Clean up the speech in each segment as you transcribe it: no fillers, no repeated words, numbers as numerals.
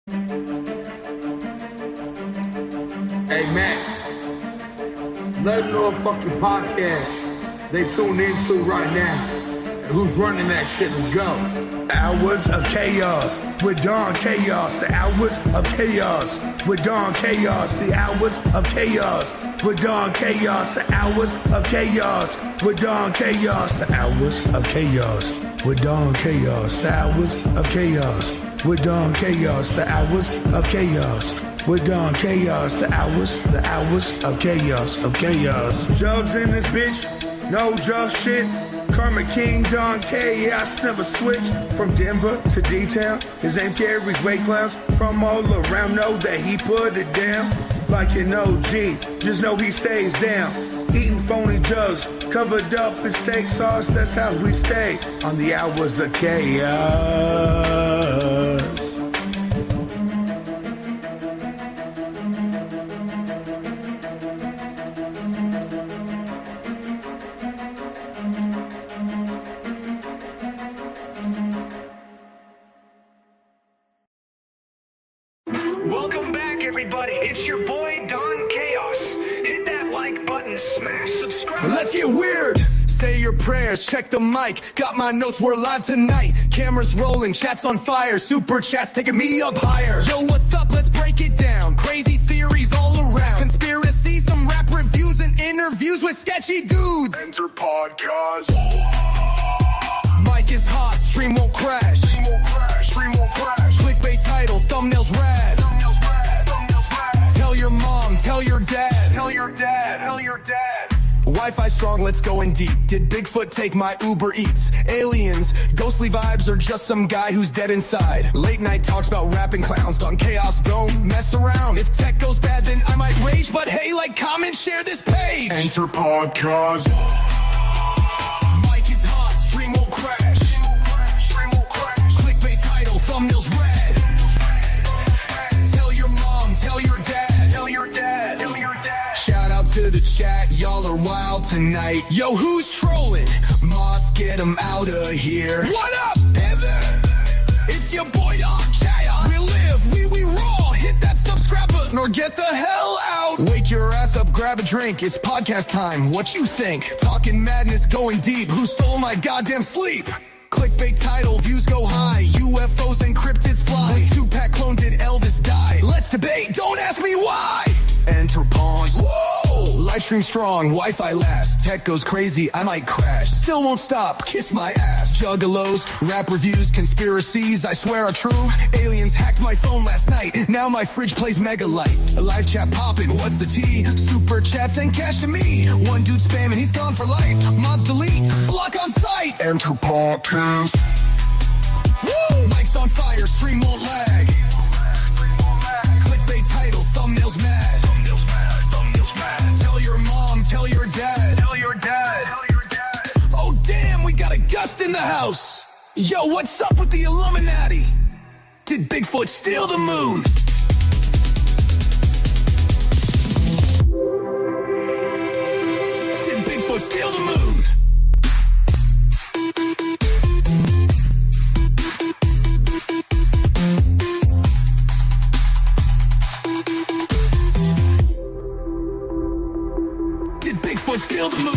Hey, man, let them know a fucking podcast they tune into right now. Who's running that shit? Let's go. Hours of Chaos with Don Chaos. The Hours of Chaos with Don Chaos. The Hours of Chaos with Don Chaos. The Hours of Chaos with Don Chaos. The Hours of Chaos with Don Chaos. The Hours of Chaos with Don Chaos. The Hours of Chaos with Don Chaos. The hours of chaos, of chaos. Jugs in this bitch, no jug shit. Karma King, Don Chaos, never switch. From Denver to D-Town, his name carries weight clouds. From all around, know that he put it down. Like an OG, just know he stays down. Eating phony jugs, covered up in steak sauce, that's how we stay. On the hours of chaos. Welcome back, everybody. It's your boy, Don Chaos. Hit that like button, smash, subscribe. Let's get weird. Say your prayers, check the mic. Got my notes, we're live tonight. Cameras rolling, chats on fire. Super chats taking me up higher. Yo, what's up? Let's break it down. Crazy theories all around. Conspiracy, some rap reviews and interviews with sketchy dudes. Enter podcast. Mic is hot, stream won't crash. Stream won't crash, stream won't crash. Clickbait title, thumbnails rad. Thumbnails rad, thumbnails rad. Tell your mom, tell your dad. Tell your dad, tell your dad. Wi-Fi strong, let's go in deep. Did Bigfoot take my Uber Eats? Aliens, ghostly vibes, or just some guy who's dead inside? Late night talks about rapping clowns. Don Chaos, don't mess around. If tech goes bad, then I might rage. But hey, like, comment, share this page. Enter podcast. Mic is hot, stream won't crash. Stream won't crash. Clickbait title, thumbnails red. Tell your mom, tell your dad. Tell your dad, tell your dad. Shout out to the chat, y'all are wild tonight. Yo, who's trolling? Mods, get them out of here. What up, Heather? It's your boy, Don Chaos. We live, we raw. Hit that subscribe button or get the hell out. Wake your ass up, grab a drink. It's podcast time. What you think? Talking madness, going deep. Who stole my goddamn sleep? Clickbait title, views go high. UFOs and cryptids fly. With Tupac clone, did Elvis die? Let's debate, don't ask me why. Enter pause. Whoa! Livestream strong, Wi-Fi lasts. Tech goes crazy, I might crash. Still won't stop, kiss my ass. Juggalos, rap reviews, conspiracies, I swear are true. Aliens hacked my phone last night. Now my fridge plays Mega Light. A live chat poppin', what's the tea? Super chats and cash to me. One dude spamming, he's gone for life. Mods delete, block on sight. Enter podcast. Woo! Mic's on fire, stream won't lag. Clickbait title, thumbnails mad. Thumbnails mad, thumbnails mad. Tell your mom, tell your dad. Tell your dad, tell your dad. Oh damn, we got a gust in the house. Yo, what's up with the Illuminati? Did Bigfoot steal the moon? Did Bigfoot steal the moon? Did Bigfoot steal the moon?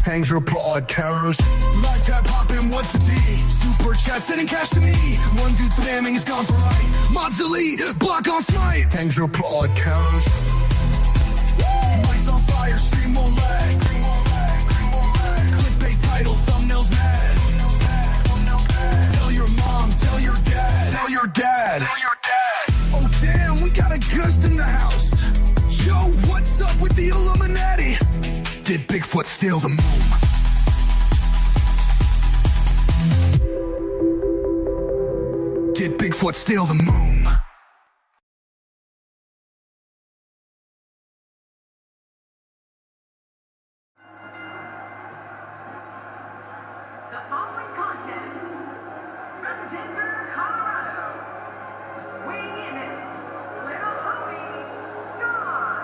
Hangs your podcast. Live tab poppin', what's the D? Super chat sending cash to me. One dude spamming, he's gone for life. Mods delete, block on smite. Hangs your podcast. Mic's on fire, stream won't lag. Clickbait title, thumbnails mad. Tell your mom, tell your dad. Tell your dad. Tell your dad. Oh damn, we got a gust in the house. Yo, what's up with the Illuminati? Did Bigfoot steal the moon? Did Bigfoot steal the moon? the following contest, from Denver, Colorado, weighing in at Delidoobie, Don.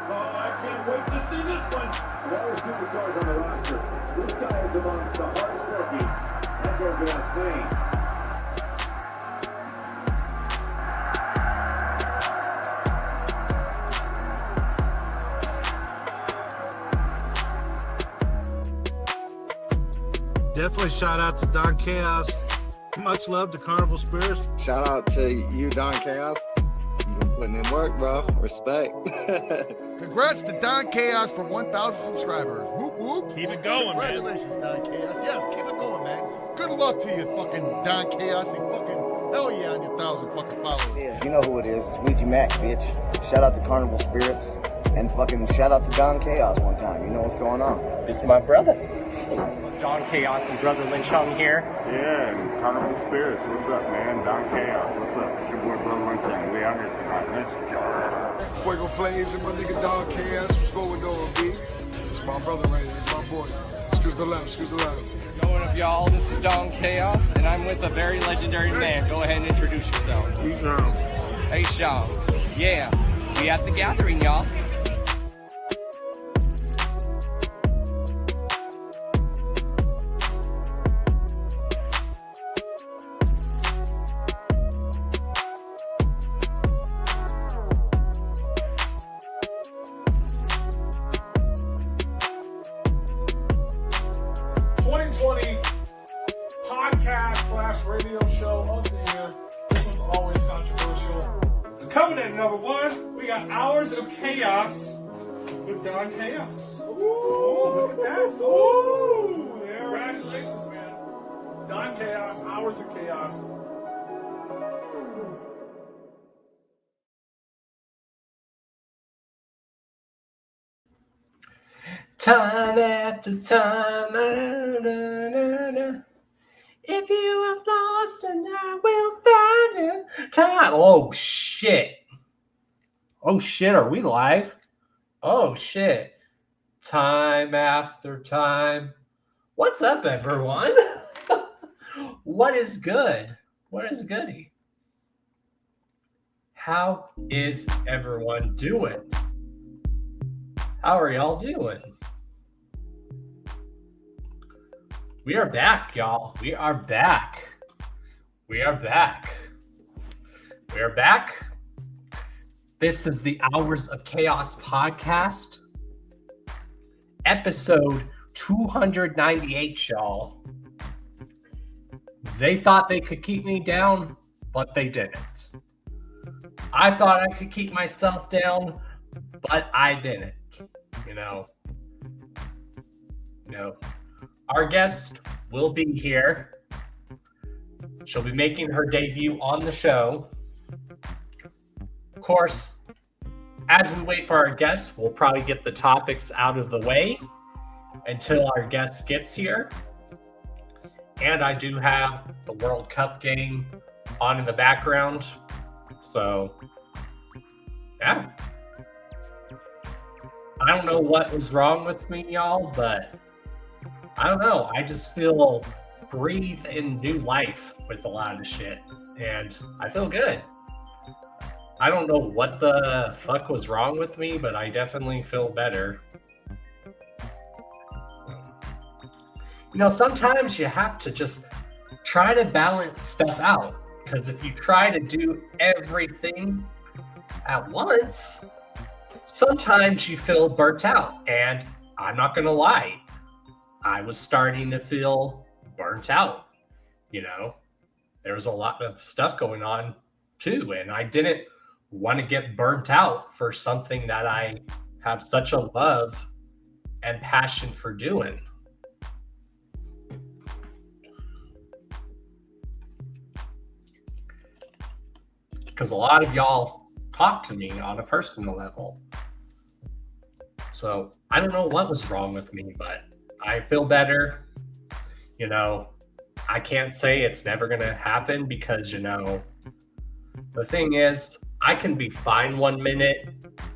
Oh, I can't wait to see this one. Of all the superstars on the roster, this guy is amongst the hardest working. That goes without saying. Definitely shout out to Don Chaos. Much love to Carnival Spirits. Shout out to you, Don Chaos. You've been putting in work, bro. Respect. Congrats to Don Chaos for 1,000 subscribers. Whoop, whoop. Keep it going, man. Congratulations, Don Chaos. Yes, keep it going, man. Good luck to you, fucking Don Chaos. And fucking hell yeah on your 1,000 fucking followers. Yeah, you know who it is. It's Ouija Mac, bitch. Shout out to Carnival Spirits. And fucking shout out to Don Chaos one time. You know what's going on. This is my brother. Don Chaos and Brother Lynch on here. Yeah, and Carnival Spirits. What's up, man? Don Chaos. What's up? It's your boy, Brother Lynch, and we out here tonight. Let's go. Fuego Flames and my nigga Dog Chaos. What's going on, B? It's my brother right here. It's my boy. Excuse the left, excuse the left. What up, y'all? This is Don Chaos, and I'm with a very legendary man. Go ahead and introduce yourself. Hey, Sean. Yeah, we at the gathering, y'all. Radio show of the year. This one's always controversial. Coming in number one, we got Hours of Chaos with Don Chaos. Ooh, look at that. Ooh, congratulations, man. Don Chaos, Hours of Chaos. Time after time, if you have lost and I will find it. Time. Oh, shit. Oh, shit. Are we live? Oh, shit. Time after time. What's up, everyone? What is good? What is goody? How is everyone doing? How are y'all doing? We are back, y'all. We are back. We are back. We are back. This is the Hours of Chaos podcast, episode 298, y'all. They thought they could keep me down, but they didn't. I thought I could keep myself down, but I didn't. You know. Our guest will be here. She'll be making her debut on the show. Of course, as we wait for our guest, we'll probably get the topics out of the way until our guest gets here. And I do have the World Cup game on in the background. So, yeah. I don't know what was wrong with me, y'all, but I don't know. I just feel breathe in new life with a lot of shit. And I feel good. I don't know what the fuck was wrong with me, but I definitely feel better. You know, sometimes you have to just try to balance stuff out. Because if you try to do everything at once, sometimes you feel burnt out. And I'm not going to lie. I was starting to feel burnt out. You know, there was a lot of stuff going on too. And I didn't want to get burnt out for something that I have such a love and passion for doing. Because a lot of y'all talk to me on a personal level. So I don't know what was wrong with me, but I feel better. You know, I can't say it's never going to happen because, you know, the thing is, I can be fine 1 minute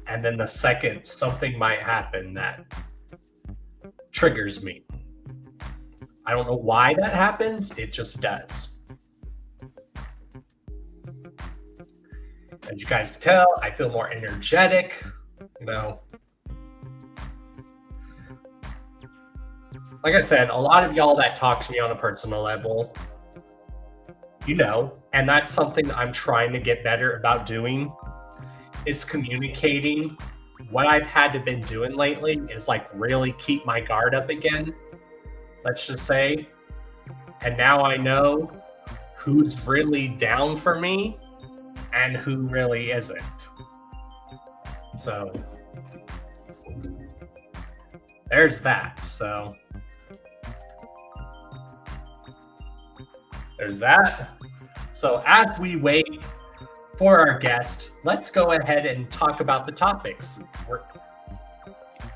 and then the second something might happen that triggers me. I don't know why that happens. It just does. As you guys can tell, I feel more energetic, you know. Like I said, a lot of y'all that talk to me on a personal level, you know, and that's something I'm trying to get better about doing, is communicating. What I've had to been doing lately is like really keep my guard up again, let's just say. And now I know who's really down for me and who really isn't. So there's that. So there's that. So as we wait for our guest, let's go ahead and talk about the topics.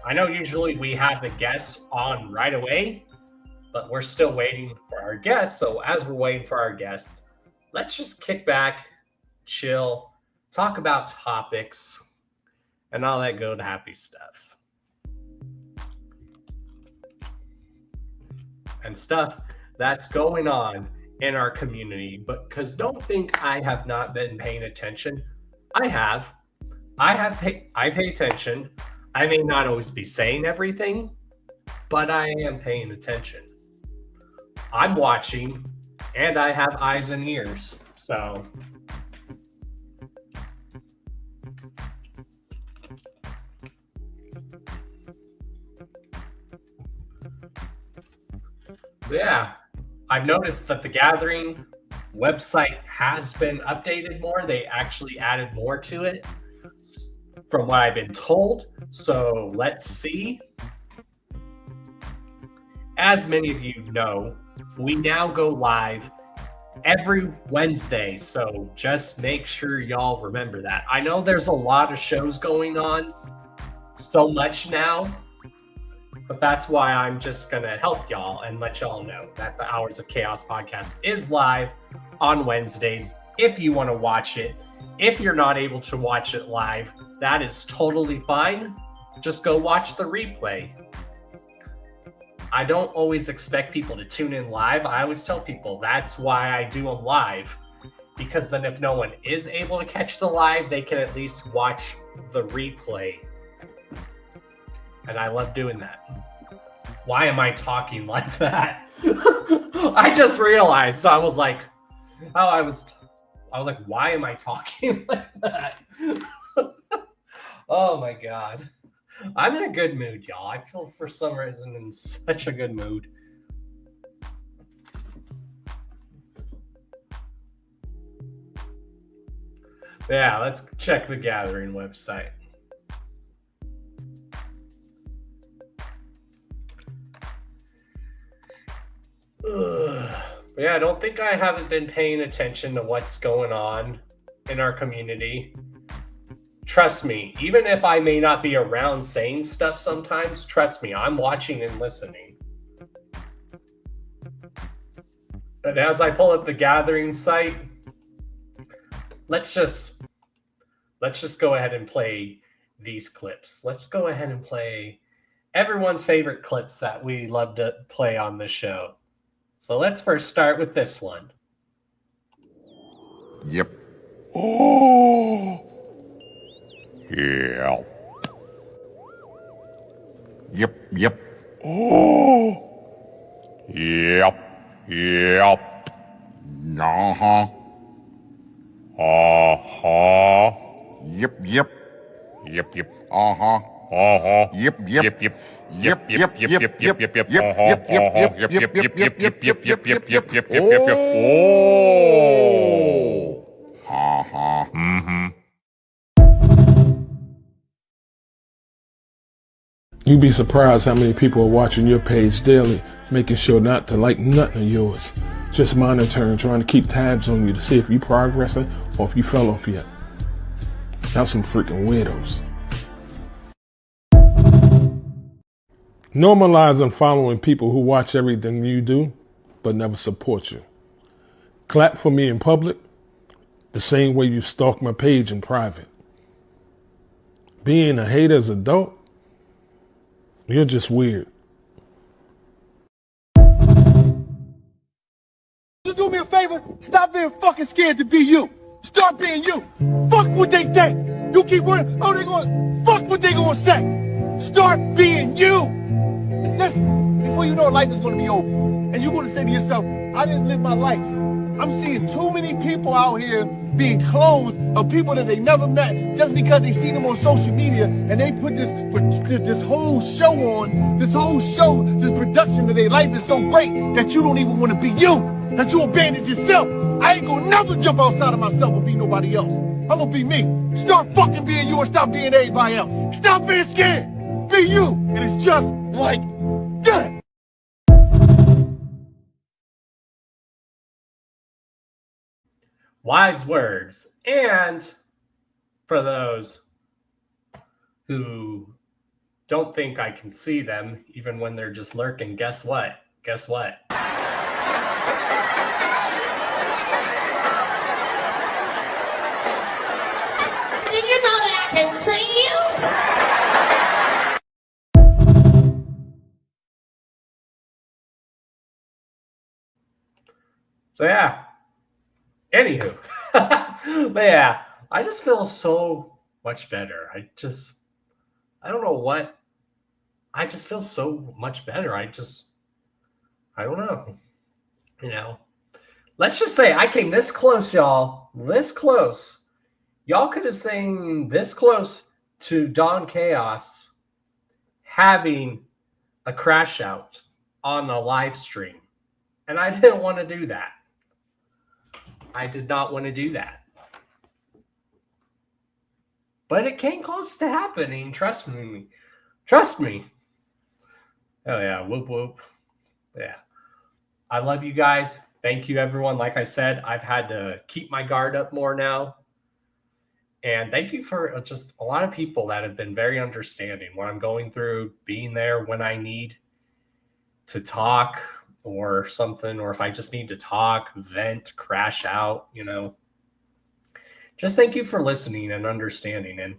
I know usually we have the guest on right away, but we're still waiting for our guest. So as we're waiting for our guest, let's just kick back, chill, talk about topics, and all that good happy stuff. And stuff that's going on in our community. But because don't think I have not been paying attention. I pay attention. I may not always be saying everything, but I am paying attention. I'm watching, and I have eyes and ears. So yeah, I've noticed that the Gathering website has been updated more. They actually added more to it from what I've been told. So let's see. As many of you know, we now go live every Wednesday. So just make sure y'all remember that. I know there's a lot of shows going on, so much now. But that's why I'm just going to help y'all and let y'all know that the Hours of Chaos podcast is live on Wednesdays. If you want to watch it, if you're not able to watch it live, that is totally fine. Just go watch the replay. I don't always expect people to tune in live. I always tell people that's why I do them live. Because then if no one is able to catch the live, they can at least watch the replay. And I love doing that. Why am I talking like that? I just realized. I was like, I was like, why am I talking like that? Oh my God. I'm in a good mood, y'all. I feel for some reason in such a good mood. Yeah, let's check the Gathering website. Yeah, I don't think I haven't been paying attention to what's going on in our community. Trust me, even if I may not be around saying stuff sometimes, trust me, I'm watching and listening. But as I pull up the Gathering site, let's just go ahead and play these clips. Let's go ahead and play everyone's favorite clips that we love to play on this show. So let's first start with this one. Yep. Oh. Yeah. Yep. Oh. Yep. Uh-huh. Uh-huh. Yep. Uh-huh. Uh-huh. Yep. Oh. Uh-huh. Mm-hmm. You'd be surprised how many people are watching your page daily, making sure not to like nothing of yours. Just monitoring, trying to keep tabs on you to see if you're progressing or if you fell off yet. Y'all some freaking weirdos. Normalize unfollowing people who watch everything you do, but never support you. Clap for me in public, the same way you stalk my page in private. Being a hater as an adult, you're just weird. Stop being fucking scared to be you. Start being you. Fuck what they think. You keep worrying, oh, they going, fuck what they gonna say. Start being you. Listen, before you know it, life is gonna be over. And you're gonna say to yourself, I didn't live my life. I'm seeing too many people out here being clothes of people that they never met just because they seen them on social media and they put this whole show on, this production that their life is so great that you don't even want to be you, that you abandon yourself. I ain't gonna never jump outside of myself and be nobody else. I'm gonna be me. Start fucking being you and stop being everybody else. Stop being scared. Be you. And it's just like that. Wise words. And for those who don't think I can see them, even when they're just lurking, guess what? Guess what? Did you know that I can see you? So yeah. Anywho. But yeah, I just feel so much better. I don't know what. I just feel so much better. I don't know. You know. Let's just say I came this close, y'all. This close. Y'all could have seen this close to Don Chaos having a crash out on a live stream. And I didn't want to do that. I did not want to do that. But it came close to happening. Trust me. Trust me. Oh, yeah. Whoop, whoop. Yeah. I love you guys. Thank you, everyone. Like I said, I've had to keep my guard up more now. And thank you for just a lot of people that have been very understanding what I'm going through, being there when I need to talk or something, or if I just need to talk, vent, crash out, you know. Just thank you for listening and understanding. And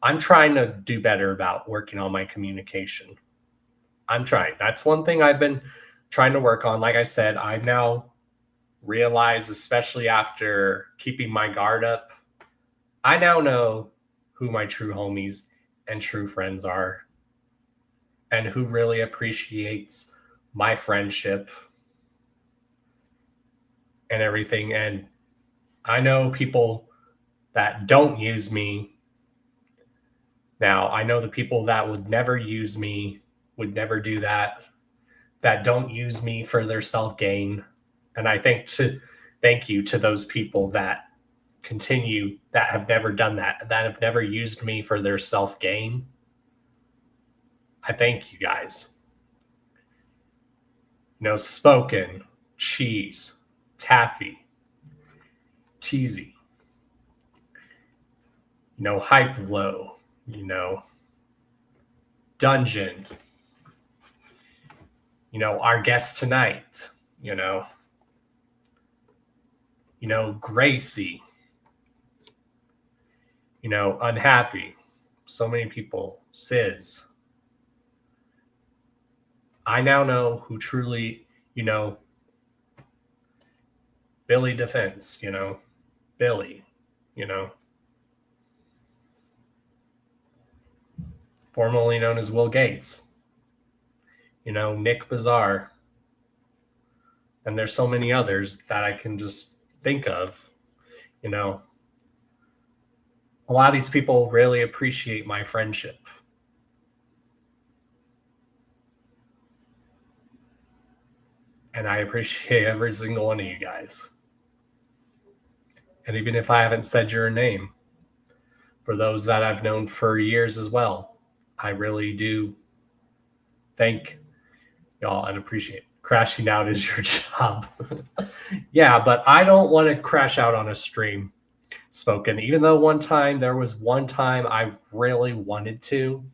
I'm trying to do better about working on my communication. I'm trying. That's one thing I've been trying to work on. Like I said, I've now realized, especially after keeping my guard up, I now know who my true homies and true friends are and who really appreciates my friendship and everything. And I know people that don't use me. Now, I know the people that would never use me, would never do that don't use me for their self-gain. And I think thank you to those people that continue, that have never done that have never used me for their self-gain. I thank you guys. You know, Spoken, Cheese, Taffy, Teasy, you know, Hype Low, you know, Dungeon, you know, our guest tonight, you know, Gracie, you know, Unhappy, so many people, Sis. I now know who truly, you know, Billy Defense, you know, Billy, you know, formerly known as Will Gates, you know, Nick Bizarre. And there's so many others that I can just think of, you know. A lot of these people really appreciate my friendship. And I appreciate every single one of you guys. And even if I haven't said your name, for those that I've known for years as well, I really do thank y'all and appreciate it. Crashing out is your job. Yeah, but I don't want to crash out on a stream, Spoken. Even though there was one time I really wanted to.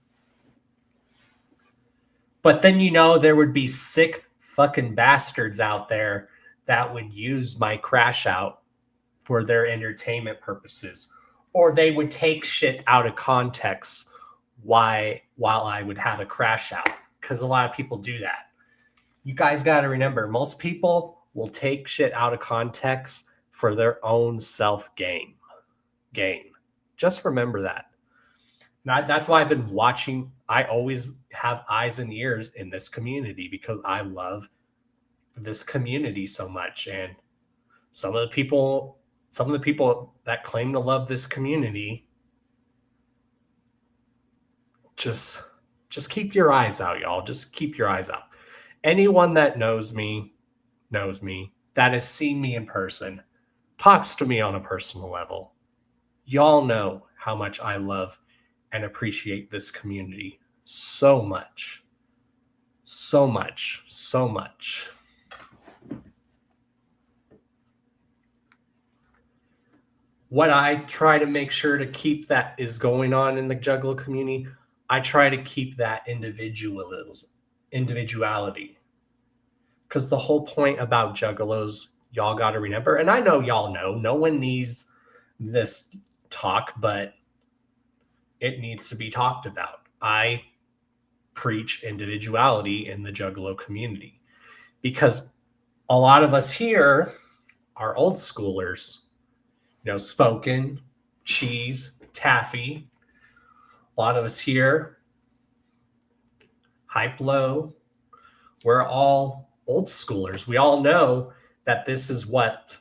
But then, you know, there would be sick fucking bastards out there that would use my crash out for their entertainment purposes. Or they would take shit out of context while I would have a crash out. Because a lot of people do that. You guys got to remember, most people will take shit out of context for their own self-gain. Just remember that. That's why I've been watching. I always have eyes and ears in this community because I love this community so much. And some of the people that claim to love this community, just keep your eyes out, y'all. Just keep your eyes out. Anyone that knows me, that has seen me in person, talks to me on a personal level. Y'all know how much I love and appreciate this community so much. So much. So much. What I try to make sure to keep that is going on in the Juggalo community, I try to keep that individuality. Because the whole point about Juggalos, y'all got to remember, and I know y'all know, no one needs this talk, but it needs to be talked about. I preach individuality in the Juggalo community because a lot of us here are old schoolers. Spoken, Cheese, Taffy. A lot of us here, Hype Low, we're all old schoolers. We all know that this is what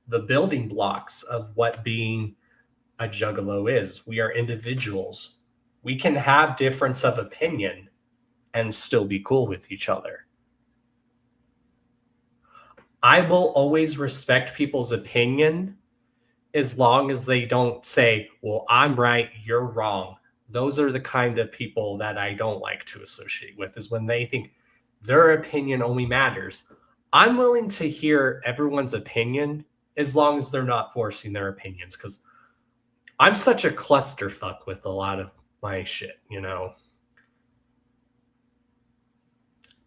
the building blocks of what being a Juggalo is. We are individuals. We can have difference of opinion and still be cool with each other. I will always respect people's opinion as long as they don't say, well, I'm right, you're wrong. Those are the kind of people that I don't like to associate with, is when they think their opinion only matters. I'm willing to hear everyone's opinion as long as they're not forcing their opinions, because I'm such a clusterfuck with a lot of my shit,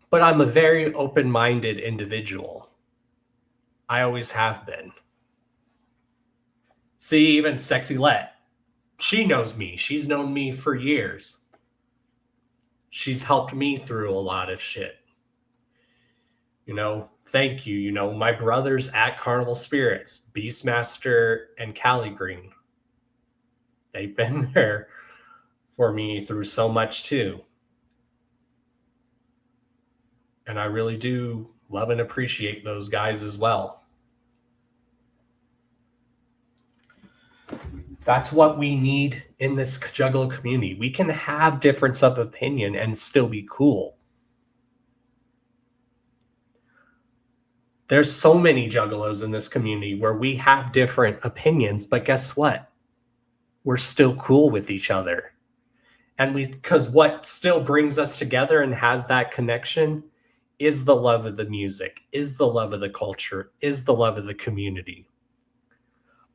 But I'm a very open-minded individual. I always have been. See, even Sexy Let, she knows me. She's known me for years. She's helped me through a lot of shit. Thank you. My brothers at Carnival Spirits, Beastmaster and Cali Green. They've been there for me through so much too. And I really do love and appreciate those guys as well. That's what we need in this Juggalo community. We can have difference of opinion and still be cool. There's so many Juggalos in this community where we have different opinions, but guess what? We're still cool with each other. And because what still brings us together and has that connection is the love of the music, is the love of the culture, is the love of the community.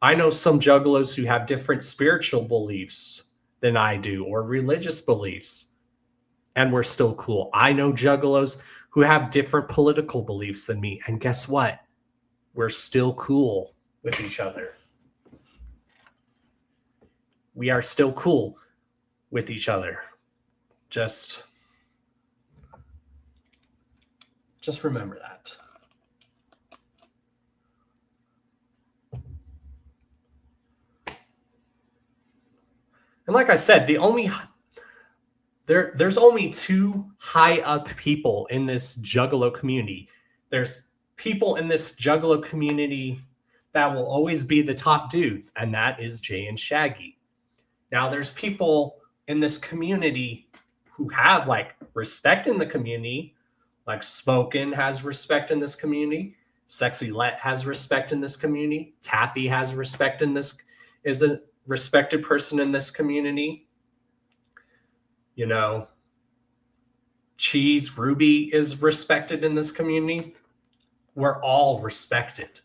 I know some Juggalos who have different spiritual beliefs than I do, or religious beliefs, and we're still cool. I know Juggalos who have different political beliefs than me, and guess what? We're still cool with each other. We are still cool with each other. Just remember that. And like I said, there's only two high up people in this Juggalo community. There's people in this Juggalo community that will always be the top dudes, and that is Jay and Shaggy. Now there's people in this community who have respect in the community, like Spoken has respect in this community, Sexy Let has respect in this community, Taffy has respect in this, is a respected person in this community. Cheese, Ruby is respected in this community. We're all respected.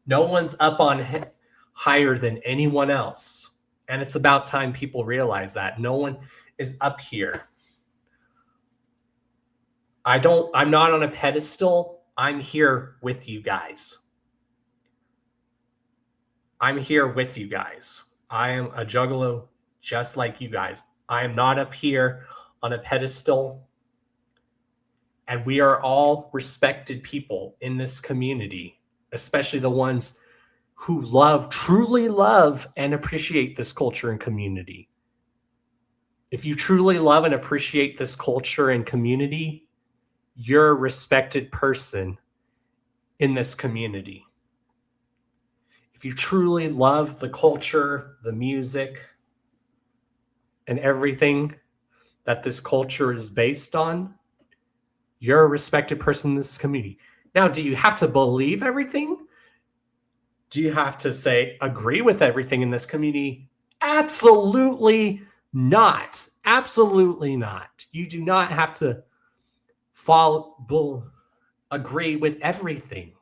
No one's up on higher than anyone else. And it's about time people realize that. No one is up here. I'm not on a pedestal. I'm here with you guys. I'm here with you guys. I am a Juggalo just like you guys. I am not up here on a pedestal. And we are all respected people in this community especially the ones who love, truly love and appreciate this culture and community. If you truly love and appreciate this culture and community, you're a respected person in this community. If you truly love the culture, the music, and everything that this culture is based on, you're a respected person in this community. Now, do you have to believe everything? Do you have to agree with everything in this community? Absolutely not. Absolutely not. You do not have to agree with everything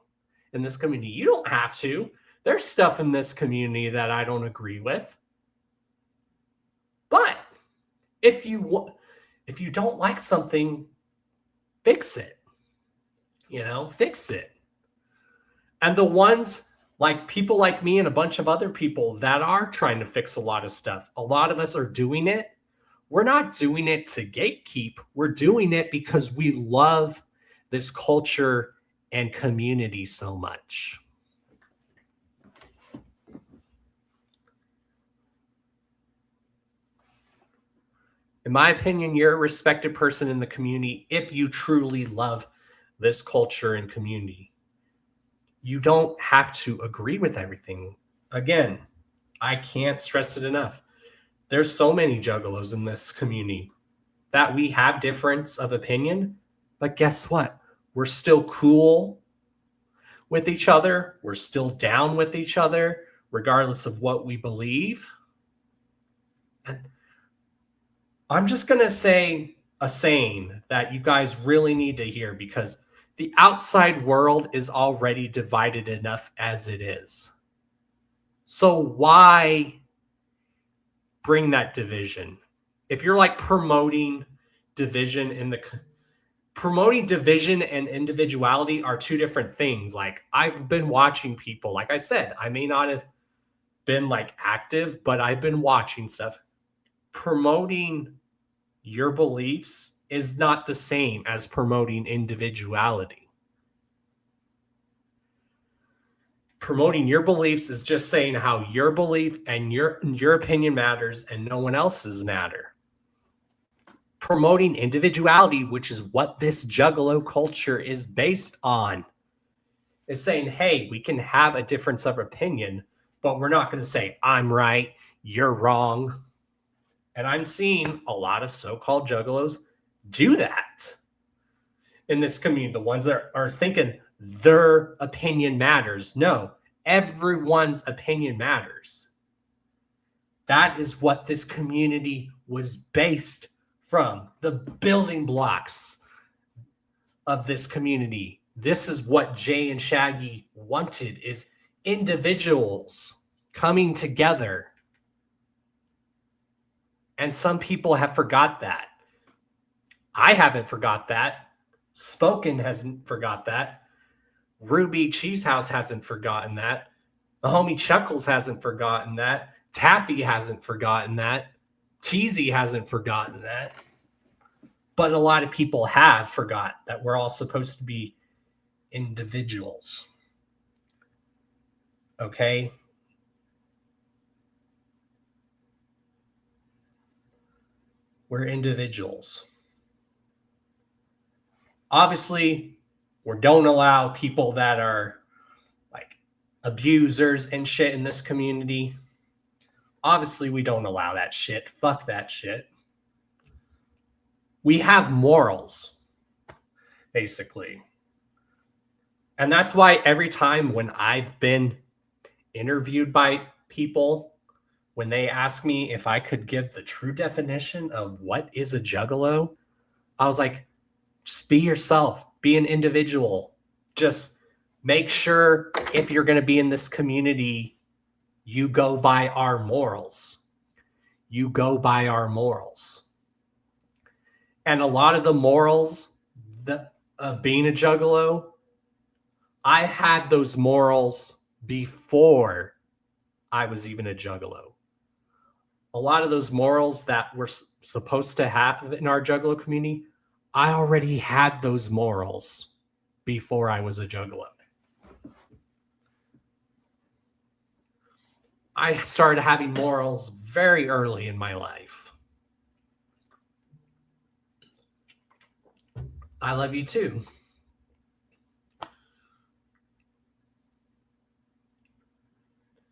in this community. You don't have to. There's stuff in this community that I don't agree with. But if you don't like something, fix it. Fix it. And the ones like people like me and a bunch of other people that are trying to fix a lot of stuff, a lot of us are doing it. We're not doing it to gatekeep. We're doing it because we love this culture and community so much. In my opinion, you're a respected person in the community if you truly love this culture and community. You don't have to agree with everything. Again, I can't stress it enough. There's so many juggalos in this community that we have difference of opinion, but guess what? We're still cool with each other. We're still down with each other, regardless of what we believe. And I'm just going to say a saying that you guys really need to hear, because the outside world is already divided enough as it is. So why bring that division? If you're like promoting division and individuality are two different things. Like, I've been watching people, like I said, I may not have been like active, but I've been watching stuff. Promoting your beliefs is not the same as promoting individuality. Promoting your beliefs is just saying how your belief and your opinion matters and no one else's matter. Promoting individuality, which is what this juggalo culture is based on, is saying, hey, we can have a difference of opinion, but we're not going to say I'm right, you're wrong. And I'm seeing a lot of so-called juggalos do that in this community. The ones that are thinking their opinion matters. No, everyone's opinion matters. That is what this community was based from. The building blocks of this community. This is what Jay and Shaggy wanted, is individuals coming together. And some people have forgot that. I haven't forgot that. Spoken hasn't forgot that. Ruby Cheesehouse hasn't forgotten that. The homie Chuckles hasn't forgotten that. Taffy hasn't forgotten that. Cheesy hasn't forgotten that. But a lot of people have forgot that we're all supposed to be individuals. Okay? We're individuals. Obviously, we don't allow people that are like abusers and shit in this community. Obviously, we don't allow that shit. Fuck that shit. We have morals, basically. And that's why every time when I've been interviewed by people, when they ask me if I could give the true definition of what is a juggalo, I was like, just be yourself. Be an individual. Just make sure if you're going to be in this community, you go by our morals. You go by our morals. And a lot of the morals of being a juggalo, I had those morals before I was even a juggalo. A lot of those morals that we're supposed to have in our juggalo community, I already had those morals before I was a juggalo. I started having morals very early in my life. I love you too.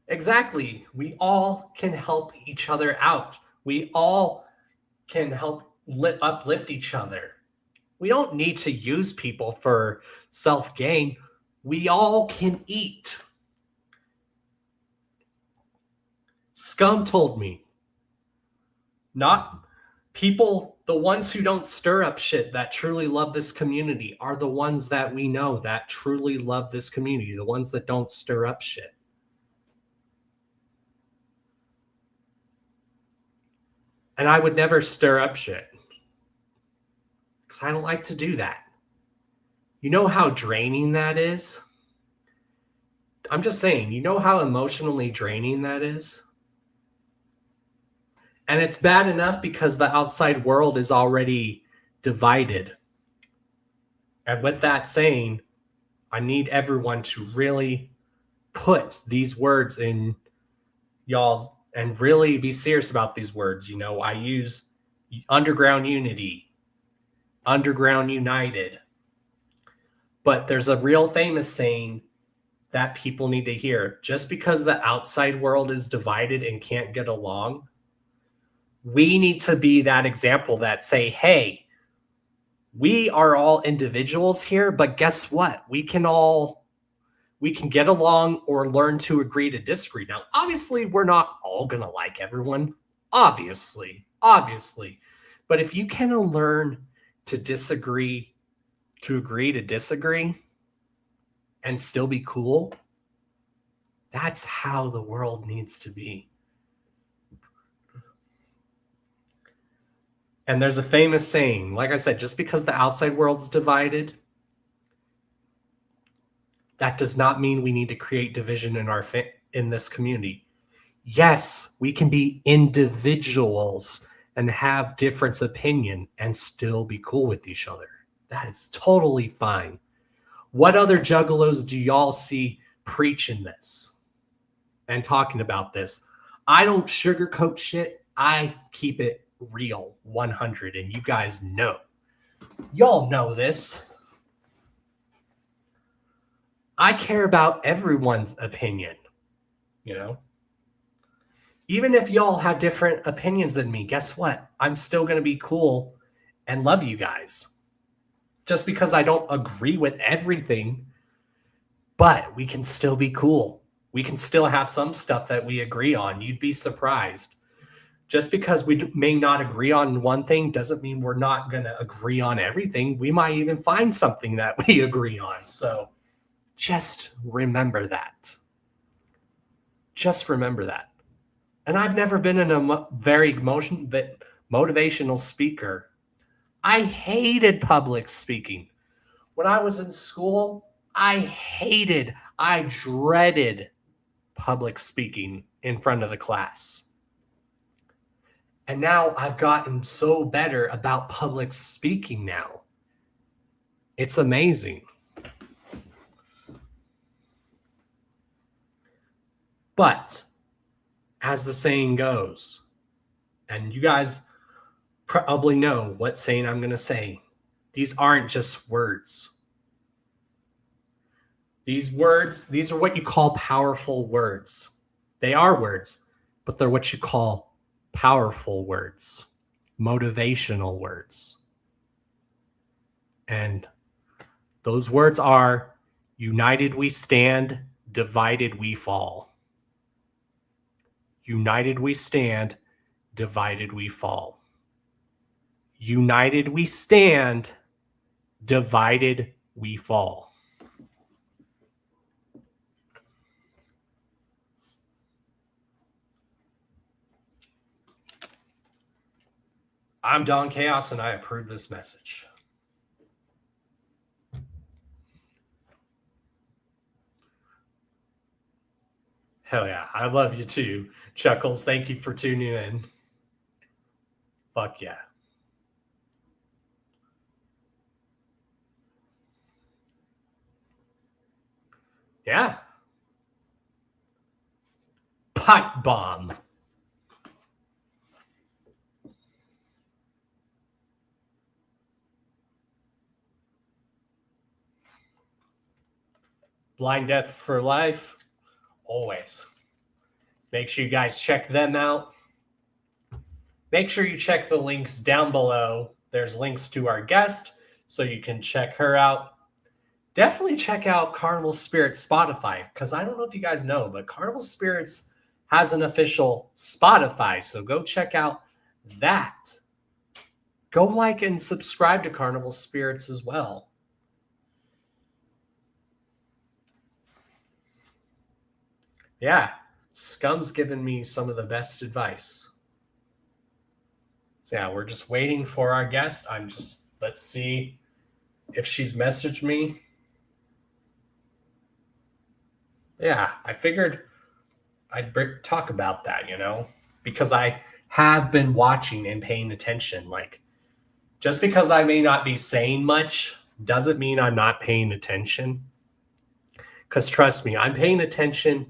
Exactly. We all can help each other out. We all can help uplift each other. We don't need to use people for self-gain. We all can eat. Scum told me, not people, the ones who don't stir up shit that truly love this community are the ones that we know that truly love this community, the ones that don't stir up shit. And I would never stir up shit because I don't like to do that. You know how draining that is? I'm just saying, you know how emotionally draining that is? And it's bad enough because the outside world is already divided. And with that saying, I need everyone to really put these words in y'all's and really be serious about these words. You know, I use underground unity, underground united. But there's a real famous saying that people need to hear. Just because the outside world is divided and can't get along, we need to be that example that say, hey, we are all individuals here, but guess what? We can get along or learn to agree to disagree. Now, obviously, we're not all going to like everyone. Obviously. But if you can learn to disagree, to agree to disagree, and still be cool, that's how the world needs to be. And there's a famous saying, like I said, just because the outside world's divided, that does not mean we need to create division in this community. Yes, we can be individuals and have different opinion and still be cool with each other. That is totally fine. What other juggalos do y'all see preaching this and talking about this? I don't sugarcoat shit. I keep it real 100, and you guys know. Y'all know this. I care about everyone's opinion, you know? Even if y'all have different opinions than me, guess what? I'm still going to be cool and love you guys. Just because I don't agree with everything, but we can still be cool. We can still have some stuff that we agree on. You'd be surprised. Just because we may not agree on one thing doesn't mean we're not going to agree on everything. We might even find something that we agree on. So just remember that. Just remember that. And I've never been in a very motivational speaker. I hated public speaking. When I was in school, I dreaded public speaking in front of the class. And now I've gotten so better about public speaking now. It's amazing. But as the saying goes, and you guys probably know what saying I'm going to say, these aren't just words. These are what you call powerful words. They are words, but they're what you call powerful words, motivational words. And those words are, united we stand, divided we fall. United we stand, divided we fall. United we stand, divided we fall. I'm Don Chaos, and I approve this message. Hell yeah. I love you too. Chuckles, thank you for tuning in. Fuck yeah. Yeah. pipe bomb. Blind Death for Life, always. Make sure you guys check them out. Make sure you check the links down below. There's links to our guest, so you can check her out. Definitely check out Carnival Spirits Spotify, because I don't know if you guys know, but Carnival Spirits has an official Spotify, so go check out that. Go like and subscribe to Carnival Spirits as well. Yeah, Scum's given me some of the best advice. So yeah, we're just waiting for our guest. Let's see if she's messaged me. Yeah, I figured I'd talk about that, because I have been watching and paying attention. Like, just because I may not be saying much doesn't mean I'm not paying attention. Because trust me, I'm paying attention.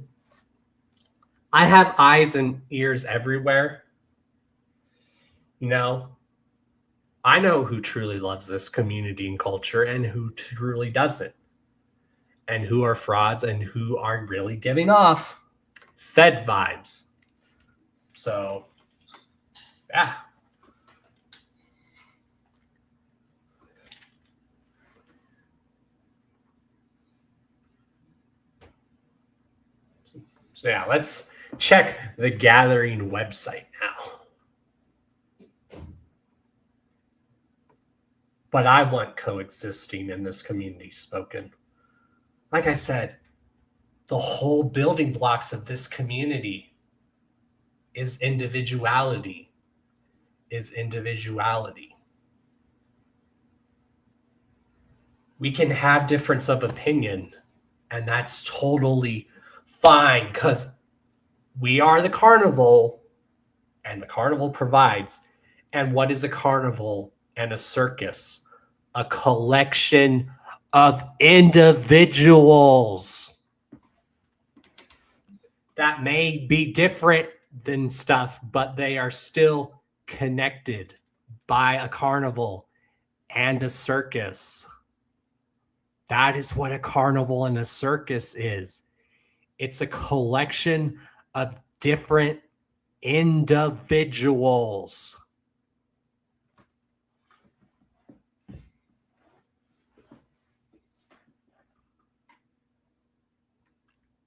I have eyes and ears everywhere. I know who truly loves this community and culture and who truly doesn't. And who are frauds and who are really giving off Fed vibes. So, yeah. So, yeah, let's check the Gathering website now. But I want coexisting in this community spoken. Like I said, the whole building blocks of this community is individuality. We can have difference of opinion, and that's totally fine, because we are the carnival, and the carnival provides. And what is a carnival and a circus? A collection of individuals that may be different than stuff, but they are still connected by a carnival and a circus. That is what a carnival and a circus is. It's a collection of different individuals.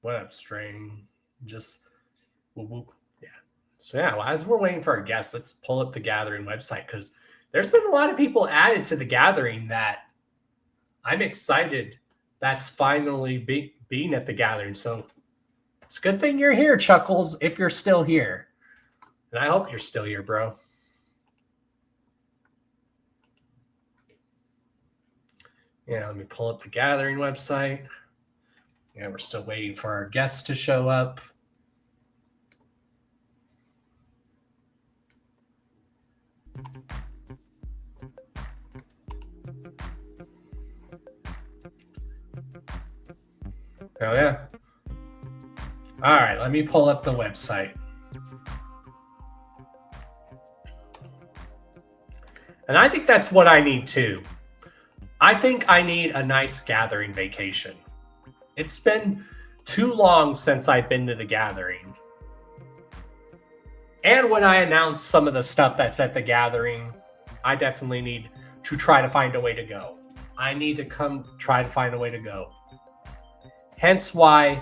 What up, Strain? Just whoop, whoop. Yeah. So yeah, well, as we're waiting for our guests, let's pull up the Gathering website, because there's been a lot of people added to the Gathering that I'm excited that's finally being at the Gathering. So it's a good thing you're here, Chuckles, if you're still here. And I hope you're still here, bro. Yeah, let me pull up the Gathering website. Yeah, we're still waiting for our guests to show up. Oh, yeah. All right, let me pull up the website. And I think that's what I need too. I think I need a nice Gathering vacation. It's been too long since I've been to the Gathering. And when I announce some of the stuff that's at the Gathering, I definitely need to try to find a way to go. I need to try to find a way to go. Hence why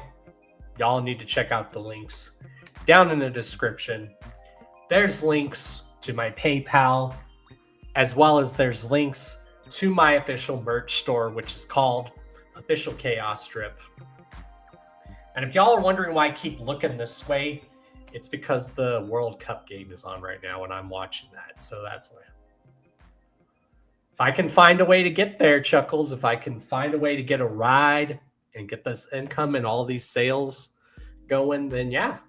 y'all need to check out the links down in the description. There's links to my PayPal, as well as there's links to my official merch store, which is called Official Chaos Strip. And if y'all are wondering why I keep looking this way, it's because the World Cup game is on right now and I'm watching that. So that's why. If I can find a way to get there, Chuckles, if I can find a way to get a ride and get this income and all these sales going, then yeah.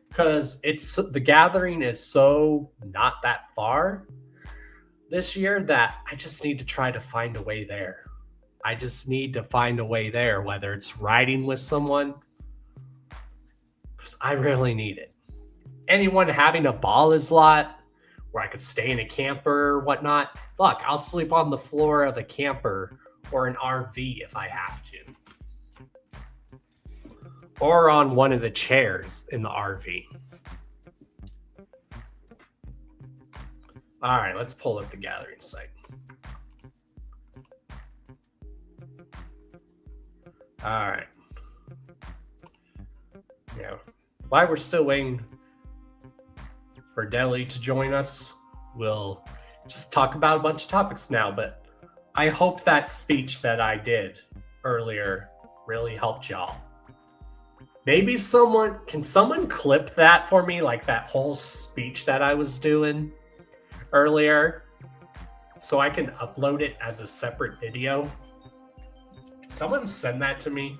Because the Gathering is so not that far this year that I just need to try to find a way there. I just need to find a way there, whether it's riding with someone. because I really need it. Anyone having a baller's lot where I could stay in a camper or whatnot, fuck, I'll sleep on the floor of a camper or an RV if I have to. Or on one of the chairs in the RV. All right, let's pull up the gathering site. All right. Yeah. While we're still waiting for Deli to join us, we'll just talk about a bunch of topics now. But I hope that speech that I did earlier really helped y'all. Maybe someone clip that for me, like that whole speech that I was doing earlier, so I can upload it as a separate video. Can someone send that to me?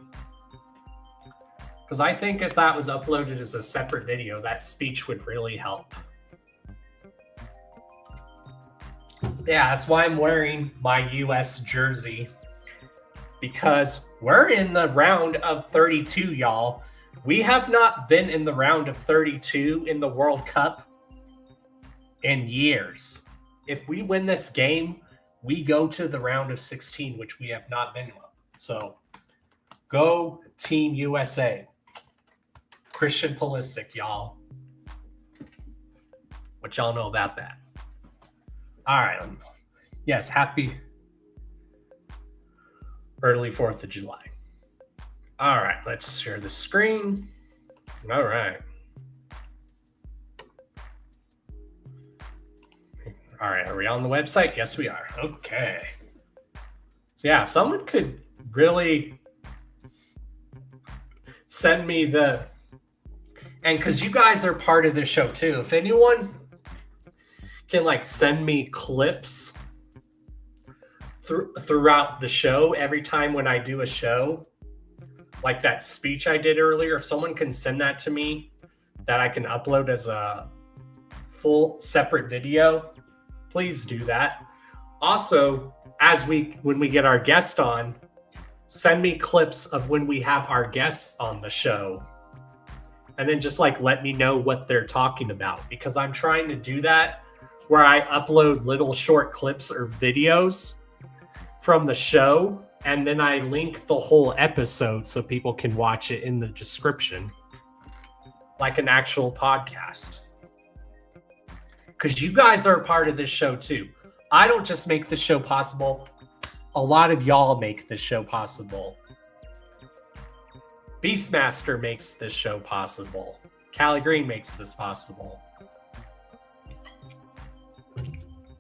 Because I think if that was uploaded as a separate video, that speech would really help. Yeah, that's why I'm wearing my US jersey. Because we're in the round of 32, y'all. We have not been in the round of 32 in the World Cup in years. If we win this game, we go to the round of 16, which we have not been in. So, go Team USA. Christian Pulisic, y'all. What y'all know about that? All right. Yes, happy early 4th of July. All right, let's share the screen. All right. All right, are we on the website? Yes, we are. Okay. So yeah, if someone could really send me and because you guys are part of the show too, if anyone can like send me clips throughout the show, every time when I do a show, like that speech I did earlier, if someone can send that to me that I can upload as a full separate video, please do that. Also, when we get our guest on, send me clips of when we have our guests on the show. And then just like let me know what they're talking about, because I'm trying to do that where I upload little short clips or videos from the show, and then I link the whole episode so people can watch it in the description, like an actual podcast. Because you guys are a part of this show too. I don't just make this show possible. A lot of y'all make this show possible. Beastmaster makes this show possible. Callie Green makes this possible.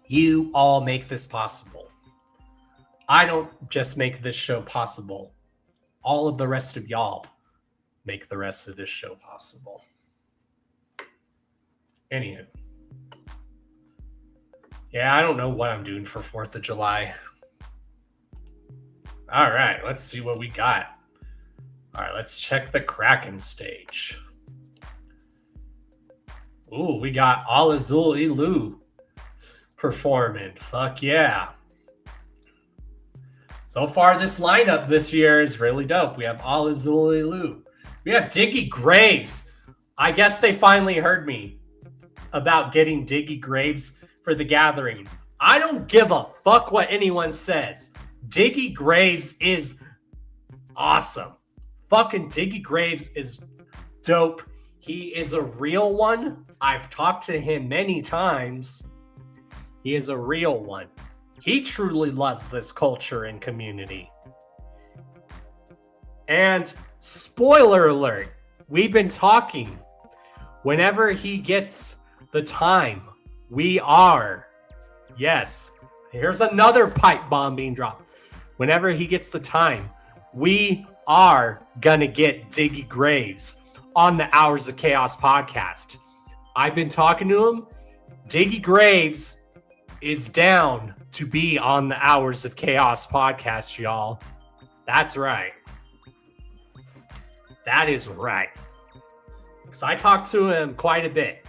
You all make this possible. I don't just make this show possible. All of the rest of y'all make the rest of this show possible. Anywho. Yeah, I don't know what I'm doing for 4th of July. All right, let's see what we got. All right, let's check the Kraken stage. Ooh, we got Al Azul Ilu performing. Fuck yeah. So far, this lineup this year is really dope. We have Al Azul Ilu. We have Diggy Graves. I guess they finally heard me about getting Diggy Graves for the gathering. I don't give a fuck what anyone says. Diggy Graves is awesome. Fucking Diggy Graves is dope. He is a real one. I've talked to him many times. He is a real one. He truly loves this culture and community. And spoiler alert, we've been talking. Whenever he gets the time, we are. Yes, here's another pipe bomb being dropped. Whenever he gets the time, we are gonna get Diggy Graves on the Hours of Chaos podcast. I've been talking to him. Diggy Graves is down to be on the Hours of Chaos podcast, y'all. That's right. That is right. Because I talked to him quite a bit.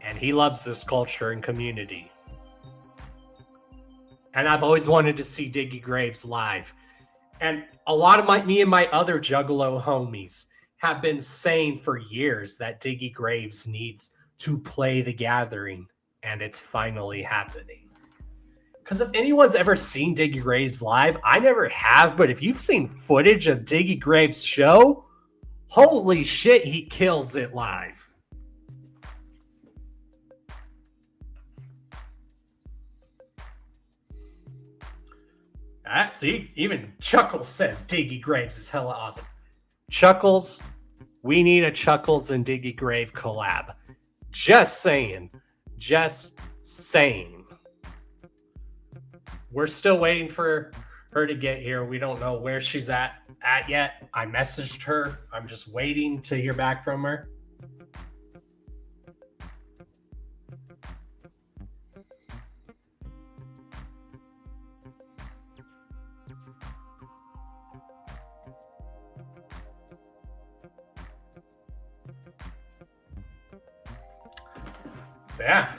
And he loves this culture and community. And I've always wanted to see Diggy Graves live. And a lot of me and my other Juggalo homies have been saying for years that Diggy Graves needs to play The Gathering, and it's finally happening. Because if anyone's ever seen Diggy Graves live, I never have, but if you've seen footage of Diggy Graves' show, holy shit, he kills it live. See, even Chuckles says Diggy Graves is hella awesome. Chuckles, we need a Chuckles and Diggy Grave collab. Just saying. Just saying. We're still waiting for her to get here. We don't know where she's at yet. I messaged her. I'm just waiting to hear back from her. Yeah.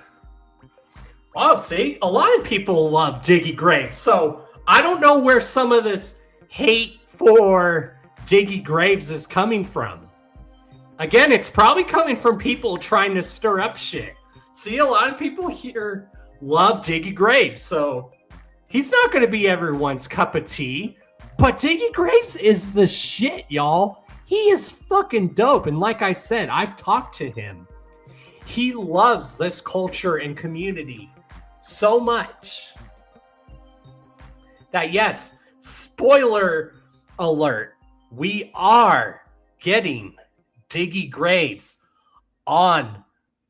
Oh, see, a lot of people love Diggy Graves. So I don't know where some of this hate for Diggy Graves is coming from. Again, it's probably coming from people trying to stir up shit. See, a lot of people here love Diggy Graves. So he's not going to be everyone's cup of tea. But Diggy Graves is the shit, y'all. He is fucking dope. And like I said, I've talked to him. He loves this culture and community so much that, yes, spoiler alert, we are getting Diggy Graves on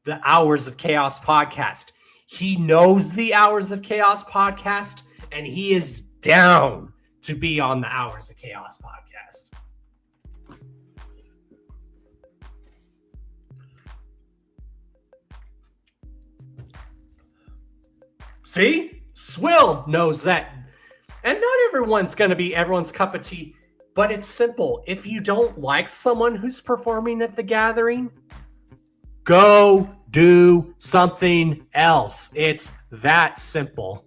the Hours of Chaos podcast. He knows the Hours of Chaos podcast, and he is down to be on the Hours of Chaos podcast. See? Swill knows that. And not everyone's going to be everyone's cup of tea, but it's simple. If you don't like someone who's performing at the Gathering, go do something else. It's that simple.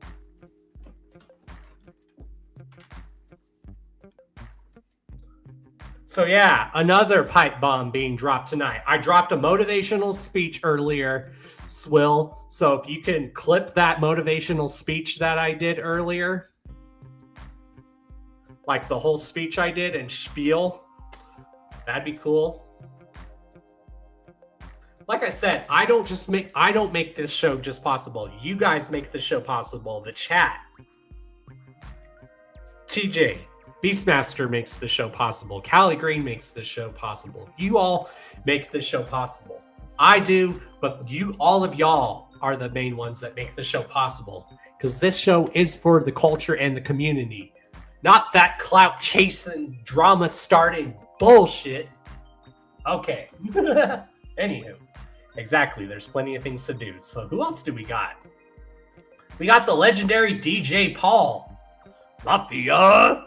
So yeah, another pipe bomb being dropped tonight. I dropped a motivational speech earlier, Swill. So if you can clip that motivational speech that I did earlier, like the whole speech I did and spiel, that'd be cool. Like I said, I don't make this show just possible. You guys make the show possible. The chat. TJ, Beastmaster makes the show possible. Callie Green makes the show possible. You all make the show possible. I do, but all of y'all are the main ones that make the show possible. Because this show is for the culture and the community. Not that clout chasing, drama starting bullshit. Okay. Anywho. Exactly. There's plenty of things to do. So who else do we got? We got the legendary DJ Paul. Mafia.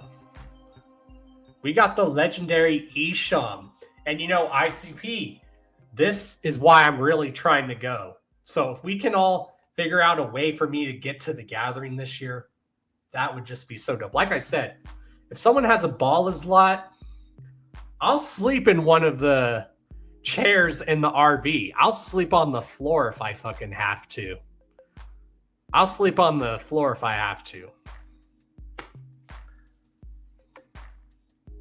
We got the legendary Isham. And ICP. This is why I'm really trying to go. So if we can all figure out a way for me to get to the Gathering this year, that would just be so dope. Like I said, if someone has a baller's lot, I'll sleep in one of the chairs in the RV. I'll sleep on the floor if I fucking have to. I'll sleep on the floor if I have to.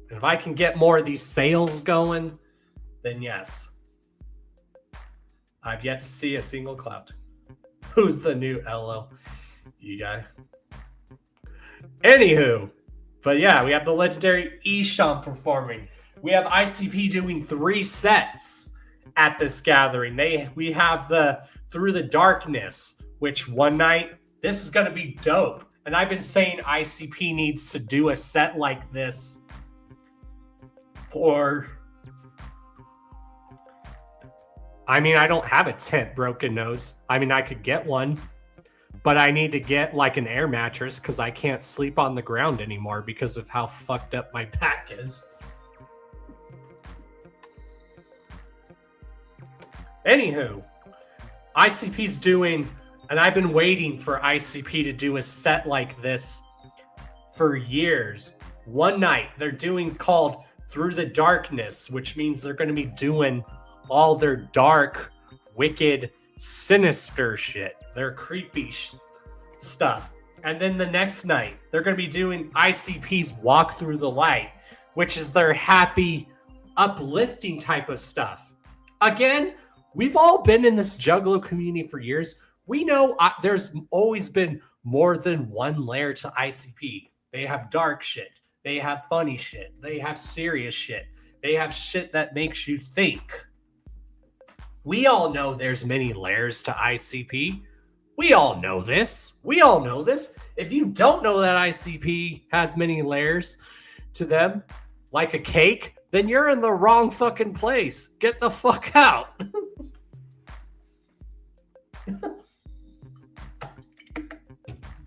And if I can get more of these sales going, then yes. I've yet to see a single clout. Who's the new LO? You guy. Anywho. But yeah, we have the legendary Isham performing. We have ICP doing 3 sets at this Gathering. We have the Through the Darkness, which one night, this is going to be dope. And I've been saying ICP needs to do a set like this for... I don't have a tent, Broken Nose. I could get one, but I need to get like an air mattress because I can't sleep on the ground anymore because of how fucked up my back is. Anywho, ICP's doing, and I've been waiting for ICP to do a set like this for years. One night, they're doing called through the darkness, which means they're going to be doing all their dark, wicked, sinister shit. Their creepy stuff. And then the next night, they're going to be doing ICP's Walk Through the Light, which is their happy, uplifting type of stuff. Again, we've all been in this Juggalo community for years. We know there's always been more than one layer to ICP. They have dark shit. They have funny shit. They have serious shit. They have shit that makes you think. We all know there's many layers to ICP. We all know this. We all know this. If you don't know that ICP has many layers to them, like a cake, then you're in the wrong fucking place. Get the fuck out.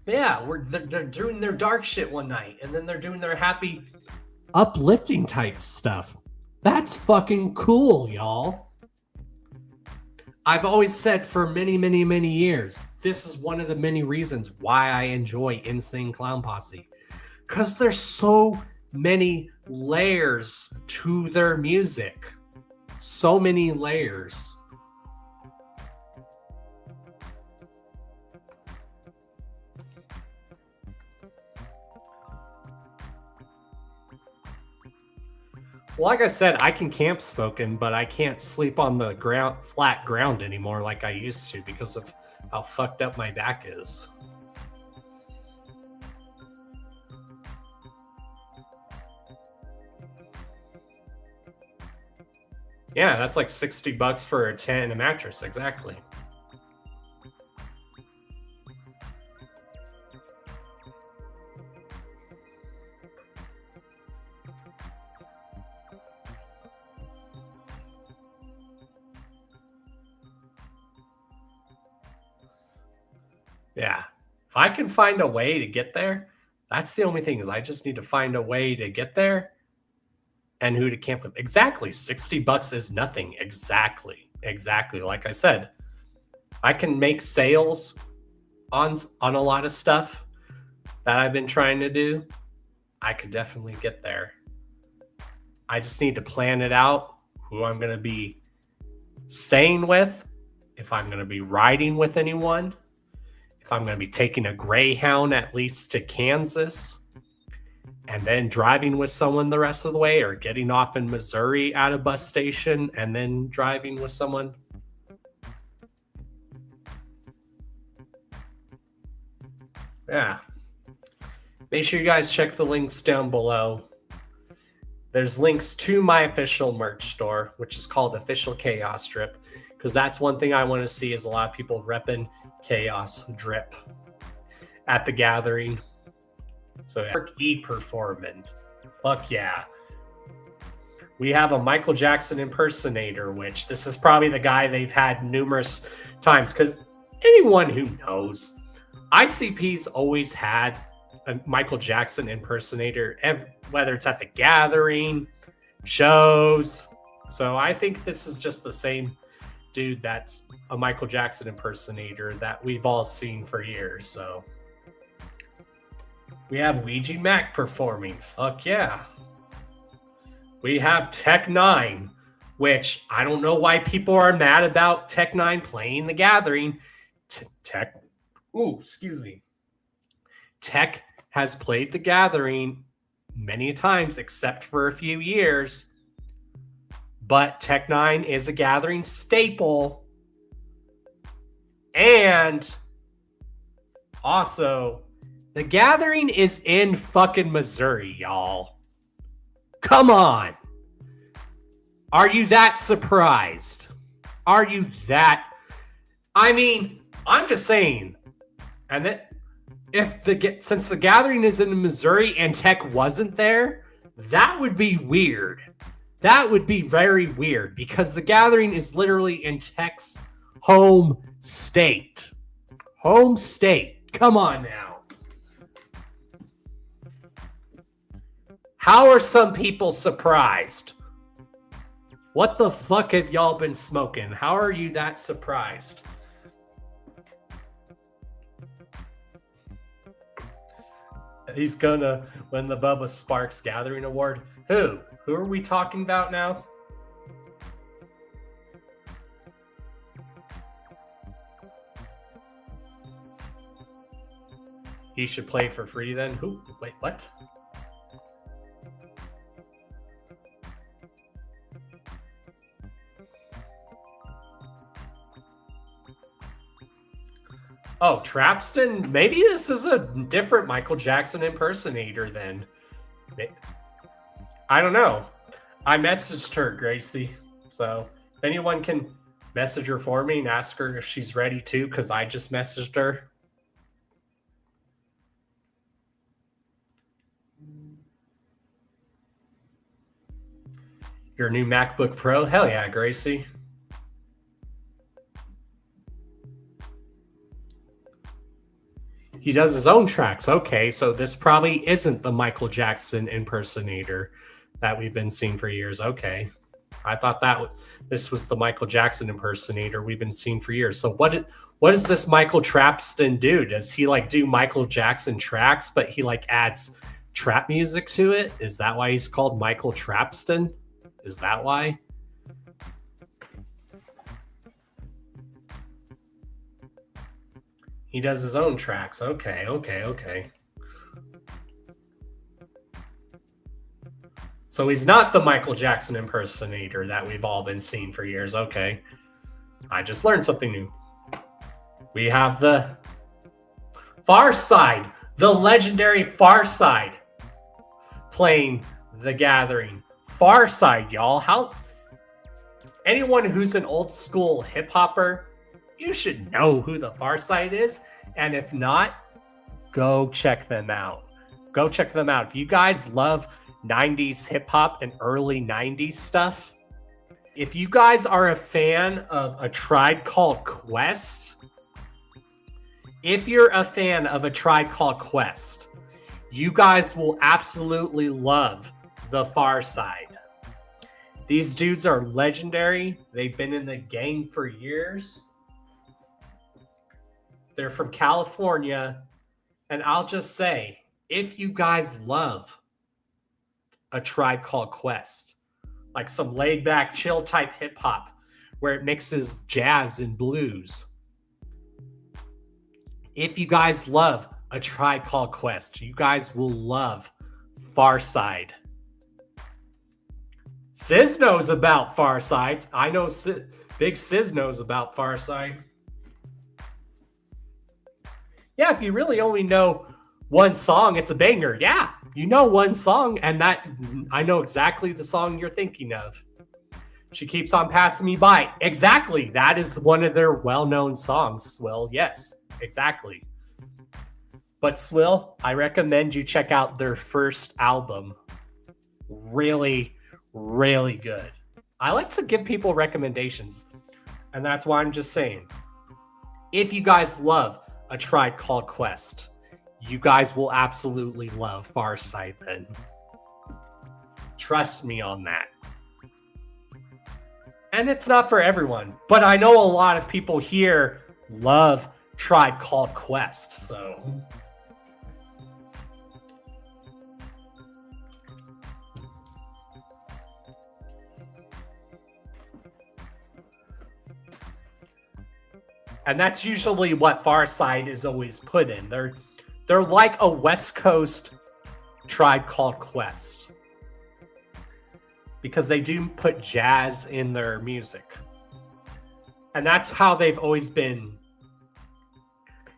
Yeah, they're doing their dark shit one night, and then they're doing their happy, uplifting type stuff. That's fucking cool, y'all. I've always said for many, many, many years, this is one of the many reasons why I enjoy Insane Clown Posse. Because there's so many layers to their music. So many layers. Well, like I said, I can camp smoking, but I can't sleep on the flat ground anymore like I used to because of how fucked up my back is. Yeah, that's like $60 for a tent and a mattress, exactly. Yeah. If I can find a way to get there, that's the only thing is I just need to find a way to get there and who to camp with. Exactly. $60 is nothing. Exactly. Like I said, I can make sales on a lot of stuff that I've been trying to do. I could definitely get there. I just need to plan it out, who I'm going to be staying with, if I'm going to be riding with anyone, if I'm going to be taking a Greyhound at least to Kansas and then driving with someone the rest of the way, or getting off in Missouri at a bus station and then driving with someone. Yeah. Make sure you guys check the links down below. There's links to my official merch store, which is called Official Chaos Drip, because that's one thing I want to see is a lot of people repping Chaos Drip at the gathering. So performing. Fuck yeah. We have a Michael Jackson impersonator, which this is probably the guy they've had numerous times, because anyone who knows, ICP's always had a Michael Jackson impersonator, whether it's at the gathering, shows. So I think this is just the same dude that's a Michael Jackson impersonator that we've all seen for years. So we have Ouija Mac performing. Fuck yeah. We have Tech 9, which I don't know why people are mad about Tech 9 playing the gathering. Tech has played the gathering many times, except for a few years. But Tech 9 is a gathering staple. And also, the gathering is in fucking Missouri, y'all. Come on. Are you that surprised? Are you that? I mean, I'm just saying. And that since the gathering is in Missouri and Tech wasn't there, that would be weird. That would be very weird because the gathering is literally in Tech's home state. Home state. Come on now. How are some people surprised? What the fuck have y'all been smoking? How are you that surprised? He's gonna win the Bubba Sparks Gathering Award. Who? Who are we talking about now? He should play for free then? Who? Wait, what? Oh, Trapston? Maybe this is a different Michael Jackson impersonator then. I don't know. I messaged her, Gracie. So if anyone can message her for me and ask her if she's ready too, because I just messaged her. Your new MacBook Pro? Hell yeah, Gracie. He does his own tracks. Okay, so this probably isn't the Michael Jackson impersonator that we've been seeing for years. Okay. I thought that this was the Michael Jackson impersonator we've been seeing for years. So what does this Michael Trapston do? Does he like do Michael Jackson tracks, but he like adds trap music to it? Is that why he's called Michael Trapston? Is that why? He does his own tracks. Okay. So he's not the Michael Jackson impersonator that we've all been seeing for years. Okay. I just learned something new. We have the Far Side, the legendary Far Side, playing The Gathering. Far Side, y'all. How anyone who's an old school hip hopper, you should know who the Far Side is. And if not, go check them out. Go check them out. If you guys love 90s hip hop and early 90s stuff, if you guys are a fan of A Tribe Called Quest, you guys will absolutely love the Far Side. These dudes are legendary. They've been in the game for years. They're from California. And I'll just say, if you guys love A Tribe Called Quest, like some laid back, chill type hip hop where it mixes jazz and blues, if you guys love A Tribe Called Quest, you guys will love Far Side. Sis knows about Far Side. I know Big Sis knows about Far Side. Yeah, if you really only know one song, it's a banger. Yeah, you know one song, and that I know exactly the song you're thinking of. She Keeps On Passing Me By. Exactly. That is one of their well-known songs, Swill. Yes, exactly. But Swill, I recommend you check out their first album. Really, really good. I like to give people recommendations, and that's why I'm just saying. If you guys love A Tribe Called Quest, you guys will absolutely love Far Side then. Trust me on that. And it's not for everyone, but I know a lot of people here love Tribe Called Quest, so... And that's usually what Far Side is always put in. They're like a West Coast Tribe Called Quest, because they do put jazz in their music. And that's how they've always been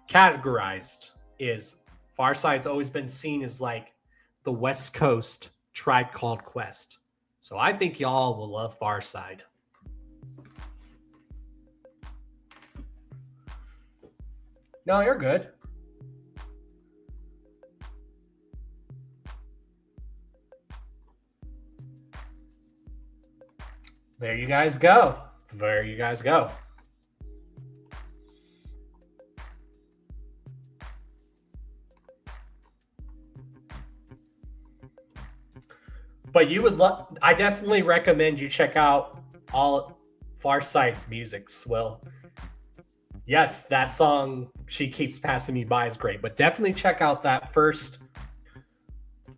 categorized, is Far Side's always been seen as like the West Coast Tribe Called Quest. So I think y'all will love Far Side. No, you're good. There you guys go. There you guys go. But you would love, I definitely recommend you check out all Far Side's music, Swill. Yes, that song, She Keeps Passing Me By, is great, but definitely check out that first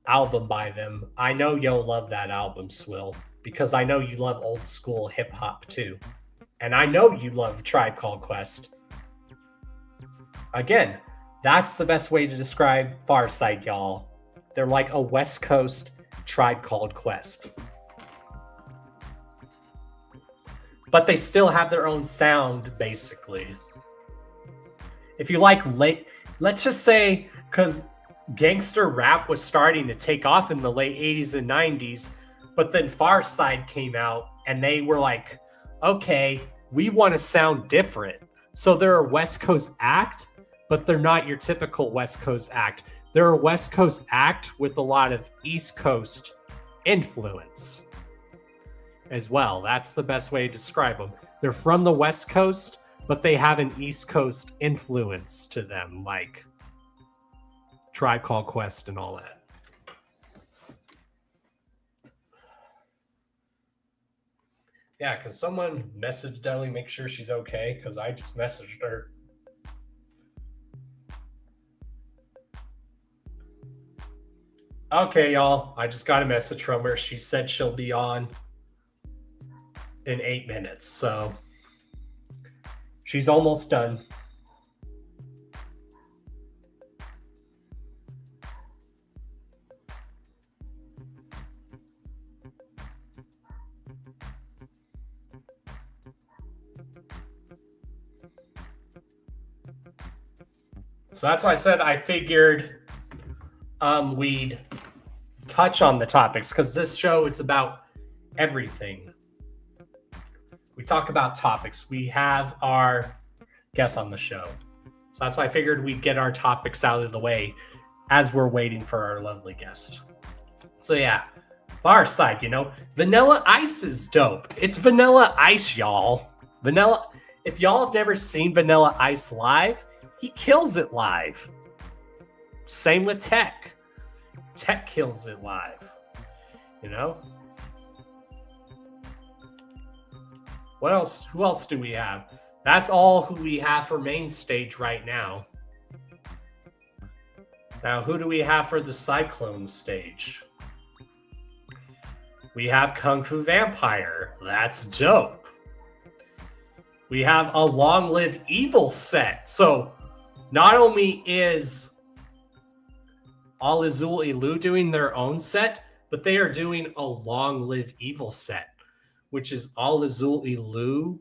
album by them. I know you'll love that album, Swill, because I know you love old school hip hop too. And I know you love Tribe Called Quest. Again, that's the best way to describe Farside, y'all. They're like a West Coast Tribe Called Quest. But they still have their own sound, basically. If you like let's just say, because gangster rap was starting to take off in the late 80s and 90s, but then Farside came out and they were like, okay, we want to sound different. So they're a West Coast act, but they're not your typical West Coast act. They're a West Coast act with a lot of East Coast influence as well. That's the best way to describe them. They're from the West Coast, but they have an East Coast influence to them, like Tribe Called Quest and all that. Yeah, because someone messaged Deli, make sure she's okay, because I just messaged her. Okay, y'all. I just got a message from her. She said she'll be on in 8 minutes, so she's almost done. So that's why I said I figured we'd touch on the topics, because this show is about everything. We talk about topics. We have our guests on the show. So that's why I figured we'd get our topics out of the way as we're waiting for our lovely guest. So yeah, Farside, you know, Vanilla Ice is dope. It's Vanilla Ice, y'all. If y'all have never seen Vanilla Ice live, he kills it live. Same with Tech. Tech kills it live. You know? What else? Who else do we have? That's all who we have for main stage right now. Now, who do we have for the Cyclone stage? We have Kung Fu Vampire. That's dope. We have a Long Live Evil set. So, not only is All Azul Ilu doing their own set, but they are doing a Long Live Evil set, which is All Azul Ilu,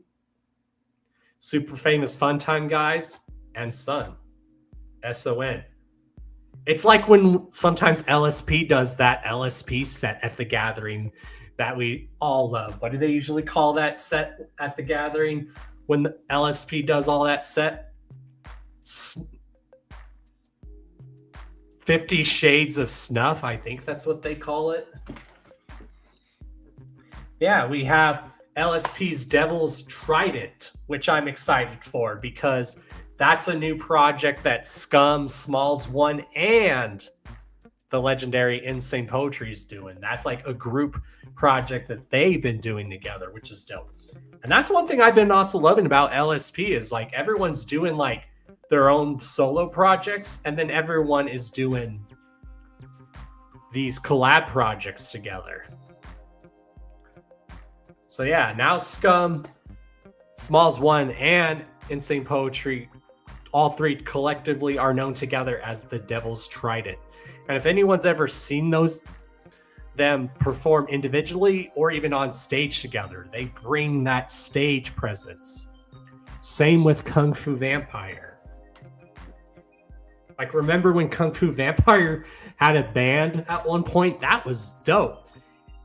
Super Famous Fun Time Guys, and Sun. S-O-N. It's like when sometimes LSP does that LSP set at the Gathering that we all love. What do they usually call that set at the Gathering when the LSP does all that set? 50 Shades of Snuff, I think that's what they call it. Yeah, we have LSP's Devil's Trident, which I'm excited for because that's a new project that Scum, Smalls One, and the legendary Insane Poetry is doing. That's like a group project that they've been doing together, which is dope. And that's one thing I've been also loving about LSP is like everyone's doing like their own solo projects, and then everyone is doing these collab projects together. So yeah, now Scum, Smalls One, and Insane Poetry, all three collectively are known together as the Devil's Trident. And if anyone's ever seen them perform individually or even on stage together, they bring that stage presence. Same with Kung Fu Vampire. Like, remember when Kung Fu Vampire had a band at one point? That was dope.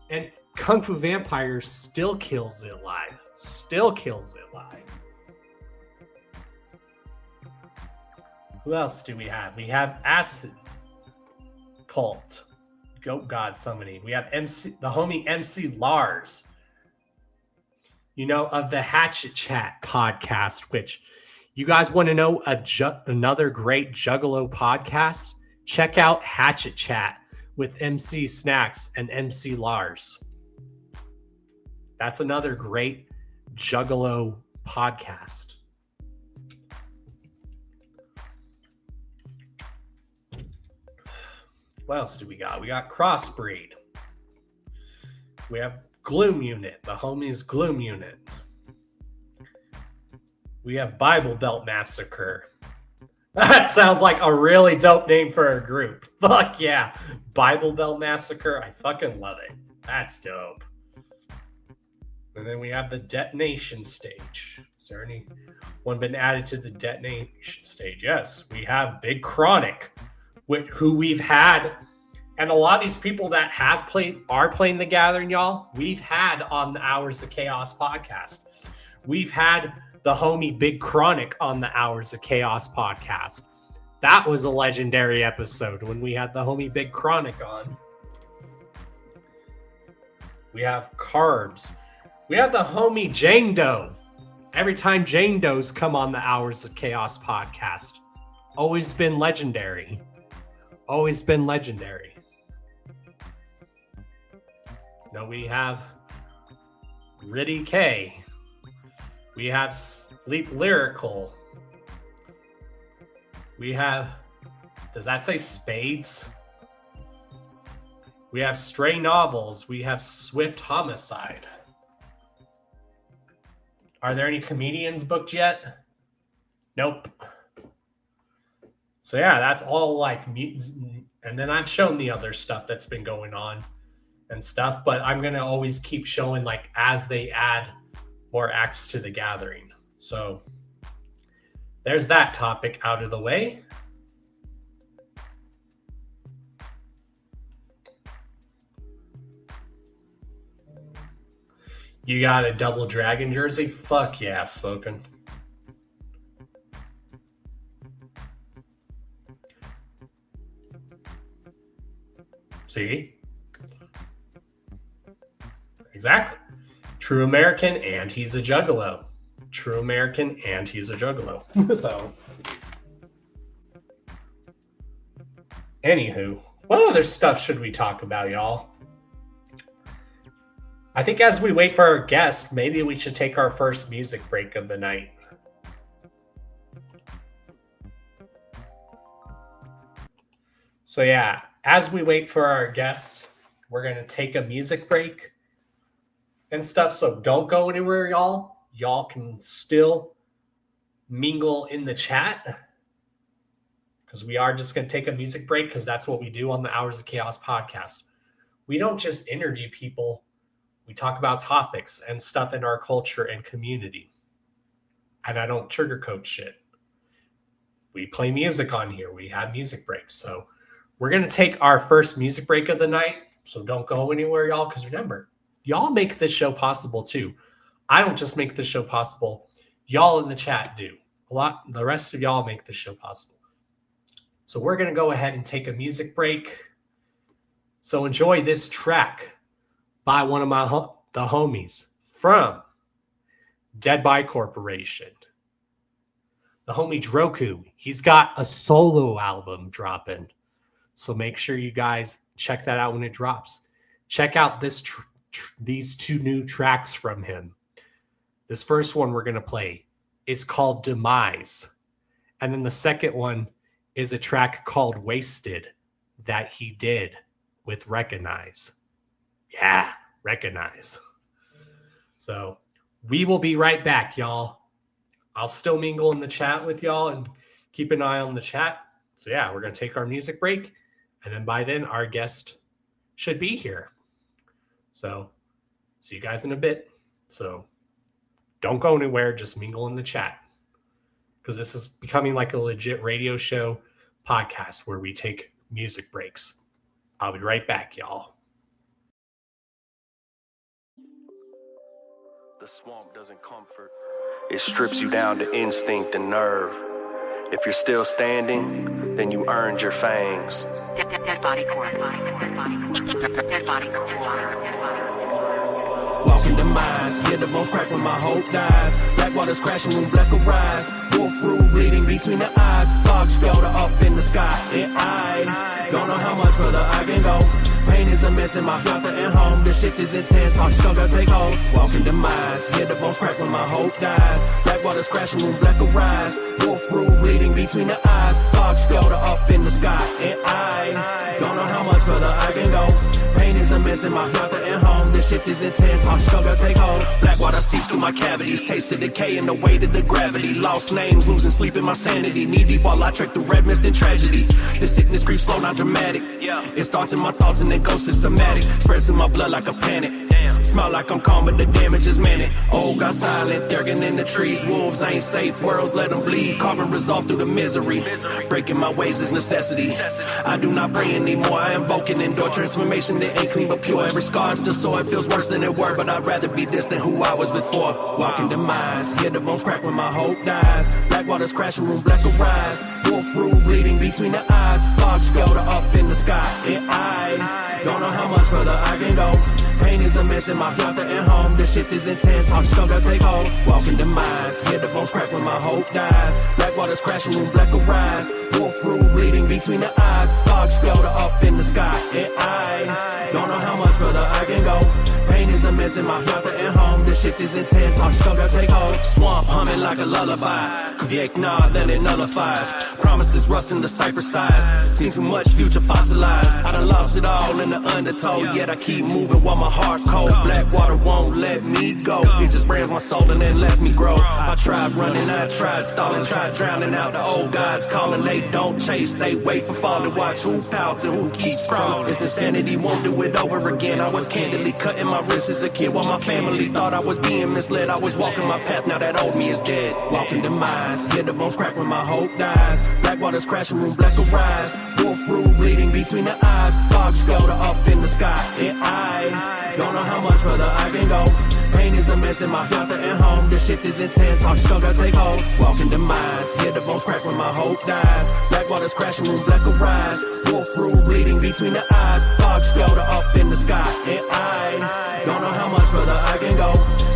And Kung Fu Vampire still kills it live. Still kills it live. Who else do we have? We have Acid Cult. Goat God Summoning. We have the homie MC Lars. You know, of the Hatchet Chat podcast, which you guys want to know another great Juggalo podcast? Check out Hatchet Chat with MC Snacks and MC Lars. That's another great Juggalo podcast. What else do we got? We got Crossbreed. We have Gloom Unit, the homies Gloom Unit. We have Bible Belt Massacre. That sounds like a really dope name for a group. Fuck yeah. Bible Belt Massacre. I fucking love it. That's dope. And then we have the Detonation Stage. Is there anyone been added to the Detonation Stage? Yes. We have Big Chronic, who we've had. And a lot of these people that are playing the Gathering, y'all, we've had on the Hours of Chaos podcast. We've had the homie Big Chronic on the Hours of Chaos podcast. That was a legendary episode when we had the homie Big Chronic on. We have Carbs. We have the homie Jane Doe. Every time Jane Doe's come on the Hours of Chaos podcast. Always been legendary. Always been legendary. Now we have Riddy K. We have Sleep Lyrical. We have, does that say Spades? We have Stray Novels. We have Swift Homicide. Are there any comedians booked yet? Nope. So yeah, that's all like music. And then I've shown the other stuff that's been going on and stuff, but I'm going to always keep showing like as they add more acts to the Gathering. So there's that topic out of the way. You got a double dragon jersey? Fuck yeah, Spoken. See? Exactly. True American and he's a juggalo. True American and he's a juggalo. So, anywho, what other stuff should we talk about, y'all? I think as we wait for our guest, maybe we should take our first music break of the night. So yeah, as we wait for our guest, we're going to take a music break and stuff. So don't go anywhere, y'all. Y'all can still mingle in the chat because we are just going to take a music break because that's what we do on the Hours of Chaos podcast. We don't just interview people. We talk about topics and stuff in our culture and community. And I don't sugarcoat shit. We play music on here. We have music breaks. So we're going to take our first music break of the night. So don't go anywhere, y'all. Because remember, y'all make this show possible too. I don't just make this show possible. Y'all in the chat do. The rest of y'all make this show possible. So we're going to go ahead and take a music break. So enjoy this track by one of the homies from Dead by Corporation. The homie Droku. He's got a solo album dropping. So make sure you guys check that out when it drops. Check out these two new tracks from him. This first one we're going to play is called Demise. And then the second one is a track called Wasted that he did with Recognize. Yeah, Recognize. So we will be right back, y'all. I'll still mingle in the chat with y'all and keep an eye on the chat. So yeah, we're going to take our music break. And then by then, our guest should be here. So see you guys in a bit. So don't go anywhere. Just mingle in the chat. Because this is becoming like a legit radio show podcast where we take music breaks. I'll be right back, y'all. The swamp doesn't comfort. It strips you down to instinct and nerve. If you're still standing, then you earned your fangs. Dead body core. Dead body core. Walking the mines, hear the bones crack when my hope dies. Black water's crashing when black arise. Wolf root bleeding between the eyes. Logs floater up in the sky. And I don't know how much further I can go. Pain is immense in my flatter and home. The shift is intense, hard struggle take hold. Walking the mines, hear the bones crack when my hope dies. Black water's crashing when black arise. Wolf through, bleeding between the eyes. Thoughts float up in the sky, and I don't know how much further I can go. Pain is immense in my heart and home. This shit is intense, I'm struggle take hold. Black water seeps through my cavities, taste the decay and the weight of the gravity. Lost names, losing sleep in my sanity. Knee deep while I trek through red mist and tragedy. The sickness creeps slow, not dramatic. It starts in my thoughts and then goes systematic. Spreads through my blood like a panic. Smile like I'm calm, but the damage is manic. Old got silent, Durgan in the trees. Wolves ain't safe, worlds let them bleed. Carving resolve through the misery. Breaking my ways is necessity. I do not pray anymore, I invoke and endure transformation that ain't clean but pure. Every scar is still sore, it feels worse than it were. But I'd rather be this than who I was before. Walking demise, hear the bones crack when my hope dies. Black waters crashing, room black arise. Wolf through, bleeding between the eyes. Logs skelter up in the sky, and I don't know how much further I can go. Pain is immense in my heart and home. This shit is intense, I'm struggle take hold. Walking demise, hear the bones crack when my hope dies. Black waters crashing, room black arise. Wolf through, bleeding between the eyes. Logs skelter up in the sky, and I don't know how much further I can go. Pain is immense in my heart and home. This shit is intense, I'm struggle take hold. Swamp humming like a lullaby. Kvyek nod, then it nullifies. Promises rusting the cypress size. Seen too much future fossilized. I done lost it all in the undertow. Yet I keep moving while my heart cold. Black water won't let me go. It just brands my soul and then lets me grow. I tried running, I tried stalling, tried drowning out the old gods calling. They don't chase, they wait for falling. Watch who pouts and who keeps crawling. It's insanity, won't do it over again. I was candidly cutting my wrists as a kid while my family thought I was being misled. I was walking my path, now that old me is dead. Walking demise, hear the bones crack when my hope dies. Black waters crashing, room black arise. Wolf through, bleeding between the eyes. Logs skelter up in the sky, and I don't know how much further I can go. Pain is immense in my heart and home. This shit is intense, I'm struggle take hold. Walking demise, hear the bones crack when my hope dies. Black waters crashing, room black arise. Wolf through, bleeding between the eyes. Logs skelter up in the sky, and I don't know how much further I can go.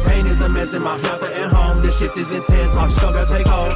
Pain is immense in my heart and home. This shit is intense, I'm struggle take hold.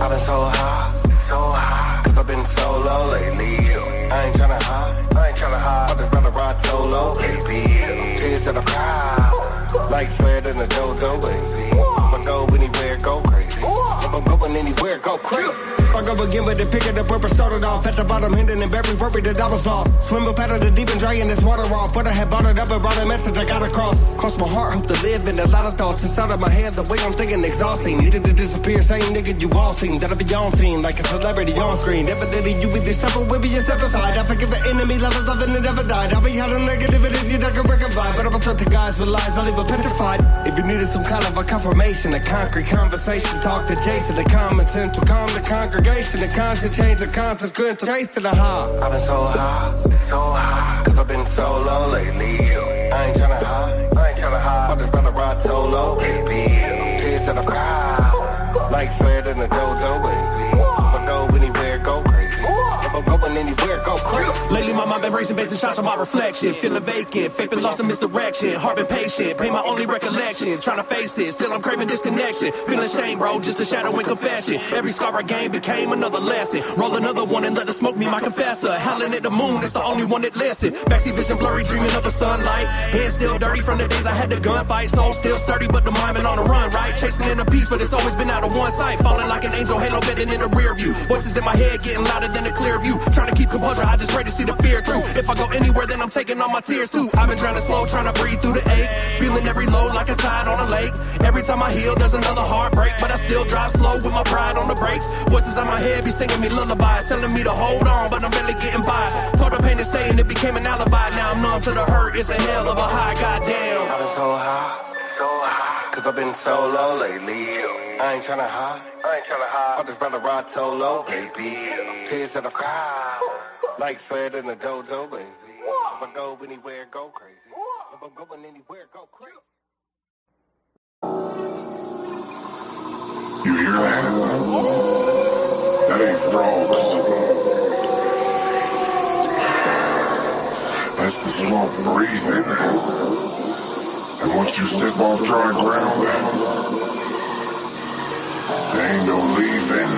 I've been so high, cause I've been so low lately. I ain't tryna hide, I just rather ride solo, baby. Tears in the crowd, like sweat in the dojo, baby. If I go anywhere, go crazy. If I'm going anywhere, go crazy. I go again with the pick of the purpose, started off at the bottom, hidden and buried, worried that I was lost. Swimming past the deep and drying this water off. But I had bought it up and brought a message I got across. Cross my heart, hope to live in a lot of thoughts inside of my head. The way I'm thinking exhausting. Needed to disappear, same nigga you all seen. That'll be on scene like a celebrity on screen. Evidently you be this type of way, be yourself aside. I forgive the enemy, lovers loving and never died. I'll be out of negativity that can reconcile. But I'm a threat to guys with lies, I'll leave a petrified. If you needed some kind of a confirmation, a concrete conversation, talk to Jason. The common sense to calm the congregation. The constant change, the consequence, trace to the high. I've been so high, cause I've been so low lately. I ain't tryna hide, I just rather ride solo, baby. Tears in the crowd, like sweat in the dojo, baby. If I go anywhere, go crazy. If I'm going anywhere, go crazy. Lately my mind been racing, basing shots on my reflection. Feeling vacant, faith been lost in misdirection. Heart been patient, pain my only recollection. Trying to face it, still I'm craving disconnection. Feeling shame, bro, just a shadow and confession. Every scar I gained became another lesson. Roll another one and let the smoke be my confessor. Howling at the moon, it's the only one that listens. Backseat vision blurry, dreaming of the sunlight. Head still dirty from the days I had the gunfight. Soul still sturdy, but the mind been on the run, right? Chasing in a piece, but it's always been out of one sight. Falling like an angel, halo bending in the rear view. Voices in my head getting louder than a clear view. Trying to keep composure, I just pray to see the fear through. If I go anywhere, then I'm taking all my tears too. I've been drowning slow, trying to breathe through the ache. Feeling every load like a tide on a lake. Every time I heal, there's another heartbreak. But I still drive slow with my pride on the brakes. Voices in my head be singing me lullabies, telling me to hold on, but I'm barely getting by. Told the pain to stay and it became an alibi. Now I'm numb to the hurt, it's a hell of a high, goddamn. I've been so high, cause I've been so low lately. I ain't tryna hide, I just rather ride solo, baby. Tears in the crowd, like sweat in the dojo, baby. If I go anywhere, go crazy. If I'm going anywhere, go crazy. You hear that? That ain't frogs. That's the swamp breathing. And once you step off dry ground, there ain't no leaving.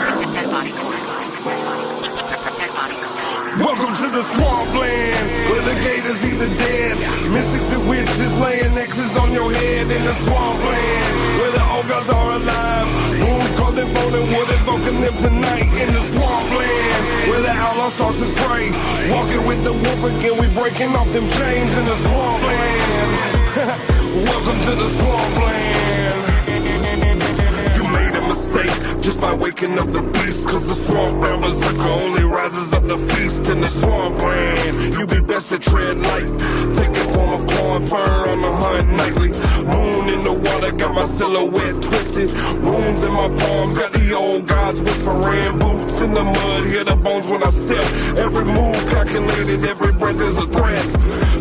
Welcome to the swampland, where the gators either dead, mystics and witches laying X's on your head in the swampland, where the old gods are alive, wounds calling bone and wood evoking them tonight in the swampland, where the outlaw stalks his prey, walking with the wolf again, we breaking off them chains in the swampland. Welcome to the swampland. You made a mistake just by waking up the beast, cause the swamp ram berserker only rises up the feast in the swampland. You be best to tread light, taking form of clawing fur on the hunt nightly. Moon in the water got my silhouette twisted, wounds in my palms got the old gods whispering. Boots in the mud, hear the bones when I step. Every move calculated, every breath is a threat.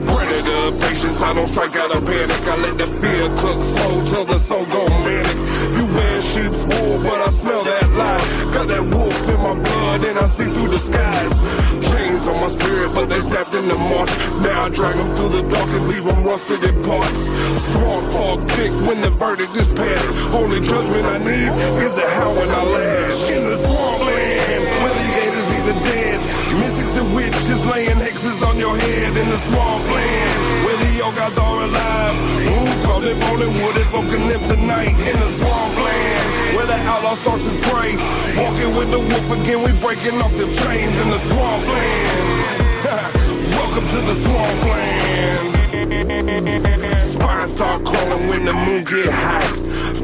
Predator patience, I don't strike out of panic. I let the fear cook slow till the soul go manic. You wear sheep's wool, but I smell that lie. Got that wolf in my blood and I see through the skies. Chains on my spirit, but they snapped in the marsh. Now I drag them through the dark and leave them rusted in parts. Swamp fog thick when the verdict is passed. Only judgment I need is a howl when I lash. In the swampland, where the gators either dead, mystics and witches laying hexes on your head. In the swampland, where the old gods are alive, wounds called in bone and wood evoking them tonight. In the swampland, where the outlaw stalks his prey, walking with the wolf again, we breaking off them chains in the swampland. Welcome to the swampland. Spines start crawling when the moon get hot.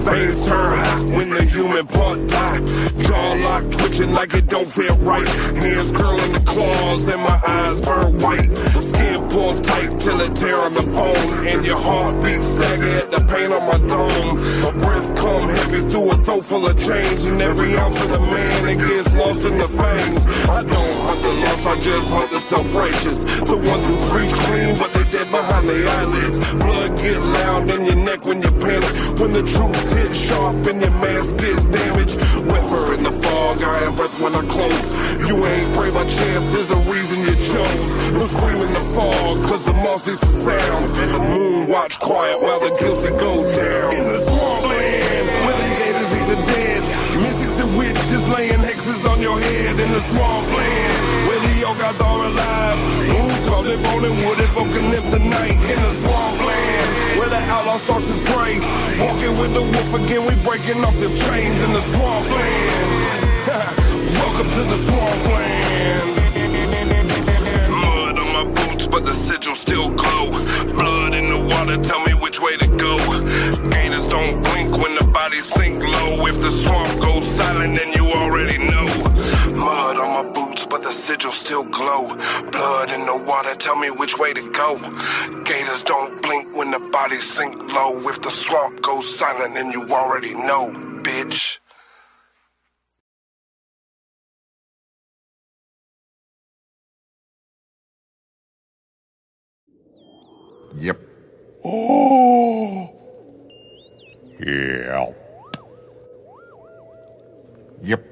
Veins turn hot when the human part die. Jaw locked, twitching like it don't feel right. Hands curling the claws and my eyes burn white. Skin pulled tight till it tear on the bone. And your heart beats stagger at the pain on my dome. My breath come heavy through a throat full of change. And every ounce of the man, it gets lost in the fangs. I don't hunt the lost, I just hunt the self-righteous. The ones who preach clean, but they dead behind their eyelids. Blood get loud in your neck when you panic. When the truth hits sharp and your mask gets damaged. Weather in the fog, I am breath when I close. You ain't prey by chance, there's a reason you chose. No scream in the fog, cause the moss eats the sound. And the moon watch quiet while the guilty go down. In the swampland, where the gators either dead, mystics and witches laying hexes on your head. In the swampland, where the old gods are alive, wounds called in bone and wood evoking them tonight. In the swampland, where the outlaw stalks his prey, walking with the wolf again, we breaking off them chains in the swampland. Welcome to the swampland. Mud on my boots, but the sigil still glow. Blood in the water, tell me which way to go. Gators don't blink when the bodies sink low. If the swamp goes silent, then you already know. Mud on my boots, but the sigil still glow. Blood in the water, tell me which way to go. Gators don't blink when the bodies sink low. If the swamp goes silent, then you already know, bitch. Yep. Oh. Yeah.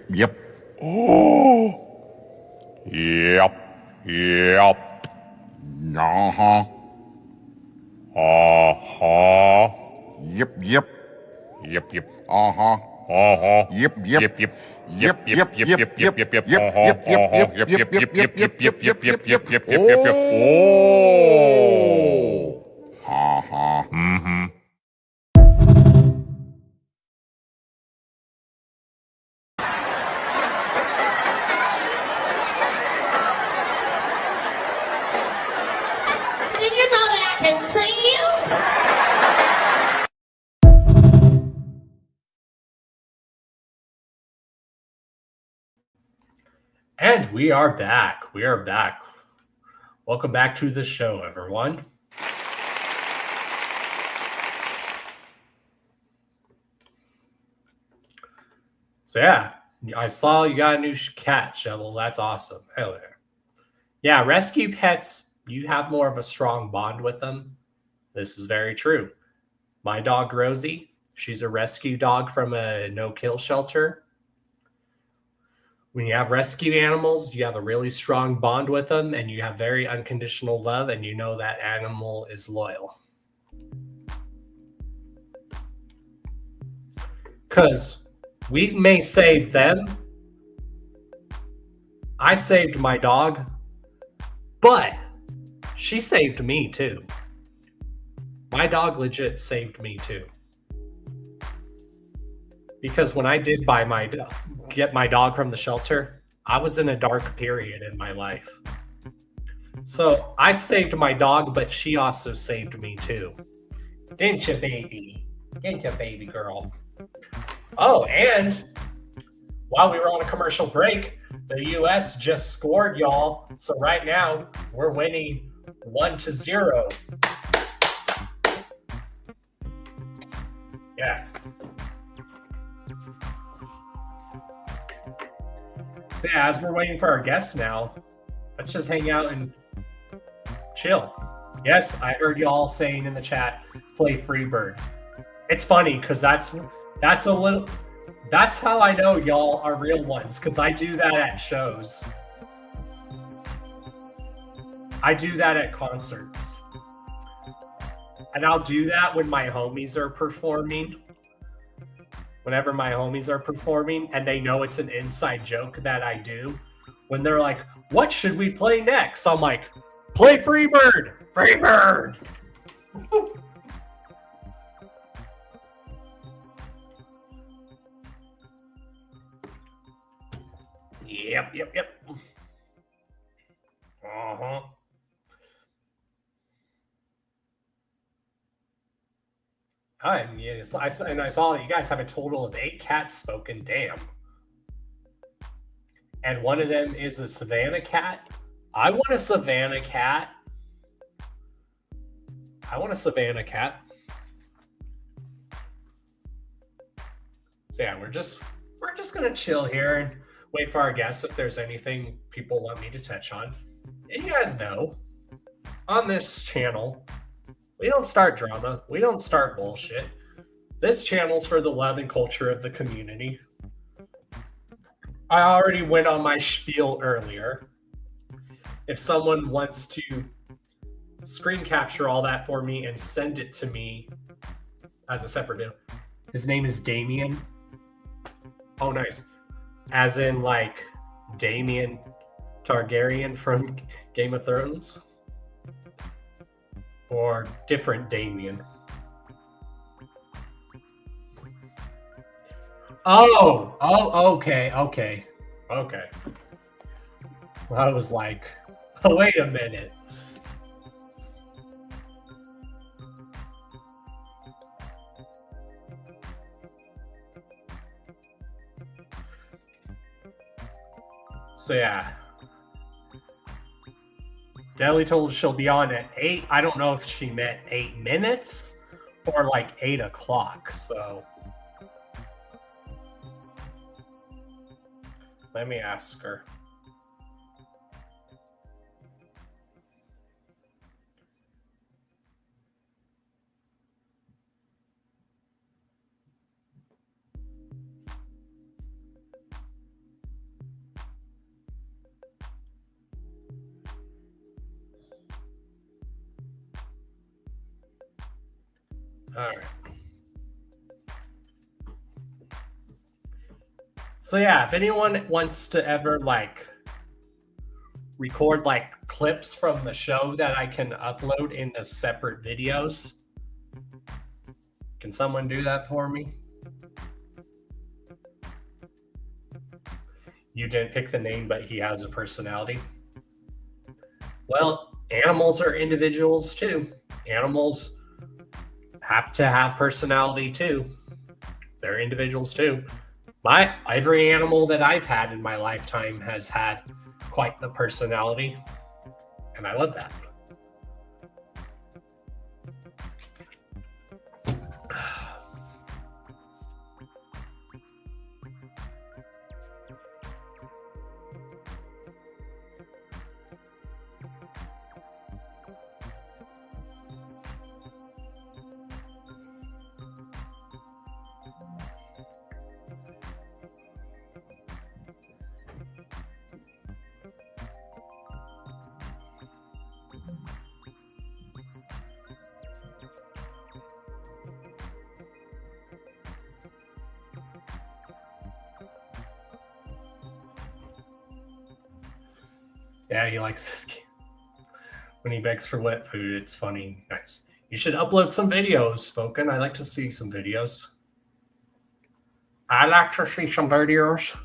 Yep. Oh. Yep. Uh-huh. Uh-huh. Yep. Uh-huh. Yep. Oh. Uh-huh. Mm-hmm. Did you know that I can see you? And we are back. Welcome back to the show, everyone. So yeah, I saw you got a new cat, Shovel. That's awesome. Hell yeah. Yeah, rescue pets you have more of a strong bond with them. This is very true. My dog, Rosie, she's a rescue dog from a no-kill shelter. When you have rescue animals, you have a really strong bond with them, and you have very unconditional love, and you know that animal is loyal. Because we may save them. I saved my dog, but she saved me too. My dog legit saved me too. Because when I did get my dog from the shelter, I was in a dark period in my life. So I saved my dog, but she also saved me too. Didn't you, baby? Didn't you, baby girl? Oh, and while we were on a commercial break, the U.S. just scored, y'all. So right now, we're winning 1-0. Yeah. So yeah, as we're waiting for our guests now, let's just hang out and chill. Yes, I heard y'all saying in the chat, play Freebird. It's funny because that's how I know y'all are real ones, because I do that at shows. I do that at concerts. And I'll do that when my homies are performing. Whenever my homies are performing and they know it's an inside joke that I do. When they're like, what should we play next? I'm like, play Freebird! Freebird! Yep. Uh-huh. Yes, I saw that you guys have a total of 8 cats spoken. Damn. And one of them is a Savannah cat. I want a Savannah cat. So yeah, we're just gonna chill here and wait for our guests if there's anything people want me to touch on. And you guys know, on this channel, we don't start drama. We don't start bullshit. This channel's for the love and culture of the community. I already went on my spiel earlier. If someone wants to screen capture all that for me and send it to me as a separate video. His name is Damien. Oh, nice. As in, like, Damien Targaryen from Game of Thrones? Or different Damien? Oh, okay. Well, I was like, oh, wait a minute. So yeah, Deli told us she'll be on at 8. I don't know if she meant 8 minutes or like 8 o'clock. So let me ask her. All right. So yeah, if anyone wants to ever like record like clips from the show that I can upload into separate videos, can someone do that for me? You didn't pick the name, but he has a personality. Well, animals are individuals too. Animals have to have personality too. They're individuals too. Every animal that I've had in my lifetime has had quite the personality, and I love that. Yeah, he likes this game. When he begs for wet food, it's funny. Nice. You should upload some videos, Spoken. I like to see some videos. I like to see some videos.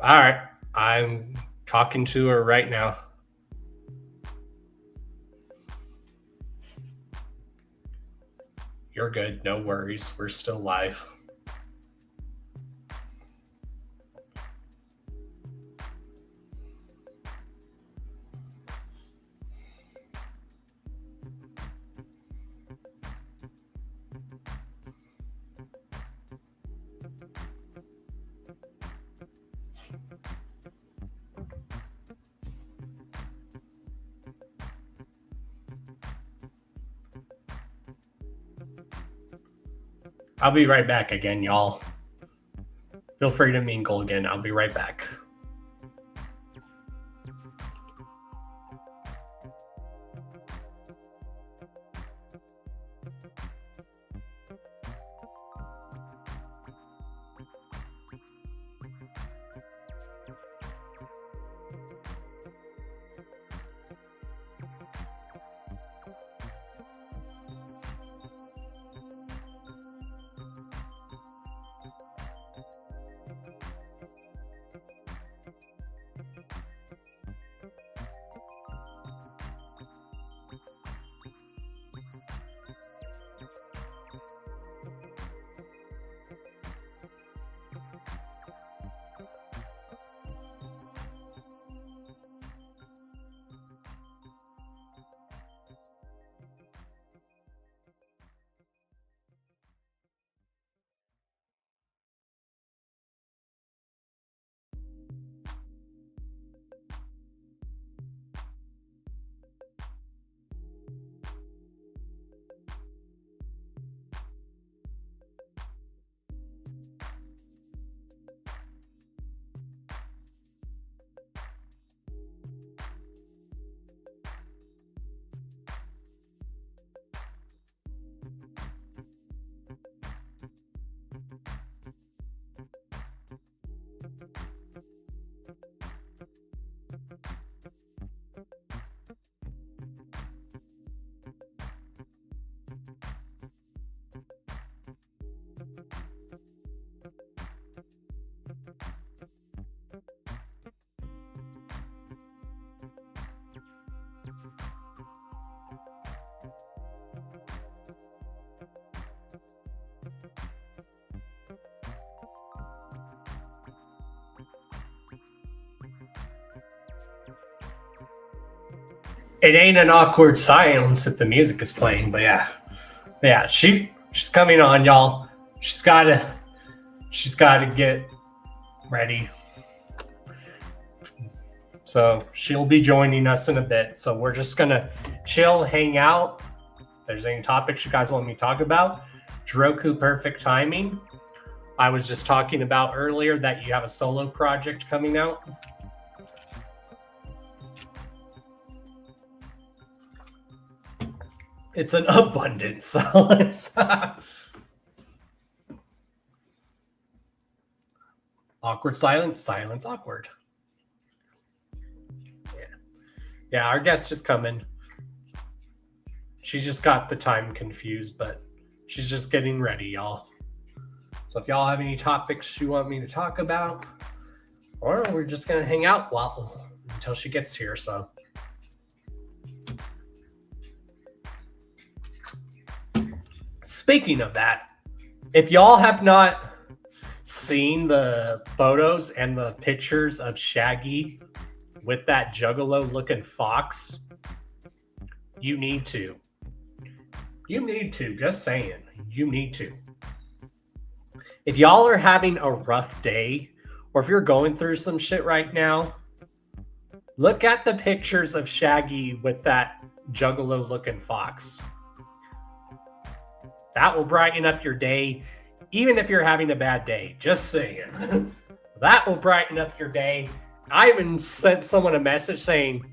All right. I'm talking to her right now. You're good. No worries. We're still live. I'll be right back again, y'all. Feel free to mingle again. I'll be right back. It ain't an awkward silence if the music is playing, but yeah, she's coming on, y'all. She's gotta get ready. So she'll be joining us in a bit. So we're just gonna chill, hang out. If there's any topics you guys want me to talk about, Jiroku Perfect Timing. I was just talking about earlier that you have a solo project coming out. It's an abundant silence. Awkward silence, silence awkward. Yeah, our guest is coming. She just got the time confused, but she's just getting ready, y'all. So if y'all have any topics you want me to talk about, or we're just gonna hang out until she gets here. So speaking of that, if y'all have not seen the photos and the pictures of Shaggy with that juggalo looking fox, you need to. Just saying. You need to. If y'all are having a rough day, or if you're going through some shit right now, look at the pictures of Shaggy with that juggalo looking fox. That will brighten up your day, even if you're having a bad day. Just saying. That will brighten up your day. I even sent someone a message saying,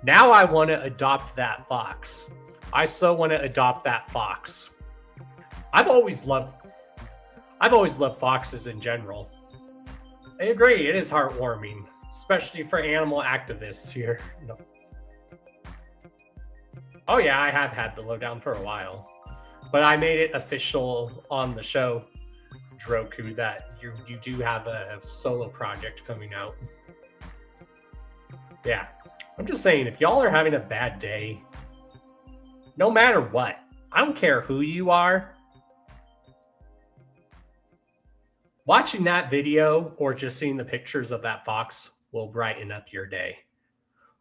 now I want to adopt that fox. I so want to adopt that fox. I've always loved foxes in general. I agree, it is heartwarming. especially for animal activists here. No. Oh yeah, I have had the lowdown for a while, but I made it official on the show, Droku, that you do have a solo project coming out. Yeah, I'm just saying, if y'all are having a bad day, no matter what, I don't care who you are, watching that video or just seeing the pictures of that fox will brighten up your day.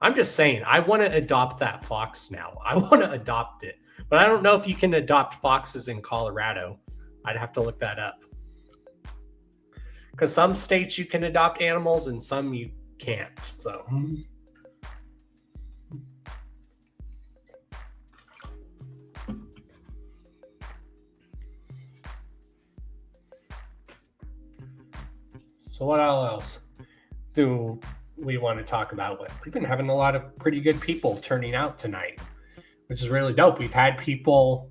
I'm just saying, I want to adopt that fox now. I want to adopt it. But I don't know if you can adopt foxes in Colorado. I'd have to look that up. Because some states you can adopt animals and some you can't. So. So what else do we want to talk about? We've been having a lot of pretty good people turning out tonight, which is really dope. We've had people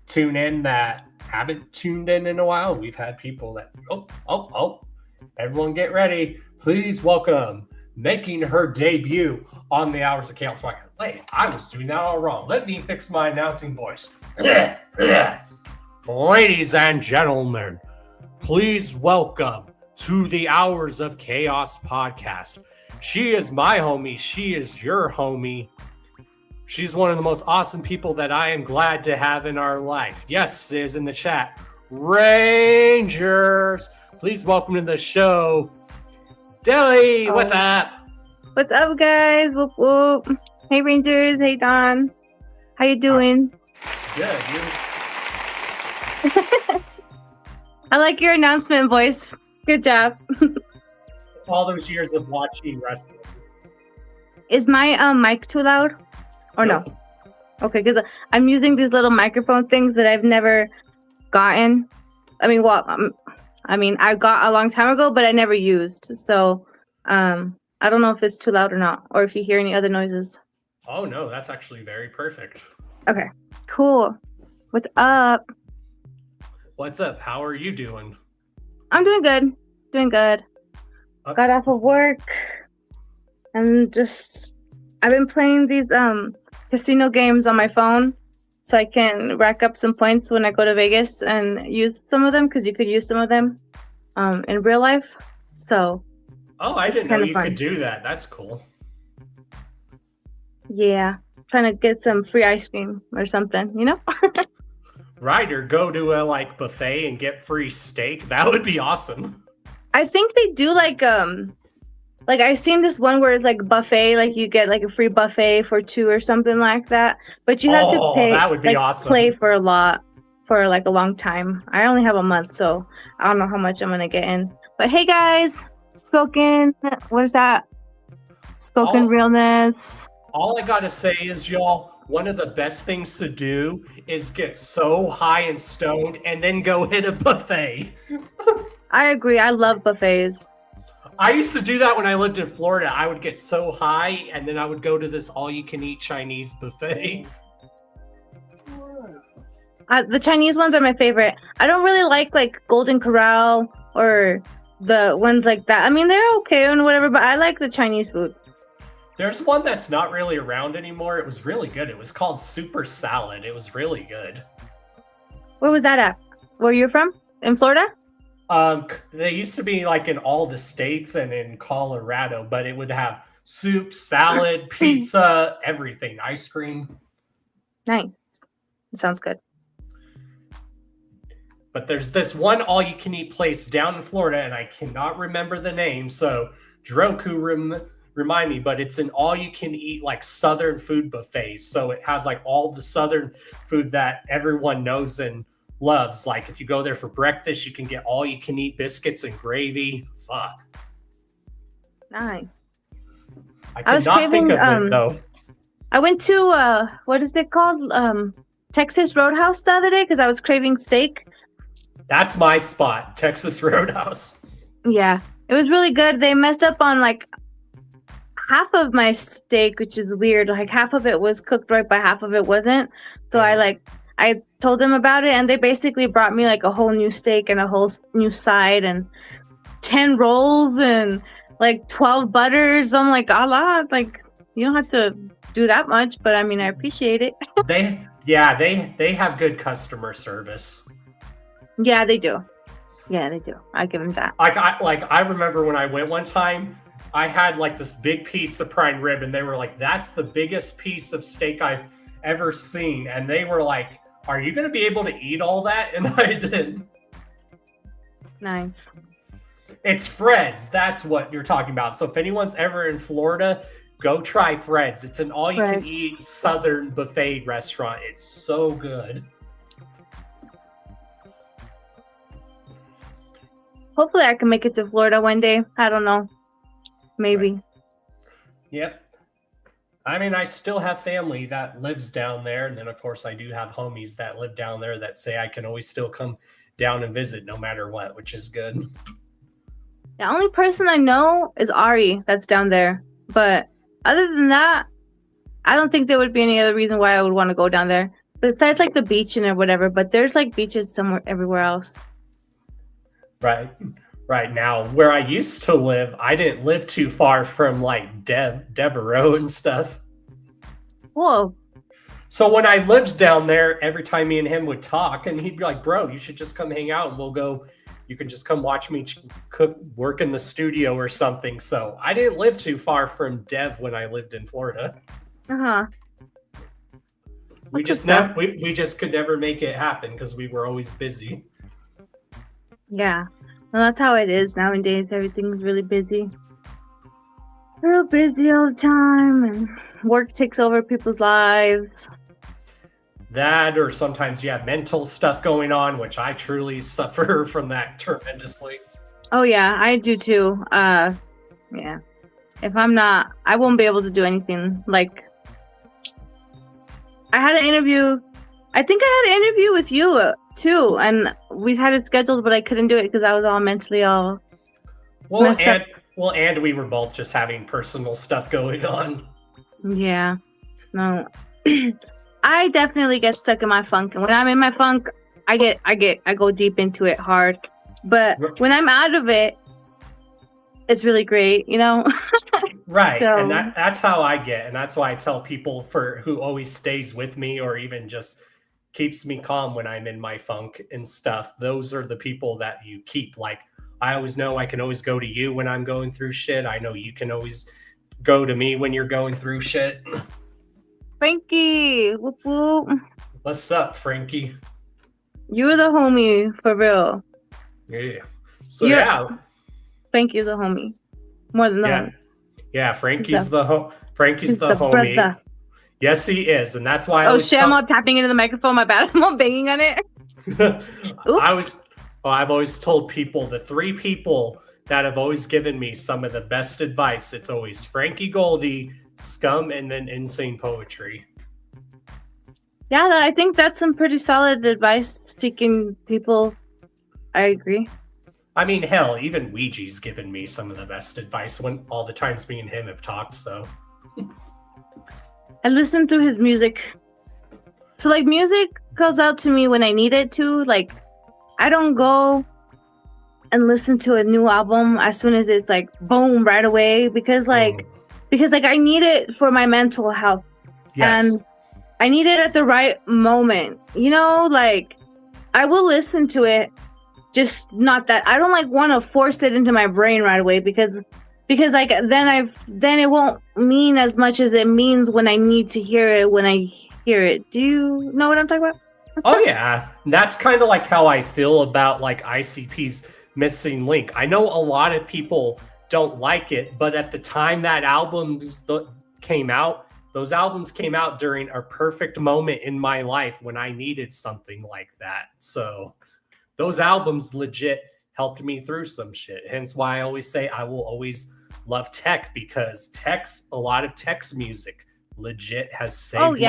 tune in that haven't tuned in a while. We've had people that, everyone get ready. Please welcome, making her debut on the Hours of Chaos podcast. Wait, I was doing that all wrong. Let me fix my announcing voice. Ladies and gentlemen, please welcome to the Hours of Chaos podcast. She is my homie. She is your homie. She's one of the most awesome people that I am glad to have in our life. Yes, is in the chat. Rangers, please welcome to the show, Deli. What's up? What's up, guys? Whoop whoop. Hey, Rangers. Hey, Don. How you doing? Good. You? I like your announcement voice. Good job. All those years of watching wrestling. Is my mic too loud? Or no? Okay, because I'm using these little microphone things that I've never gotten. I mean, I got a long time ago, but I never used. So, I don't know if it's too loud or not, or if you hear any other noises. Oh no, that's actually very perfect. Okay, cool. What's up? What's up? How are you doing? I'm doing good. Doing good. Got off of work and I've been playing these casino games on my phone so I can rack up some points when I go to Vegas and use some of them, because you could use some of them in real life. So I didn't know you could do that. That's cool. Yeah, trying to get some free ice cream or something, you know? Right, or go to a buffet and get free steak. That would be awesome. I think they do I seen this one where it's like buffet, like you get like a free buffet for 2 or something like that. But you have to pay. That would be awesome. Play for a long time. I only have a month, so I don't know how much I'm gonna get in. But hey, guys, what is that? Spoken realness. All I gotta say is, y'all, one of the best things to do is get so high and stoned and then go hit a buffet. I agree. I love buffets. I used to do that when I lived in Florida. I would get so high and then I would go to this all-you-can-eat Chinese buffet. The Chinese ones are my favorite. I don't really like Golden Corral or the ones like that. I mean, they're okay and whatever, but I like the Chinese food. There's one that's not really around anymore. It was really good. It was called Super Salad. It was really good. Where was that at? Where you're from? In Florida? They used to be in all the states and in Colorado, but it would have soup, salad, pizza, everything, ice cream. Nice. It sounds good. But there's this one all-you-can-eat place down in Florida, and I cannot remember the name, so Droku remind me, but it's an all-you-can-eat Southern food buffet. So it has all the Southern food that everyone knows and loves. If you go there for breakfast, you can get all-you-can-eat biscuits and gravy. Fuck. Nice. I was craving, think of it, though. I went to, what is it called? Texas Roadhouse the other day because I was craving steak. That's my spot, Texas Roadhouse. Yeah. It was really good. They messed up on half of my steak, which is weird. Half of it was cooked right, but half of it wasn't. So I told them about it, and they basically brought me a whole new steak and a whole new side and 10 rolls and like 12 butters. I'm like, a lot. Like, you don't have to do that much, but I mean, I appreciate it. They have good customer service. Yeah, they do. Yeah, they do. I give them that. I remember when I went one time, I had like this big piece of prime rib, and they were like, "That's the biggest piece of steak I've ever seen," and they were like, "Are you going to be able to eat all that?" And I did. Nice. It's Fred's. That's what you're talking about. So if anyone's ever in Florida, go try Fred's. It's an all-you-can-eat Southern buffet restaurant. It's so good. Hopefully I can make it to Florida one day. I don't know. Maybe. Right. Yep. I mean, I still have family that lives down there. And then, of course, I do have homies that live down there that say I can always still come down and visit no matter what, which is good. The only person I know is Ari that's down there. But other than that, I don't think there would be any other reason why I would want to go down there. Besides like the beach and or whatever. But there's like beaches somewhere everywhere else. Right now, where I used to live, I didn't live too far from like Devereaux and stuff. Whoa. So when I lived down there, every time me and him would talk, and he'd be like, "Bro, you should just come hang out, and we'll go. You can just come watch me work in the studio or something." So I didn't live too far from Dev when I lived in Florida. We just could never make it happen because we were always busy. Yeah. Well, that's how it is nowadays. Everything's really busy. Real busy all the time, and work takes over people's lives. That, or sometimes you have mental stuff going on, which I truly suffer from that tremendously. Oh yeah, I do too. Yeah. If I'm not, I won't be able to do anything. Like, I had an interview. I think I had an interview with you too, and we had it scheduled, but I couldn't do it because I was all mentally all messed up. And we were both just having personal stuff going on. Yeah. No. I definitely get stuck in my funk, and when I'm in my funk, I go deep into it hard. But when I'm out of it, it's really great, you know? Right. So, and that's how I get, and that's why I tell people who always stays with me or even just keeps me calm when I'm in my funk and stuff. Those are the people that you keep. Like, I always know I can always go to you when I'm going through shit. I know you can always go to me when you're going through shit. Frankie, whoop whoop. What's up, Frankie? You're the homie for real. Yeah. So yeah. Frankie's a homie. More than the homie. Yeah, Frankie's the homie. Brother. Yes, he is, and that's why. Oh shit! I'm all tapping into the microphone. My bad. I'm all banging on it. I've always told people the three people that have always given me some of the best advice. It's always Frankie Goldie, Scum, and then Insane Poetry. Yeah, I think that's some pretty solid advice seeking people. I agree. I mean, hell, even Ouija's given me some of the best advice when all the times me and him have talked. So. I listen to his music. So, like, music goes out to me when I need it to. Like, I don't go and listen to a new album as soon as it's, like, boom, right away. Because I need it for my mental health. Yes. And I need it at the right moment. You know, like, I will listen to it. Just not that. I don't, like, want to force it into my brain right away. Because like then it won't mean as much as it means when I need to hear it when I hear it. Do you know what I'm talking about? Oh yeah, that's kind of like how I feel about like ICP's Missing Link. I know a lot of people don't like it, but at the time that albums came out, those albums came out during a perfect moment in my life when I needed something like that. So those albums legit helped me through some shit. Hence why I always say I will always love tech, because a lot of tech's music legit has saved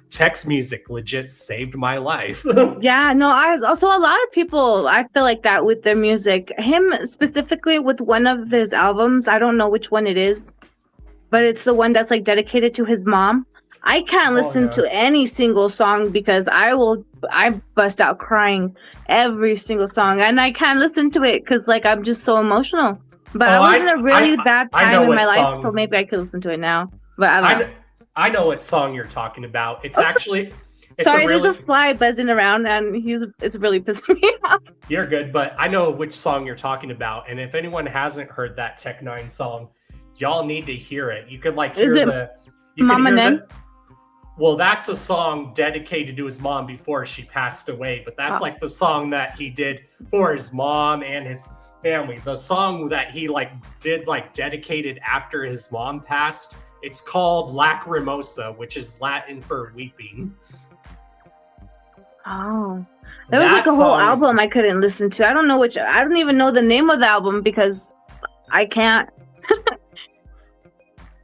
tech's music legit saved my life. Yeah, no, also a lot of people, I feel like that with their music. Him specifically with one of his albums, I don't know which one it is, but it's the one that's like dedicated to his mom. I can't listen to any single song because I bust out crying every single song, and I can't listen to it because like I'm just so emotional. But I was in a really bad I time know in what my life, song- so maybe I could listen to it now. But I don't know. I know what song you're talking about. It's actually Sorry, a really, there's a fly buzzing around, and it's really pissing me off. You're good, but I know which song you're talking about. And if anyone hasn't heard that Tech Nine song, y'all need to hear it. You could like hear Is it Mama Nen? Well, that's a song dedicated to his mom before she passed away, but that's like the song that he did for his mom and his family. The song that he did dedicated after his mom passed, it's called Lacrimosa, which is Latin for weeping. Oh, there was like a whole album I couldn't listen to. I don't even know the name of the album because I can't.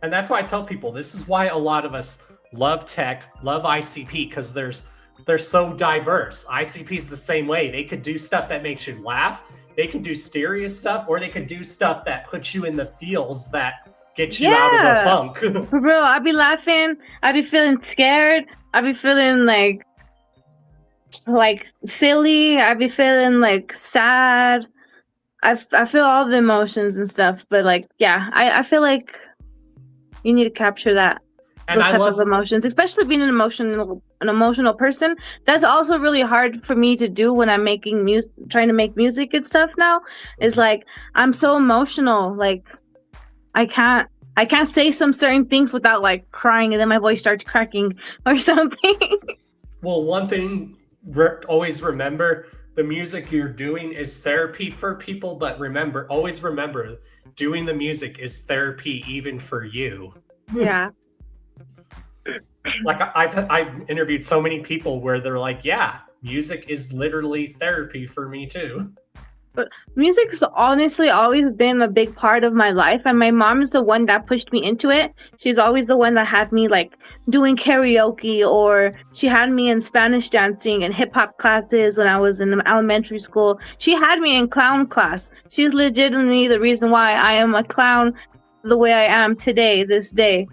And that's why I tell people, this is why a lot of us love tech, love ICP, because they're so diverse. ICP is the same way. They could do stuff that makes you laugh. They can do serious stuff, or they could do stuff that puts you in the feels that get you out of the funk. For real, I'd be laughing. I'd be feeling scared. I'd be feeling like silly. I'd be feeling sad. I feel all the emotions and stuff. But I feel like you need to capture that. Those type of emotions, especially being an emotional person. That's also really hard for me to do when I'm making music, trying to make music and stuff now. Is I'm so emotional. I can't say some certain things without crying, and then my voice starts cracking or something. Well, one thing, always remember, the music you're doing is therapy for people, but always remember, doing the music is therapy even for you. Yeah. I've interviewed so many people where they're like, yeah, music is literally therapy for me too. But music's honestly always been a big part of my life, and my mom is the one that pushed me into it. She's always the one that had me doing karaoke, or she had me in Spanish dancing and hip hop classes when I was in elementary school. She had me in clown class. She's legitimately the reason why I am a clown the way I am today, this day.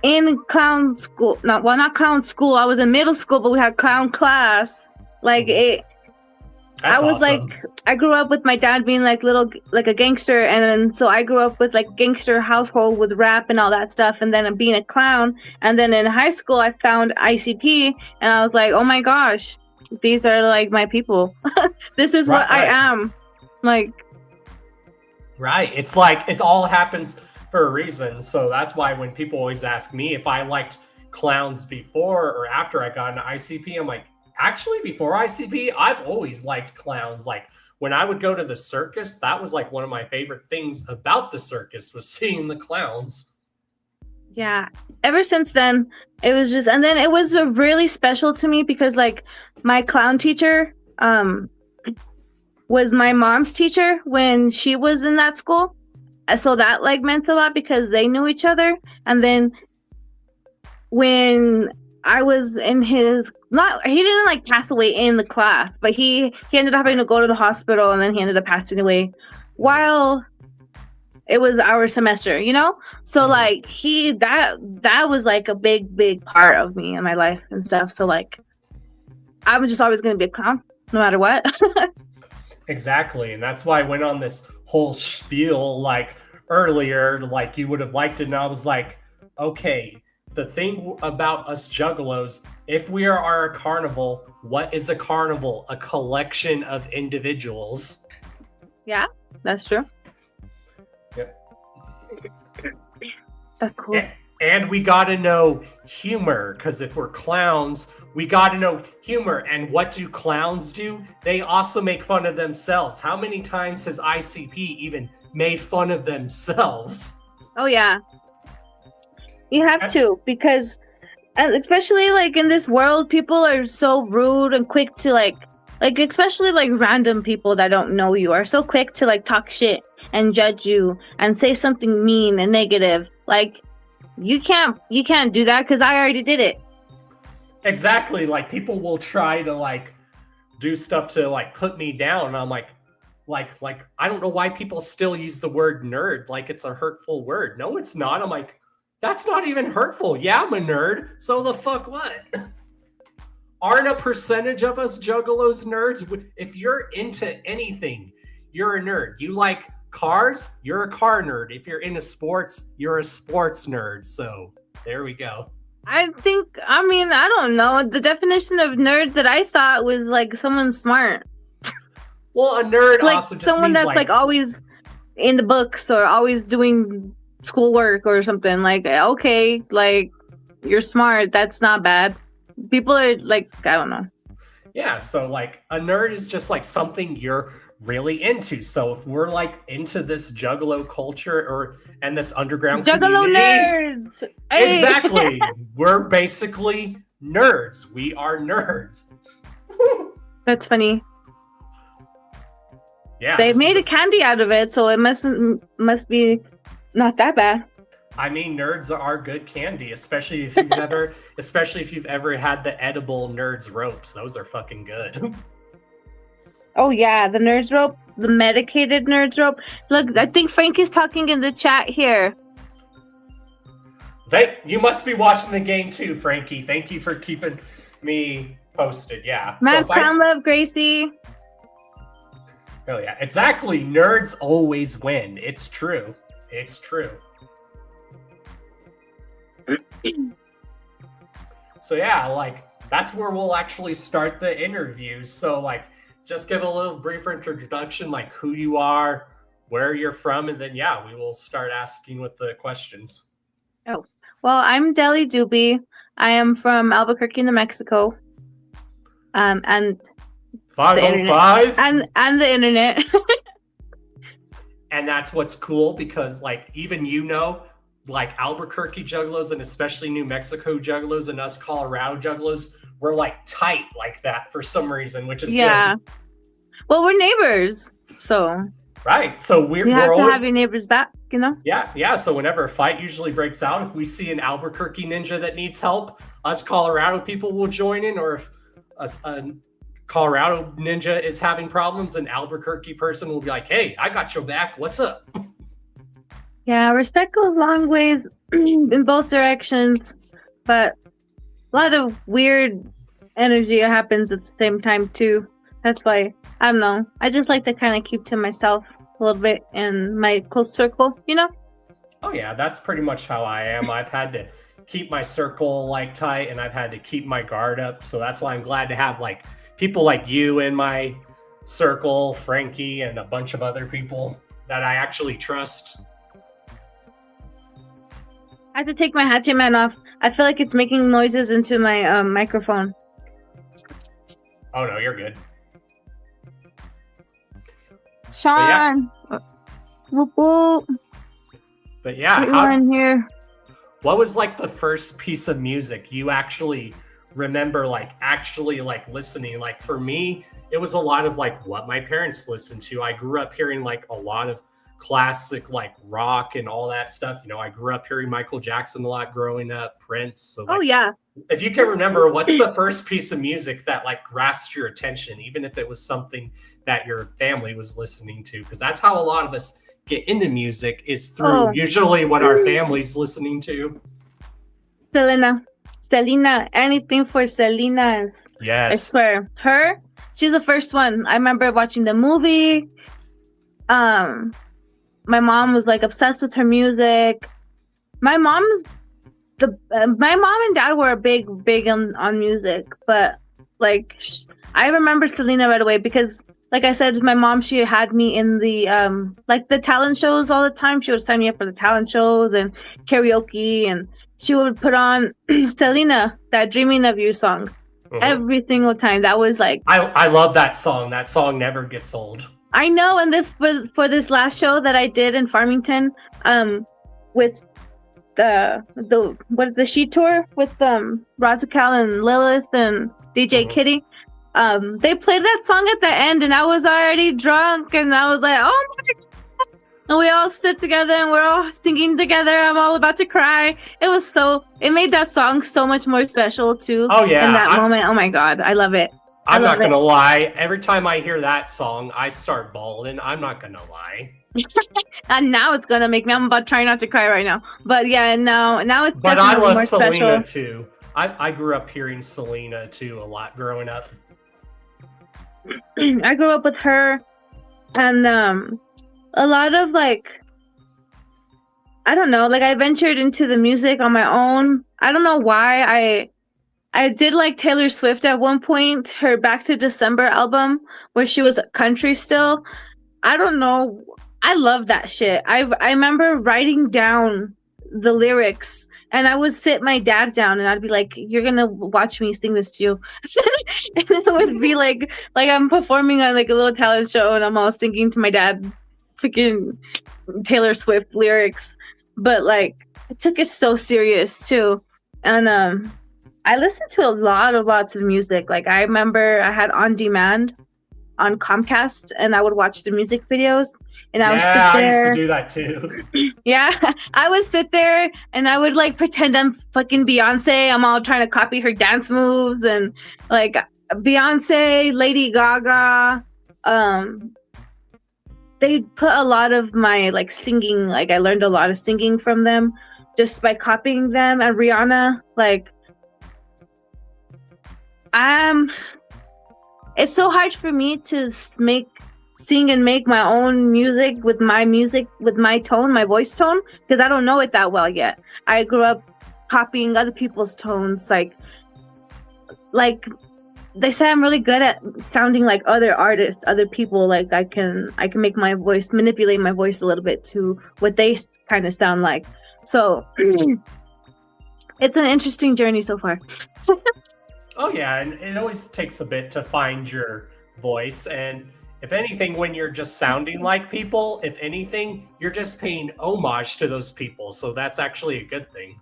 In clown school, not clown school. I was in middle school, but we had clown class. That's awesome. I grew up with my dad being a gangster, and then so I grew up with gangster household with rap and all that stuff, and then being a clown. And then in high school, I found ICP, and I was like, oh my gosh, these are my people. This is what I am. Right. It's it all happens for a reason. So that's why when people always ask me if I liked clowns before or after I got into ICP, I'm like, actually, before ICP, I've always liked clowns. When I would go to the circus, that was one of my favorite things about the circus was seeing the clowns. Yeah. Ever since then, it was just, and then it was really special to me because my clown teacher was my mom's teacher when she was in that school. So that meant a lot because they knew each other. And then when I was in he didn't pass away in the class, but he ended up having to go to the hospital, and then he ended up passing away while it was our semester, So that was a big part of me in my life and stuff. So I was just always going to be a clown no matter what. Exactly. And that's why I went on this whole spiel earlier, you would have liked it. And I was like, okay, the thing about us juggalos, if we are a carnival, what is a carnival? A collection of individuals. Yeah, that's true. Yep. That's cool. And we got to know humor, because if we're clowns, we got to know humor. And what do clowns do? They also make fun of themselves. How many times has ICP even made fun of themselves? Oh, yeah. You have to, because especially in this world, people are so rude and quick to especially random people that don't know you are so quick to talk shit and judge you and say something mean and negative. You can't do that because I already did it. Exactly. People will try to do stuff to put me down. I'm like I don't know why people still use the word nerd it's a hurtful word. No, it's not. I'm like, that's not even hurtful. Yeah, I'm a nerd. So the fuck what? Aren't a percentage of us juggalos nerds? If you're into anything, you're a nerd. You like cars, you're a car nerd. If you're into sports, you're a sports nerd. So there we go. I don't know. The definition of nerd that I thought was like someone smart. Well, a nerd like also just someone means that's like always in the books or always doing schoolwork or something. Like, okay, like you're smart. That's not bad. People are like, I don't know. Yeah, so like a nerd is just like something you're really into. So if we're like into this juggalo culture and this underground juggalo community, nerds. Hey. Exactly. We're basically nerds. We are nerds. That's funny. Yeah. They made a candy out of it, so it must be not that bad. I mean, nerds are good candy, especially if you've ever had the edible Nerds ropes. Those are fucking good. Oh yeah, the Nerds rope, the medicated Nerds rope. Look, I think Frankie's talking in the chat here. You must be watching the game too, Frankie. Thank you for keeping me posted. Yeah. Matt Love, Gracie. Oh yeah, exactly. Nerds always win. It's true. It's true. So yeah, like that's where we'll actually start the interviews. So like just give a little brief introduction, like who you are, where you're from, and then yeah, we will start asking with the questions. Oh, well, I'm Delidoobie. I am from Albuquerque, New Mexico. And 505 and the internet. And that's what's cool because like even like Albuquerque juggalos and especially New Mexico juggalos and us Colorado juggalos, we're like tight like that for some reason, which is good. Well, we're neighbors, so right. So we have to have your neighbors back, you know. Yeah. So whenever a fight usually breaks out, if we see an Albuquerque ninja that needs help, us Colorado people will join in, or if a Colorado ninja is having problems, an Albuquerque person will be like, "Hey, I got your back. What's up?" Yeah, respect goes long ways in both directions, but a lot of weird energy happens at the same time too. That's why, I don't know, I just like to kind of keep to myself a little bit in my close circle, you know? Oh yeah, that's pretty much how I am. I've had to keep my circle like tight and I've had to keep my guard up. So that's why I'm glad to have like people like you in my circle, Frankie, and a bunch of other people that I actually trust. I have to take my Hatchet Man off. I feel like it's making noises into my microphone. Oh no, you're good. Sean! Whoop whoop. But yeah, here. What was like the first piece of music you actually remember actually listening? Like for me, it was a lot of like what my parents listened to. I grew up hearing like a lot of classic like rock and all that stuff. You know, I grew up hearing Michael Jackson a lot growing up, Prince. So oh yeah. If you can remember, what's the first piece of music that like grasped your attention, even if it was something that your family was listening to? Because that's how a lot of us get into music, is through usually what our family's listening to. Selena, anything for Selena. Yes. I swear. She's the first one. I remember watching the movie. My mom was like obsessed with her music. My mom and dad were big on music, but like I remember Selena right away because, like I said, my mom, she had me in the like the talent shows all the time. She would sign me up for the talent shows and karaoke, and she would put on Selena, that "Dreaming of You" song every single time. That was like I love that song. That song never gets old. I know, and this for this last show that I did in Farmington, with the She Tour with Razacal and Lilith and DJ Kitty. They played that song at the end, and I was already drunk, and I was like, "Oh my God!" And we all stood together, and we're all singing together. I'm all about to cry. It made that song so much more special too. Oh yeah, in that moment. Oh my God, I love it. I'm not gonna lie. Every time I hear that song, I start bawling. I'm not gonna lie. And now it's gonna make me. I'm about to try not to cry right now. But yeah, now it's. But I love more Selena special. too. I grew up hearing Selena too a lot growing up. I grew up with her. And a lot of like, I don't know, like I ventured into the music on my own. I don't know why I did like Taylor Swift at one point, her Back to December album, where she was country still. I don't know. I love that shit. I remember writing down the lyrics, and I would sit my dad down and I'd be like, "You're gonna watch me sing this to you." And it would be like I'm performing on like a little talent show and I'm all singing to my dad freaking Taylor Swift lyrics. But like I took it so serious too. And I listened to lots of music. Like I remember I had On Demand on Comcast and I would watch the music videos and I would sit there. I used to do that too. Yeah, I would sit there and I would like pretend I'm fucking Beyonce. I'm all trying to copy her dance moves and like Beyonce, Lady Gaga. They put a lot of my like singing, like I learned a lot of singing from them just by copying them. And Rihanna, like it's so hard for me to sing and make my own music with my tone, my voice tone, because I don't know it that well yet. I grew up copying other people's tones, like they say I'm really good at sounding like other artists, other people. Like I can make my voice, manipulate my voice a little bit to what they kind of sound like. So it's an interesting journey so far. Oh yeah, and it always takes a bit to find your voice. And if anything, when you're just sounding like people, if anything, you're just paying homage to those people. So that's actually a good thing.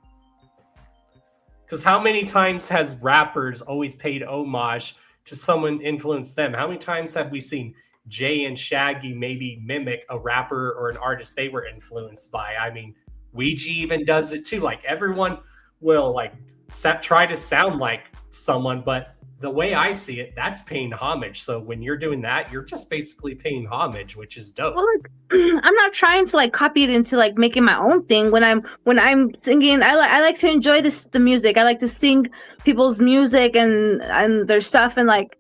Because how many times has rappers always paid homage to someone influenced them? How many times have we seen Jay and Shaggy maybe mimic a rapper or an artist they were influenced by? I mean, Ouija even does it too. Like everyone will like try to sound like someone, but the way I see it, that's paying homage. So when you're doing that, you're just basically paying homage, which is dope. Well, like, I'm not trying to like copy it into like making my own thing. When I'm singing, I like to enjoy the music. I like to sing people's music and their stuff. And like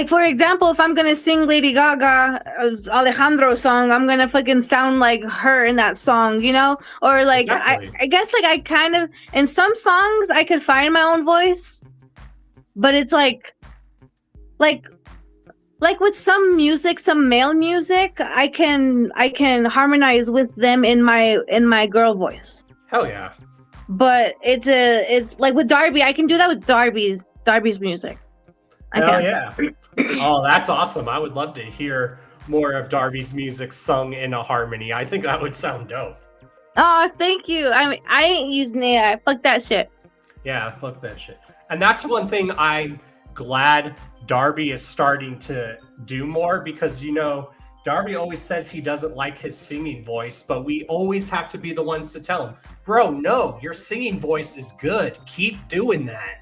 for example, if I'm gonna sing Lady Gaga Alejandro song, I'm gonna fucking sound like her in that song, you know? Or like exactly. I guess like I kind of in some songs I could find my own voice. But it's like with some music, some male music, I can harmonize with them in my girl voice. Hell yeah! But it's like with Darby, I can do that with Darby's music. Hell yeah! Oh, that's awesome! I would love to hear more of Darby's music sung in a harmony. I think that would sound dope. Oh, thank you. I ain't using AI. Fuck that shit. Yeah, fuck that shit. And that's one thing I'm glad Darby is starting to do more because, you know, Darby always says he doesn't like his singing voice, but we always have to be the ones to tell him, bro, no, your singing voice is good. Keep doing that.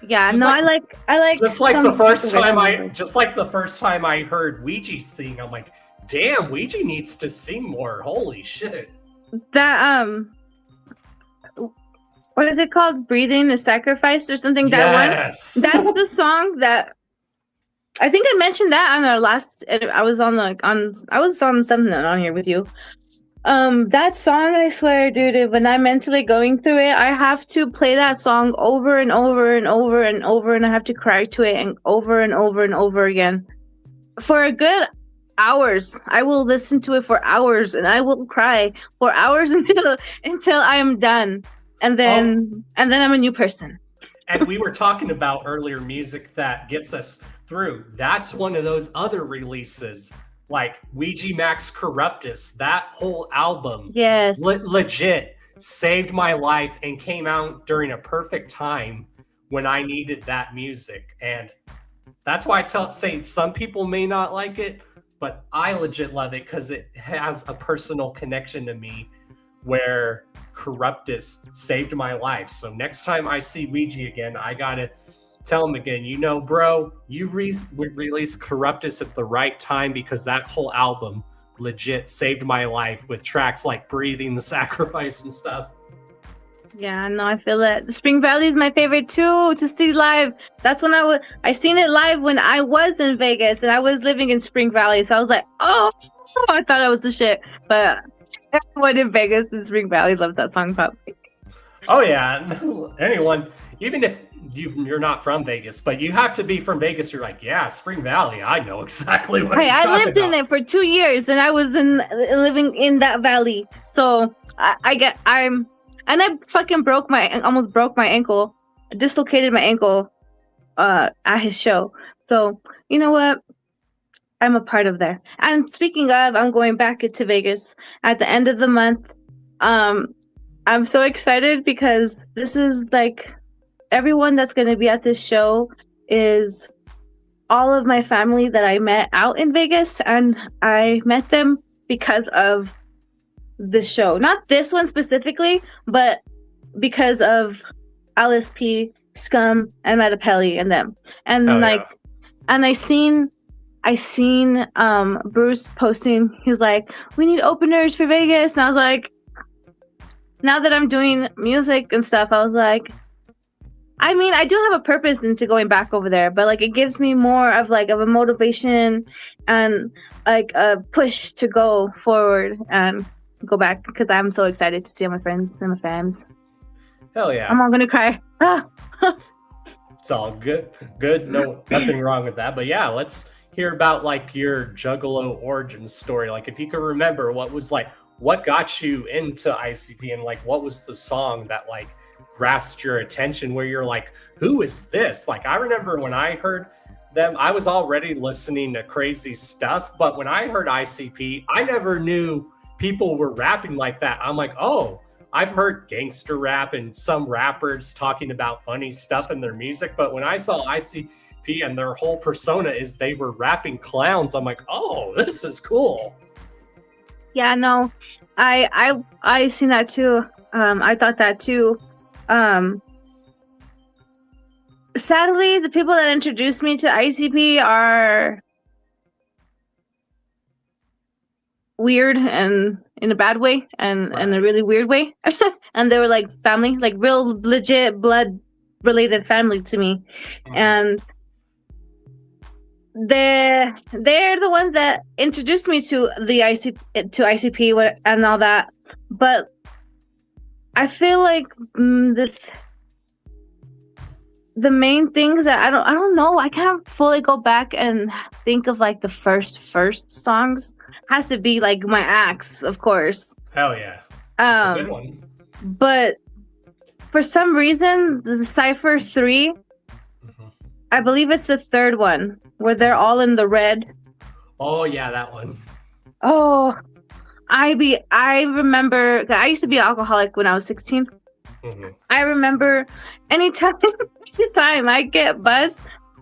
Yeah, just no, like, I like just like the first time I heard Ouija sing, I'm like, damn, Ouija needs to sing more. Holy shit. That what is it called? Breathing is Sacrifice or something? Yes. That one? That's the song that I think I mentioned that on our last. I was on something on here with you. That song, I swear, dude, when I'm mentally going through it, I have to play that song over and over and over and over, and I have to cry to it and over and over and over again for a good hours. I will listen to it for hours and I will cry for hours until I am done. And then I'm a new person. And we were talking about earlier music that gets us through. That's one of those other releases, like Ouija Max Corruptus. That whole album, yes, legit saved my life and came out during a perfect time when I needed that music. And that's why I say some people may not like it, but I legit love it because it has a personal connection to me where Corruptus saved my life. So next time I see Ouija again, I gotta tell him again, you know, bro, you released Corruptus at the right time because that whole album legit saved my life with tracks like Breathing the Sacrifice and stuff. Yeah, no, I feel that. Spring Valley is my favorite too to see live. That's when I seen it live when I was in Vegas and I was living in Spring Valley. So I was like, oh, I thought I was the shit. But everyone in Vegas and Spring Valley loves that song probably. Oh yeah, anyone, even if you're not from Vegas, but you have to be from Vegas. You're like, yeah, Spring Valley. I know exactly what. Hey, I lived in it for 2 years, and I was living in that valley. So and I fucking almost broke my ankle, dislocated my ankle, at his show. So you know what? I'm a part of there. And speaking of, I'm going back to Vegas at the end of the month. I'm so excited because this is like everyone that's going to be at this show is all of my family that I met out in Vegas, and I met them because of this show. Not this one specifically, but because of Alice P, Scum, and Metapelli and them. And and I seen Bruce posting, he's like, we need openers for Vegas. And I was like, now that I'm doing music and stuff, I was like, I mean, I do have a purpose into going back over there, but like it gives me more of a motivation and like a push to go forward and go back because I'm so excited to see all my friends and my fams. Hell yeah. I'm all gonna cry. It's all good. No, nothing wrong with that. But yeah, let's hear about like your Juggalo origin story. Like if you could remember what got you into ICP and like what was the song that like grasped your attention where you're like, who is this? Like I remember when I heard them, I was already listening to crazy stuff, but when I heard ICP, I never knew people were rapping like that. I'm like, oh, I've heard gangster rap and some rappers talking about funny stuff in their music, but when I saw ICP and their whole persona is they were rapping clowns, I'm like, oh, this is cool. Yeah, no, I seen that too. I thought that too. Sadly, the people that introduced me to ICP are weird and in a bad way and in a really weird way. And they were like family, like real legit blood related family to me. And they're the ones that introduced me to the ICP and all that. But I feel like the main things that I don't know. I can't fully go back and think of like the first songs. Has to be like my Axe, of course. Hell yeah, that's a good one. But for some reason, the Cypher 3, I believe it's the third one where they're all in the red. Oh yeah, that one. Oh, I remember. I used to be an alcoholic when I was 16. I remember anytime I get buzzed,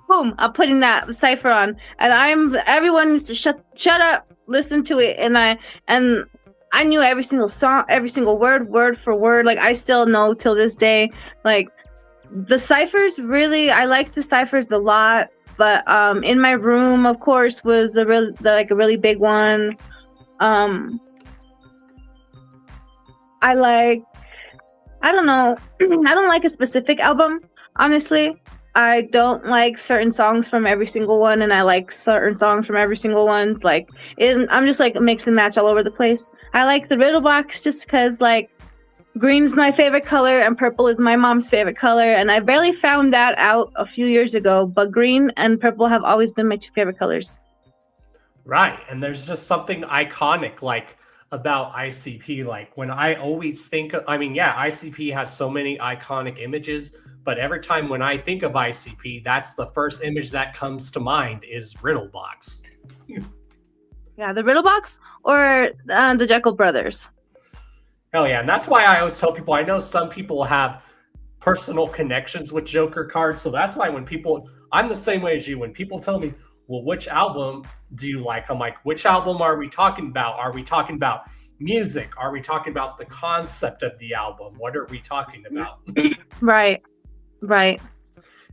boom, I'm putting that Cypher on, and everyone needs to shut up, listen to it, and I knew every single song, every single word for word. Like I still know till this day. Like the ciphers, really, I like the ciphers a lot. But in my room, of course, was a really big one. I don't know. I don't like a specific album, honestly. I don't like certain songs from every single one, and I like certain songs from every single one. Like, I'm just like mix and match all over the place. I like the Riddle Box just because, like, green's my favorite color and purple is my mom's favorite color, and I barely found that out a few years ago, but green and purple have always been my two favorite colors. Right, and there's just something iconic, like, about ICP. Like when I always think ICP has so many iconic images, but every time when I think of ICP, that's the first image that comes to mind is Riddle Box. Yeah, the Riddle Box or the Jekyll Brothers. Hell yeah, and that's why I always tell people, I know some people have personal connections with Joker cards, so that's why I'm the same way as you. When people tell me, well, which album do you like? I'm like, which album are we talking about? Are we talking about music? Are we talking about the concept of the album? What are we talking about? Right.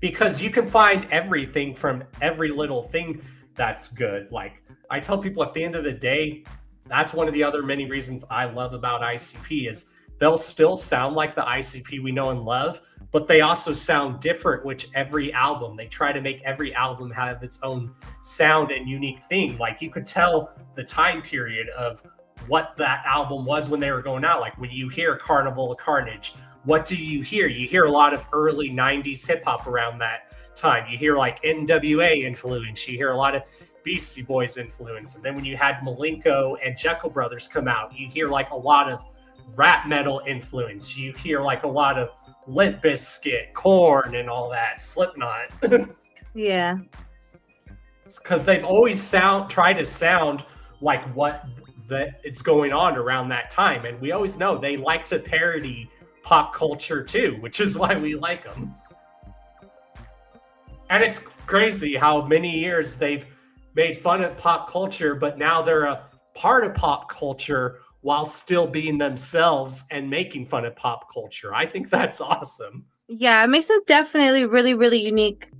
Because you can find everything from every little thing that's good. Like I tell people at the end of the day, that's one of the other many reasons I love about ICP is they'll still sound like the ICP we know and love, but they also sound different, which every album, they try to make every album have its own sound and unique thing. Like you could tell the time period of what that album was when they were going out. Like when you hear Carnival of Carnage, what do you hear? You hear a lot of early 90s hip hop around that time. You hear like NWA influence. You hear a lot of Beastie Boys influence. And then when you had Malenko and Jekyll Brothers come out, you hear like a lot of rap metal influence. You hear like a lot of Limp Bizkit, Korn, and all that, Slipknot. Yeah. Because they've always try to sound like what it's going on around that time. And we always know they like to parody pop culture too, which is why we like them. And it's crazy how many years they've made fun of pop culture, but now they're a part of pop culture while still being themselves and making fun of pop culture. I think that's awesome. Yeah, it makes it definitely really, really unique.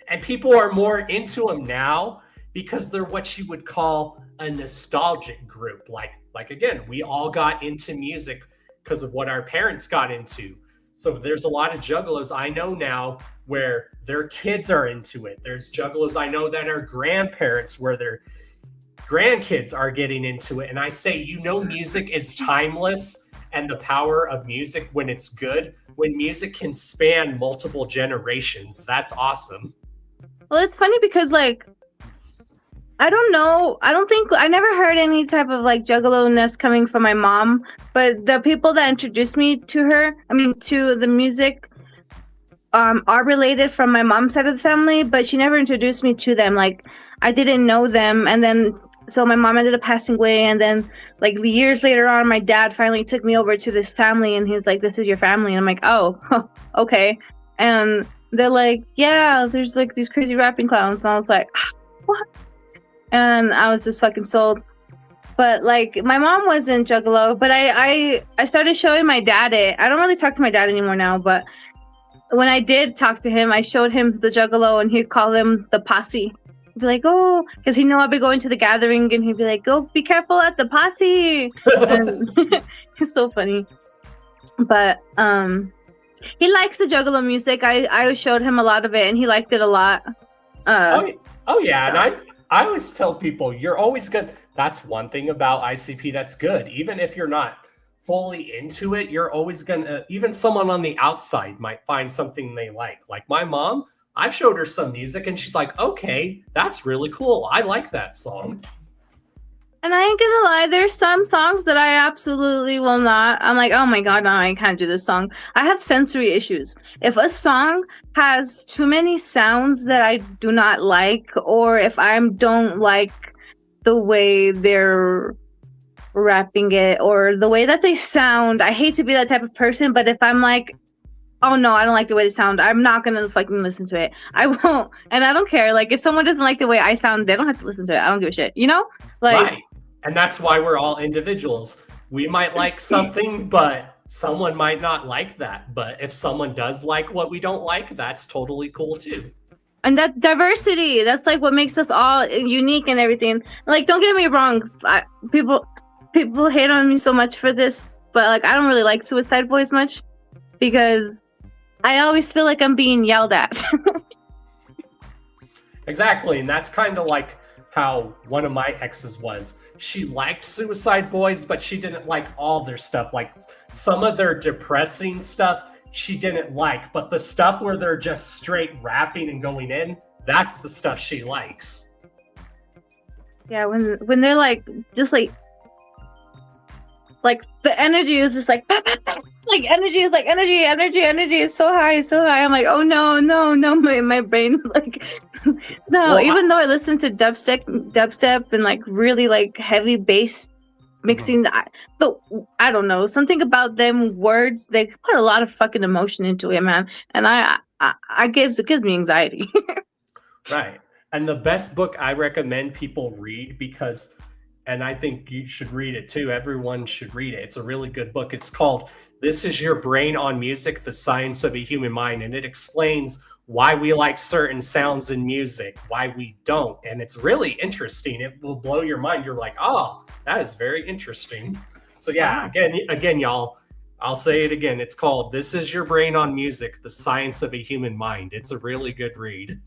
And people are more into them now because they're what you would call a nostalgic group. Like again, we all got into music because of what our parents got into. So there's a lot of juggalos I know now where their kids are into it. There's juggalos I know that are grandparents where their grandkids are getting into it. And I say, music is timeless, and the power of music when it's good, when music can span multiple generations. That's awesome. Well, it's funny because like, I don't know. I never heard any type of like juggalo-ness coming from my mom, but the people that introduced me to the music, are related from my mom's side of the family, but she never introduced me to them. Like, I didn't know them. And then, so my mom ended up passing away. And then like years later on, my dad finally took me over to this family and he was like, this is your family. And I'm like, oh, okay. And they're like, yeah, there's like these crazy rapping clowns. And I was like, what? And I was just fucking sold. But like, my mom wasn't juggalo, but I started showing my dad it. I don't really talk to my dad anymore now, but when I did talk to him, I showed him the juggalo and he'd call them the posse. He'd be like, oh, because he knew I'd be going to the gathering and he'd be like, go be careful at the posse. And it's so funny. But he likes the juggalo music. I showed him a lot of it and he liked it a lot. Oh yeah, and I always tell people, you're always good. That's one thing about ICP that's good. Even if you're not fully into it, you're always gonna, even someone on the outside might find something they like. Like my mom, I've showed her some music and she's like, okay, that's really cool. I like that song. And I ain't gonna lie, there's some songs that I absolutely will not. I'm like, oh my God, no, I can't do this song. I have sensory issues. If a song has too many sounds that I do not like, or if I don't like the way they're rapping it or the way that they sound, I hate to be that type of person, but if I'm like, oh no, I don't like the way they sound, I'm not gonna fucking listen to it. I won't. And I don't care. Like, if someone doesn't like the way I sound, they don't have to listen to it. I don't give a shit, you know? Like, right. And that's why we're all individuals. We might like something, but someone might not like that. But if someone does like what we don't like, that's totally cool too. And that diversity, that's like what makes us all unique and everything. Like, don't get me wrong, people hate on me so much for this, but like, I don't really like Suicide Boys much because I always feel like I'm being yelled at. Exactly, and that's kind of like how one of my exes was. She liked Suicide Boys, but she didn't like all their stuff. Like some of their depressing stuff she didn't like, but the stuff where they're just straight rapping and going in, that's the stuff she likes. Yeah, when they're like, just like the energy is just like energy is like energy is so high. I'm like, oh no, my brain is like no. Well, even though I listen to dubstep and like really like heavy bass mixing, but I don't know, something about them words, they put a lot of fucking emotion into it, man, and it gives me anxiety. Right. And the best book I recommend people read, because, and I think you should read it too, everyone should read it, it's a really good book. It's called This Is Your Brain on Music, The Science of a Human Mind. And it explains why we like certain sounds in music, why we don't. And it's really interesting. It will blow your mind. You're like, oh, that is very interesting. So yeah, again, y'all, I'll say it again. It's called "This Is Your Brain on Music: The Science of a Human Mind." It's a really good read.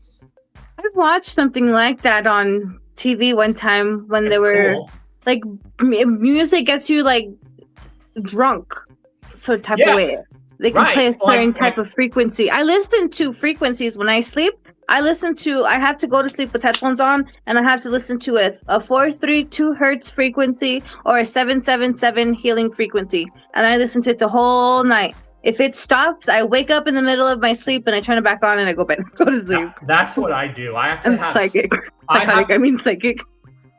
I watched something like that on TV one time when they were like, music gets you like drunk, so type of way. They can play a certain type of frequency. I listen to frequencies when I sleep. I have to go to sleep with headphones on, and I have to listen to a 432 hertz frequency or a 777 healing frequency, and I listen to it the whole night. If it stops, I wake up in the middle of my sleep and I turn it back on and I go to sleep. That's what I do. I have to have psychic. Psychic.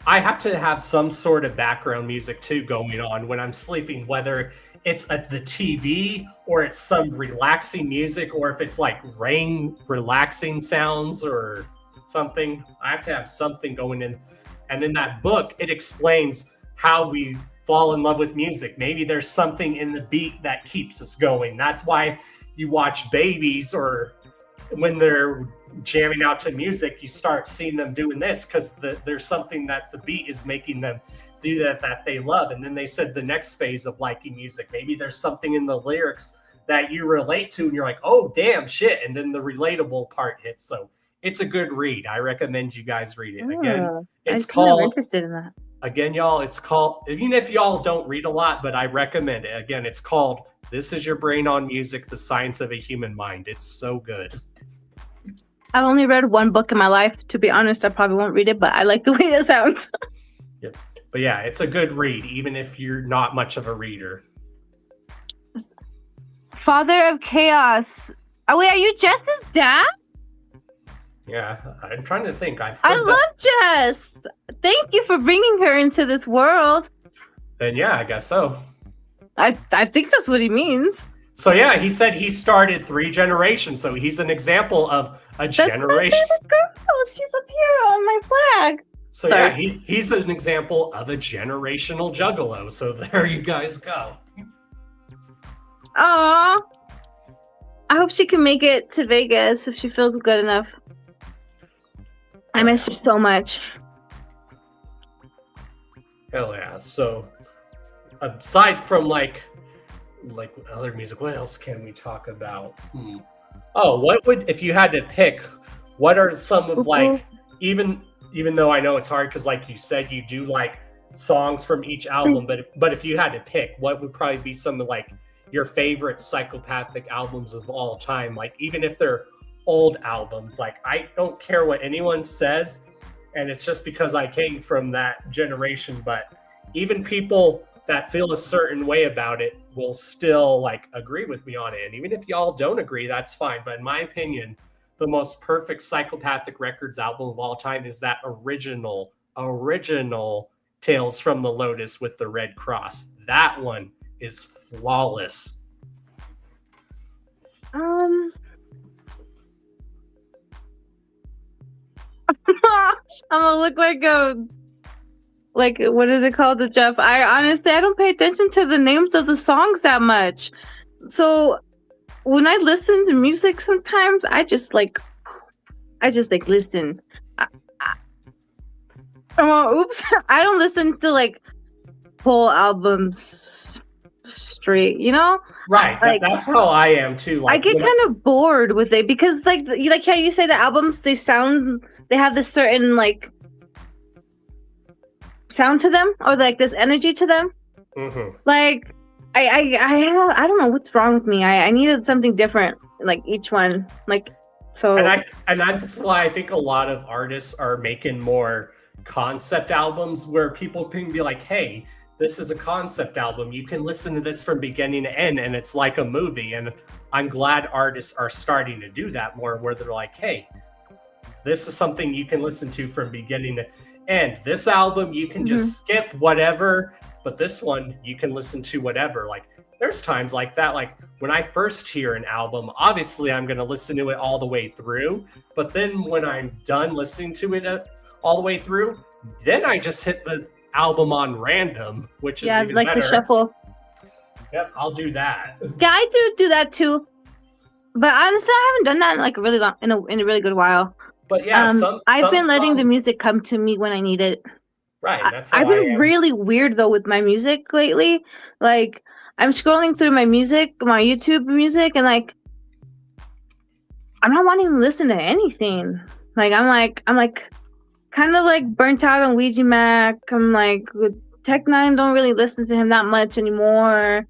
I have to have some sort of background music too going on when I'm sleeping, whether it's at the TV or it's some relaxing music, or if it's like rain relaxing sounds or something. I have to have something going in. And in that book, it explains how we fall in love with music. Maybe there's something in the beat that keeps us going. That's why you watch babies, or when they're jamming out to music, you start seeing them doing this because there's something that the beat is making them do that they love. And then they said the next phase of liking music, maybe there's something in the lyrics that you relate to and you're like, oh damn shit, and then the relatable part hits. So it's a good read. I recommend you guys read it. Again, it's called, I'm interested in that. Again, y'all, it's called, even if y'all don't read a lot, but I recommend it. Again, it's called "This Is Your Brain on Music: The Science of a Human Mind." It's so good. I've only read one book in my life. To be honest, I probably won't read it, but I like the way it sounds. Yep. But yeah, it's a good read, even if you're not much of a reader. Father of Chaos. Oh, wait, are you Jess's dad? Yeah, I'm trying to think. I love Jess. Thank you for bringing her into this world. Then yeah, I guess so. I think that's what he means. So yeah, he said he started 3 generations. So he's an example of a generation. That's my favorite girl. She's up here on my flag. So yeah, he's an example of a generational juggalo. So there you guys go. Aw. I hope she can make it to Vegas if she feels good enough. I miss her so much. Hell yeah. So aside from like other music, what else can we talk about? Oh, what would, if you had to pick, what are some of like, even though I know it's hard because like you said, you do like songs from each album, but if you had to pick, what would probably be some of like your favorite psychopathic albums of all time? Like even if they're old albums, like I don't care what anyone says, and it's just because I came from that generation, but even people that feel a certain way about it will still like agree with me on it. And even if y'all don't agree, that's fine. But in my opinion, the most perfect Psychopathic Records album of all time is that original Tales from the Lotus with the red cross. That one is flawless. I'm gonna look like what is it called, the Jeff? I don't pay attention to the names of the songs that much. So when I listen to music, sometimes I just listen. Oops, I don't listen to like whole albums straight, you know? Right. Like, that's how I am too. Like, I get kind of bored with it because like how you say the albums, they have this certain like sound to them, or like this energy to them. Mm-hmm. Like I don't know what's wrong with me. I needed something different, like each one. Like so, and that's why I think a lot of artists are making more concept albums where people can be like, hey, this is a concept album. You can listen to this from beginning to end, and it's like a movie. And I'm glad artists are starting to do that more, where they're like, hey, this is something you can listen to from beginning to end. This album, you can just skip whatever, but this one, you can listen to whatever. Like, there's times like that. Like, when I first hear an album, obviously I'm going to listen to it all the way through. But then when I'm done listening to it all the way through, then I just hit the album on random, which is even like better. the shuffle. Yep, I'll do that. Yeah, I do that too. But honestly, I haven't done that in like a really long, in a really good while. But yeah, I've been letting the songs, music come to me when I need it. Right. That's how I've I been am. really weird though with my music lately. Like I'm scrolling through my music, my YouTube music, and like I'm not wanting to listen to anything. Like I'm like kind of like burnt out on Ouija Mac. I'm like with Tech Nine, don't really listen to him that much anymore.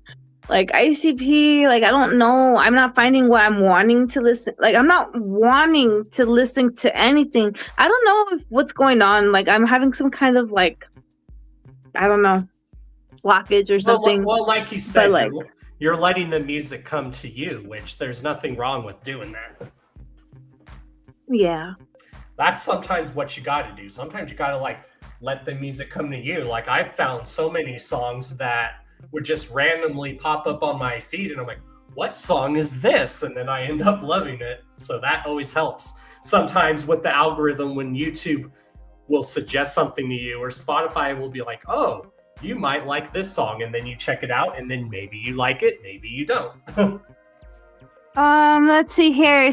Like ICP, like I don't know. I'm not finding what I'm wanting to listen. Like I'm not wanting to listen to anything. I don't know what's going on. Like I'm having some kind of like I don't know blockage or something. Well, like you said, like you're letting the music come to you, which there's nothing wrong with doing that. Yeah. That's sometimes what you got to do. Sometimes you got to like let the music come to you. Like I've found so many songs that would just randomly pop up on my feed and I'm like, what song is this? And then I end up loving it. So that always helps. Sometimes with the algorithm, when YouTube will suggest something to you or Spotify will be like, oh, you might like this song. And then you check it out and then maybe you like it, maybe you don't. Let's see here.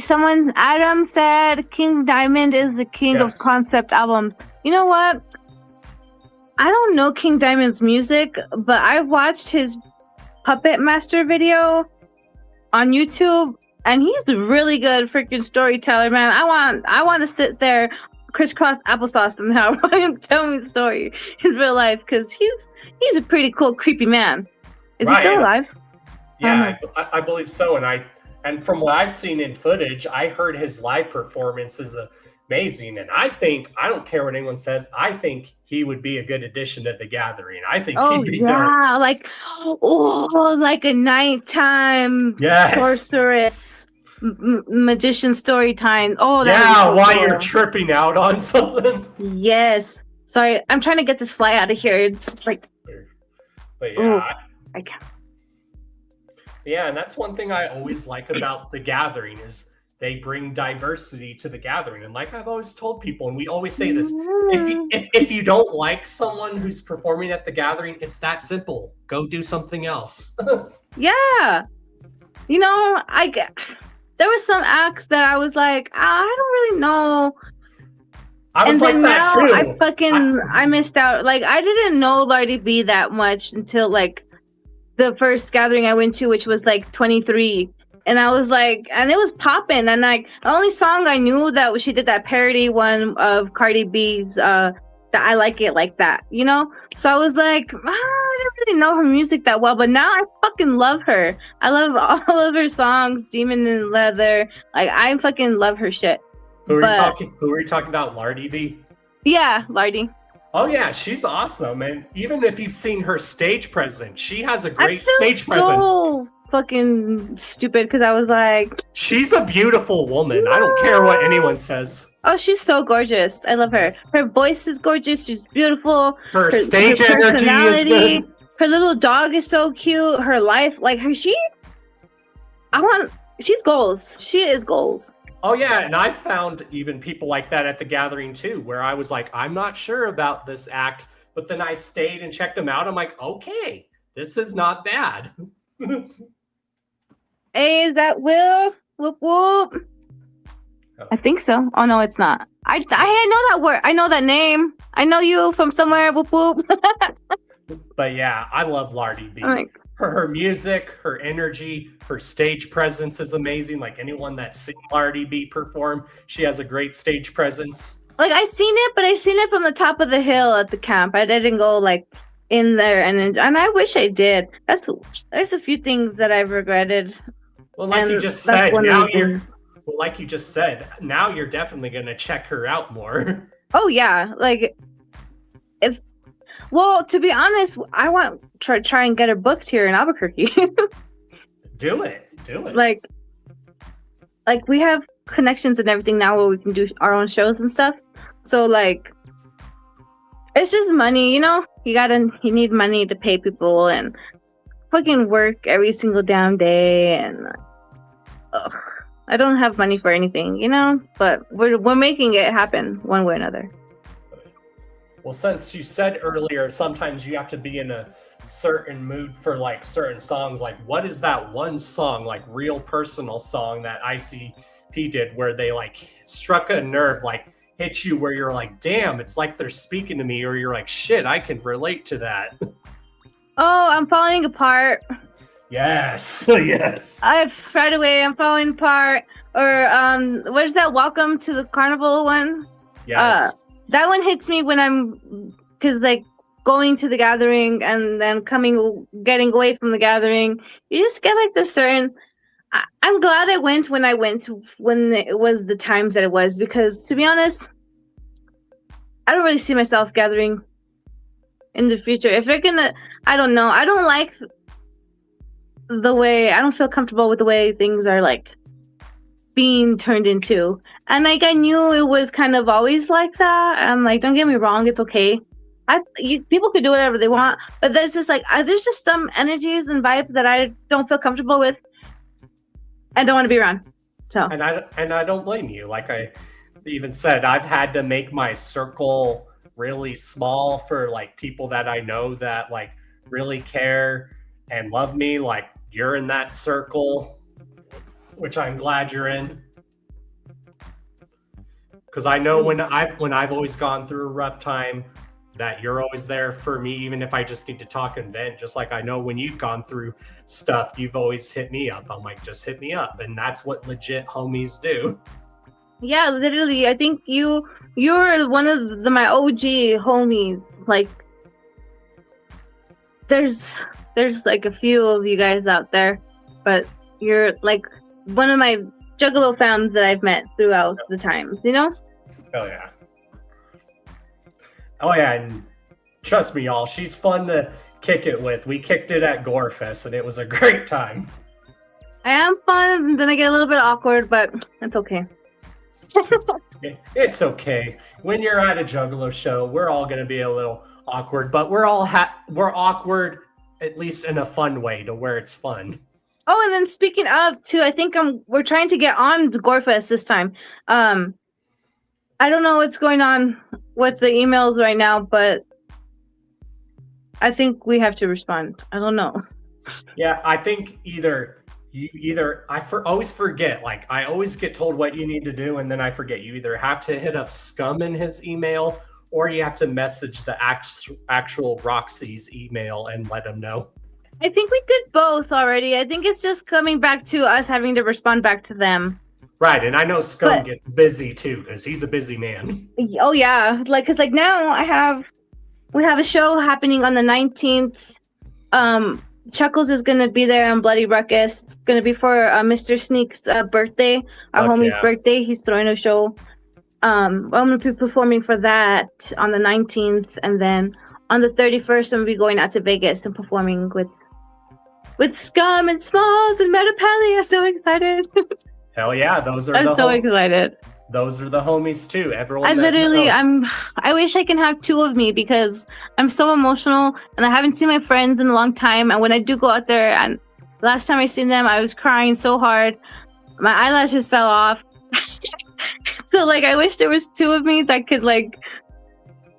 Adam said King Diamond is the king of concept albums. You know what? I don't know King Diamond's music, but I watched his Puppet Master video on YouTube, and he's a really good freaking storyteller, man. I want to sit there, crisscross applesauce, and have him tell me the story in real life, because he's a pretty cool, creepy man. Is he still alive? Yeah, I believe so. And from what I've seen in footage, I heard his live performance is amazing. And I don't care what anyone says, I think he would be a good addition to the gathering. I think he'd be done. like a nighttime sorceress magician story time. Oh, yeah, while you're tripping out on something. Yes. Sorry, I'm trying to get this fly out of here. It's like, but yeah, I can't. Yeah, and that's one thing I always like about the gathering is they bring diversity to the gathering. And like I've always told people, and we always say this, if you don't like someone who's performing at the gathering, it's that simple. Go do something else. Yeah. You know, there was some acts that I was like, I don't really know. I was like that too. I missed out. Like I didn't know Lardy B that much until like the first gathering I went to, which was like 23. And I was like, and it was popping. And like the only song I knew that she did that parody one of Cardi B's that I Like It Like That, you know? So I was like, I didn't really know her music that well, but now I fucking love her. I love all of her songs, Demon in Leather. Like I fucking love her shit. Who are you talking about, Lardy B? Yeah, Lardy. Oh yeah, she's awesome. And even if you've seen her stage presence, she has a great stage presence. So fucking stupid because I was like, she's a beautiful woman. I don't care what anyone says. Oh, she's so gorgeous. I love her. Her voice is gorgeous. She's beautiful. Her stage energy is good. Her little dog is so cute. Her life, like she's goals. She is goals. Oh yeah, and I found even people like that at the gathering too, where I was like, I'm not sure about this act, but then I stayed and checked them out. I'm like, okay, this is not bad. Hey, is that Will? Whoop whoop. Oh. I think so. Oh no, it's not. I know that word. I know that name. I know you from somewhere. Whoop whoop. But yeah, I love Lardy B. Her music, her energy, her stage presence is amazing. Like anyone that's seen Lardy B perform, she has a great stage presence. Like I seen it, but I seen it from the top of the hill at the camp. I didn't go like in there, and I wish I did. There's a few things that I've regretted. Well, like you just said, now you're definitely gonna check her out more. Oh yeah, like to be honest, I want to try and get her booked here in Albuquerque. Do it. Like we have connections and everything now where we can do our own shows and stuff. So like, it's just money, you know. You need money to pay people and fucking work every single damn day, and I don't have money for anything, you know. But we're making it happen one way or another. Well, since you said earlier, sometimes you have to be in a certain mood for like certain songs. Like, what is that one song, like real personal song that ICP did where they like struck a nerve? Like hit you where you're like, damn, it's like they're speaking to me, or you're like, shit, I can relate to that? Oh, I'm falling apart. Yes, yes. Right away, I'm falling apart. Or what is that? Welcome to the Carnival one. Yes. That one hits me when because like going to the gathering and then getting away from the gathering, you just get like this certain. I'm glad I went when it was the times that it was, because to be honest, I don't really see myself gathering in the future. If they're gonna, I don't know. I don't like the way, I don't feel comfortable with the way things are like being turned into. And like I knew it was kind of always like that. And like, don't get me wrong, it's okay. People could do whatever they want, but there's just like there's just some energies and vibes that I don't feel comfortable with. I don't want to be around. So and I don't blame you. Like I even said, I've had to make my circle really small for like people that I know that like really care and love me. Like you're in that circle, which I'm glad you're in. Because I know when I've always gone through a rough time, that you're always there for me, even if I just need to talk and vent. Just like I know when you've gone through stuff, you've always hit me up. I'm like, just hit me up. And that's what legit homies do. Yeah, literally. I think you're one of my OG homies. Like there's like a few of you guys out there, but you're like one of my Juggalo fans that I've met throughout the times, you know? Oh yeah. Oh yeah, and trust me, y'all, she's fun to kick it with. We kicked it at Gorefest, and it was a great time. I am fun, and then I get a little bit awkward, but it's okay. It's okay. When you're at a Juggalo show, we're all going to be a little awkward, but we're awkward, at least in a fun way, to where it's fun. Oh, and then speaking of, too, I think we're trying to get on the Gorefest this time. I don't know what's going on with the emails right now, but I think we have to respond. I don't know. Yeah, I think always forget. Like I always get told what you need to do, and then I forget. You either have to hit up Scum in his email, or you have to message the actual Roxy's email and let them know. I think we did both already. I think it's just coming back to us having to respond back to them. Right, and I know Scum gets busy too, because he's a busy man. Oh yeah, because now we have a show happening on the 19th. Chuckles is gonna be there on Bloody Ruckus. It's gonna be for Mr. Sneak's birthday, our homie's birthday. He's throwing a show. I'm gonna be performing for that on the 19th, and then on the 31st, I'm gonna be going out to Vegas and performing with Scum and Smalls and Metapally. I'm so excited. Hell yeah, I'm so excited. Those are the homies too. Everyone. I wish I can have two of me, because I'm so emotional and I haven't seen my friends in a long time. And when I do go out there, and last time I seen them, I was crying so hard. My eyelashes fell off. So like, I wish there was two of me that could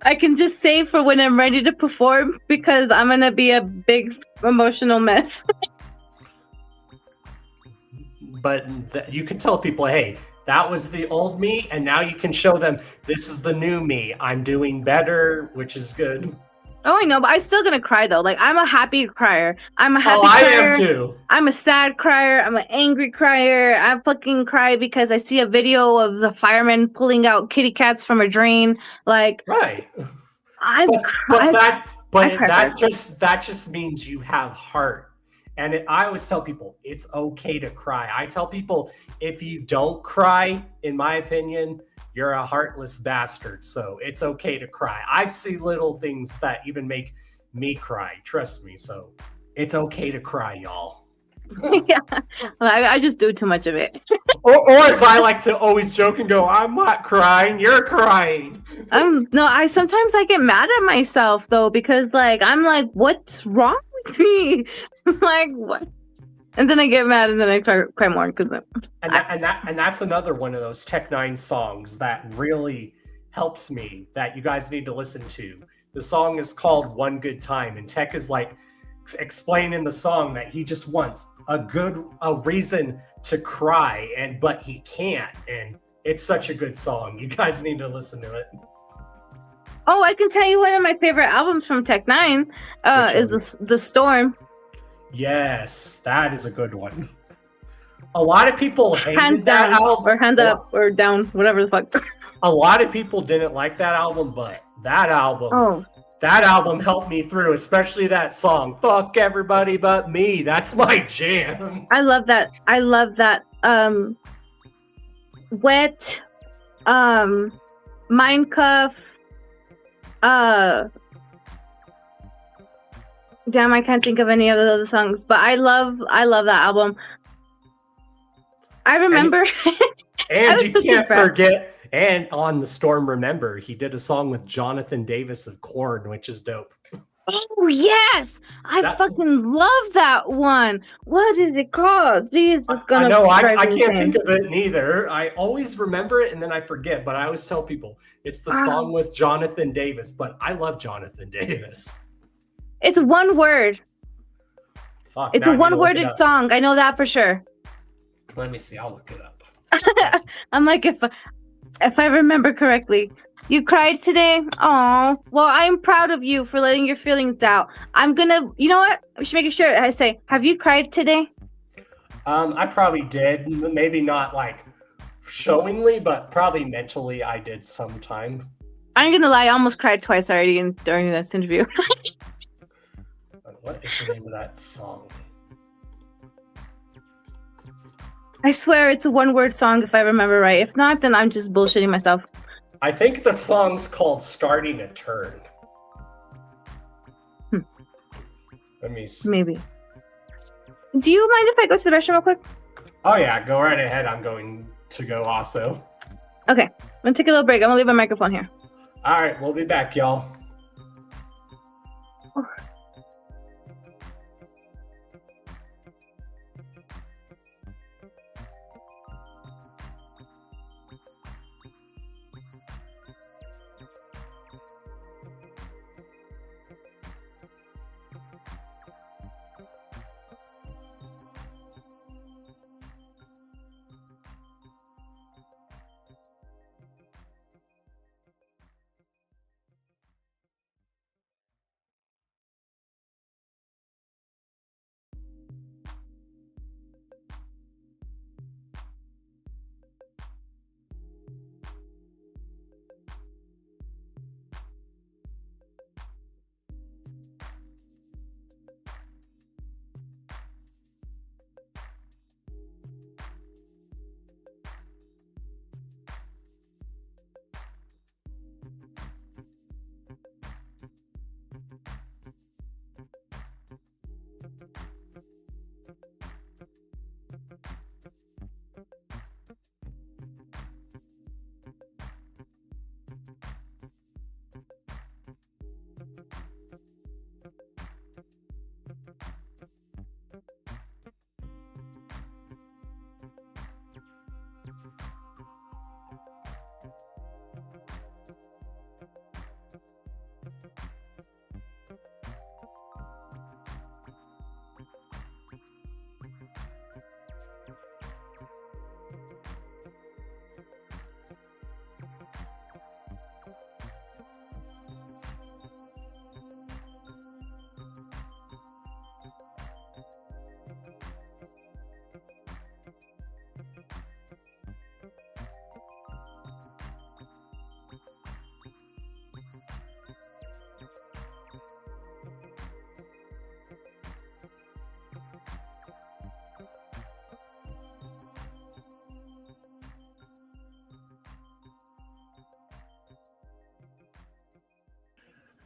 I can just save for when I'm ready to perform, because I'm going to be a big emotional mess. But you can tell people, hey, that was the old me, and now you can show them this is the new me. I'm doing better, which is good. Oh, I know, but I'm still gonna cry though. Like I'm a happy crier. I'm a happy crier. I am too. I'm a sad crier. I'm an angry crier. I fucking cry because I see a video of the fireman pulling out kitty cats from a drain. Like right. That just means you have heart. And I always tell people, it's okay to cry. I tell people, if you don't cry, in my opinion, you're a heartless bastard. So it's okay to cry. I've seen little things that even make me cry. Trust me. So it's okay to cry, y'all. Yeah, I just do too much of it. or as I like to always joke and go, I'm not crying, you're crying. Sometimes I get mad at myself though, because I'm like, what's wrong with me? Like what? And then I get mad and then I cry more because and that's another one of those Tech Nine songs that really helps me that you guys need to listen to. The song is called One Good Time, and Tech is like explaining the song that he just wants a reason to cry, but he can't, and It's such a good song. You guys need to listen to it. Oh, I can tell you one of my favorite albums from Tech Nine is the Storm. Yes, that is a good one. A lot of people hated Hands that down, album. or hands up, or down, whatever the fuck. A lot of people didn't like that album, but that album helped me through, especially that song, Fuck Everybody But Me. That's my jam. I love that. Wet, Mind Cuff, damn, I can't think of any of the other songs, but I love that album. I remember. And you can't forget, and on the Storm Remember, he did a song with Jonathan Davis of Korn, which is dope. Oh yes, I fucking love that one. What is it called? Jesus, I know I can't think of it neither. I always remember it and then I forget, but I always tell people it's the song with Jonathan Davis. But I love Jonathan Davis. It's one word. Fuck, it's a one-worded song. I know that for sure. Let me see. I'll look it up. I'm like, if I remember correctly. You cried today? Oh, well, I'm proud of you for letting your feelings out. I'm gonna, you know what? I should make a shirt. I say, have you cried today? I probably did. Maybe not like showingly, but probably mentally I did sometime. I'm gonna lie, I almost cried twice already during this interview. What is the name of that song? I swear it's a one-word song if I remember right. If not, then I'm just bullshitting myself. I think the song's called Starting to Turn. Let me see. Maybe. Do you mind if I go to the restroom real quick? Oh yeah, go right ahead. I'm going to go also. Okay. I'm gonna take a little break. I'm gonna leave my microphone here. All right, we'll be back, y'all.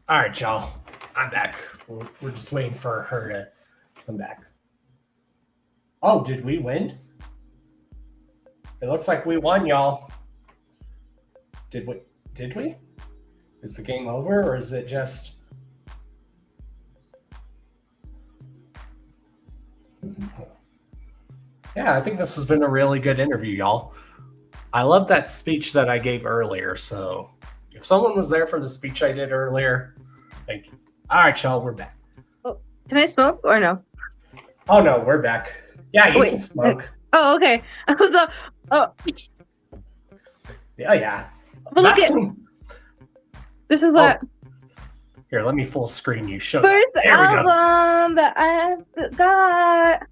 All right, y'all. I'm back. We're just waiting for her to come back. Oh, did we win? It looks like we won, y'all. Did we? Did we? Is the game over, or is it just... Yeah, I think this has been a really good interview, y'all. I love that speech that I gave earlier, so if someone was there for the speech I did earlier, thank you. All right, y'all, we're back. Oh, can I smoke or no? Oh, no, we're back. Yeah, you can smoke. Oh, okay. I was Yeah. But look at this is what here. Let me full screen you. Show first that. There we go. album that I got.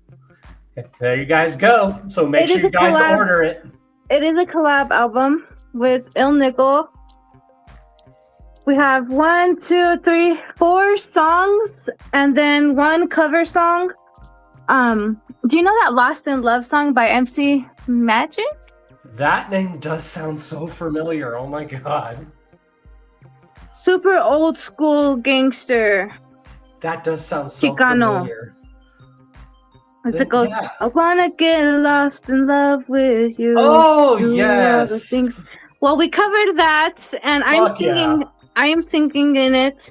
There you guys go. So make sure you guys order it. It is a collab album with Il Nickel. We have 1, 2, 3, 4 songs and then 1 cover song. Do you know that Lost in Love song by MC Magic? That name does sound so familiar. Oh my god. Super old school gangster. That does sound so Chicano. familiar. It goes, I wanna get lost in love with you. Oh, Do all the yes. things. Well, we covered that, and I'm singing. I am singing in it.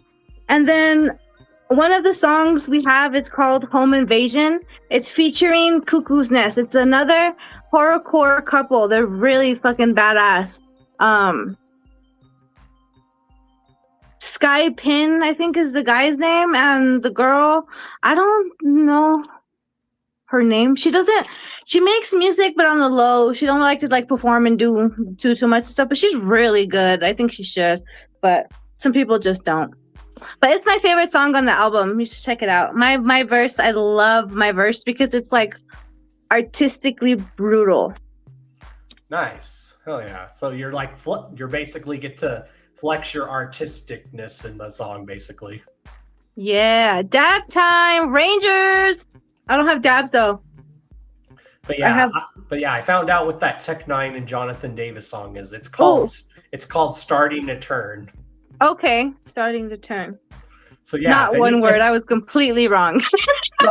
And then one of the songs we have is called Home Invasion. It's featuring Cuckoo's Nest. It's another horrorcore couple. They're really fucking badass. Sky Pin, I think, is the guy's name, and the girl, I don't know her name. She makes music, but on the low. She don't like to like perform and do too much stuff, but she's really good. I think she should, but some people just don't. But it's my favorite song on the album. You should check it out. My verse, I love my verse because it's like artistically brutal. Nice. Hell yeah. So you're like, you're basically get to flex your artisticness in the song, basically. Yeah. Dab time, Rangers. I don't have dabs though. But yeah, I found out what that Tech Nine and Jonathan Davis song is. It's called Starting to Turn. Okay, Starting to Turn. So yeah, not one word. I was completely wrong.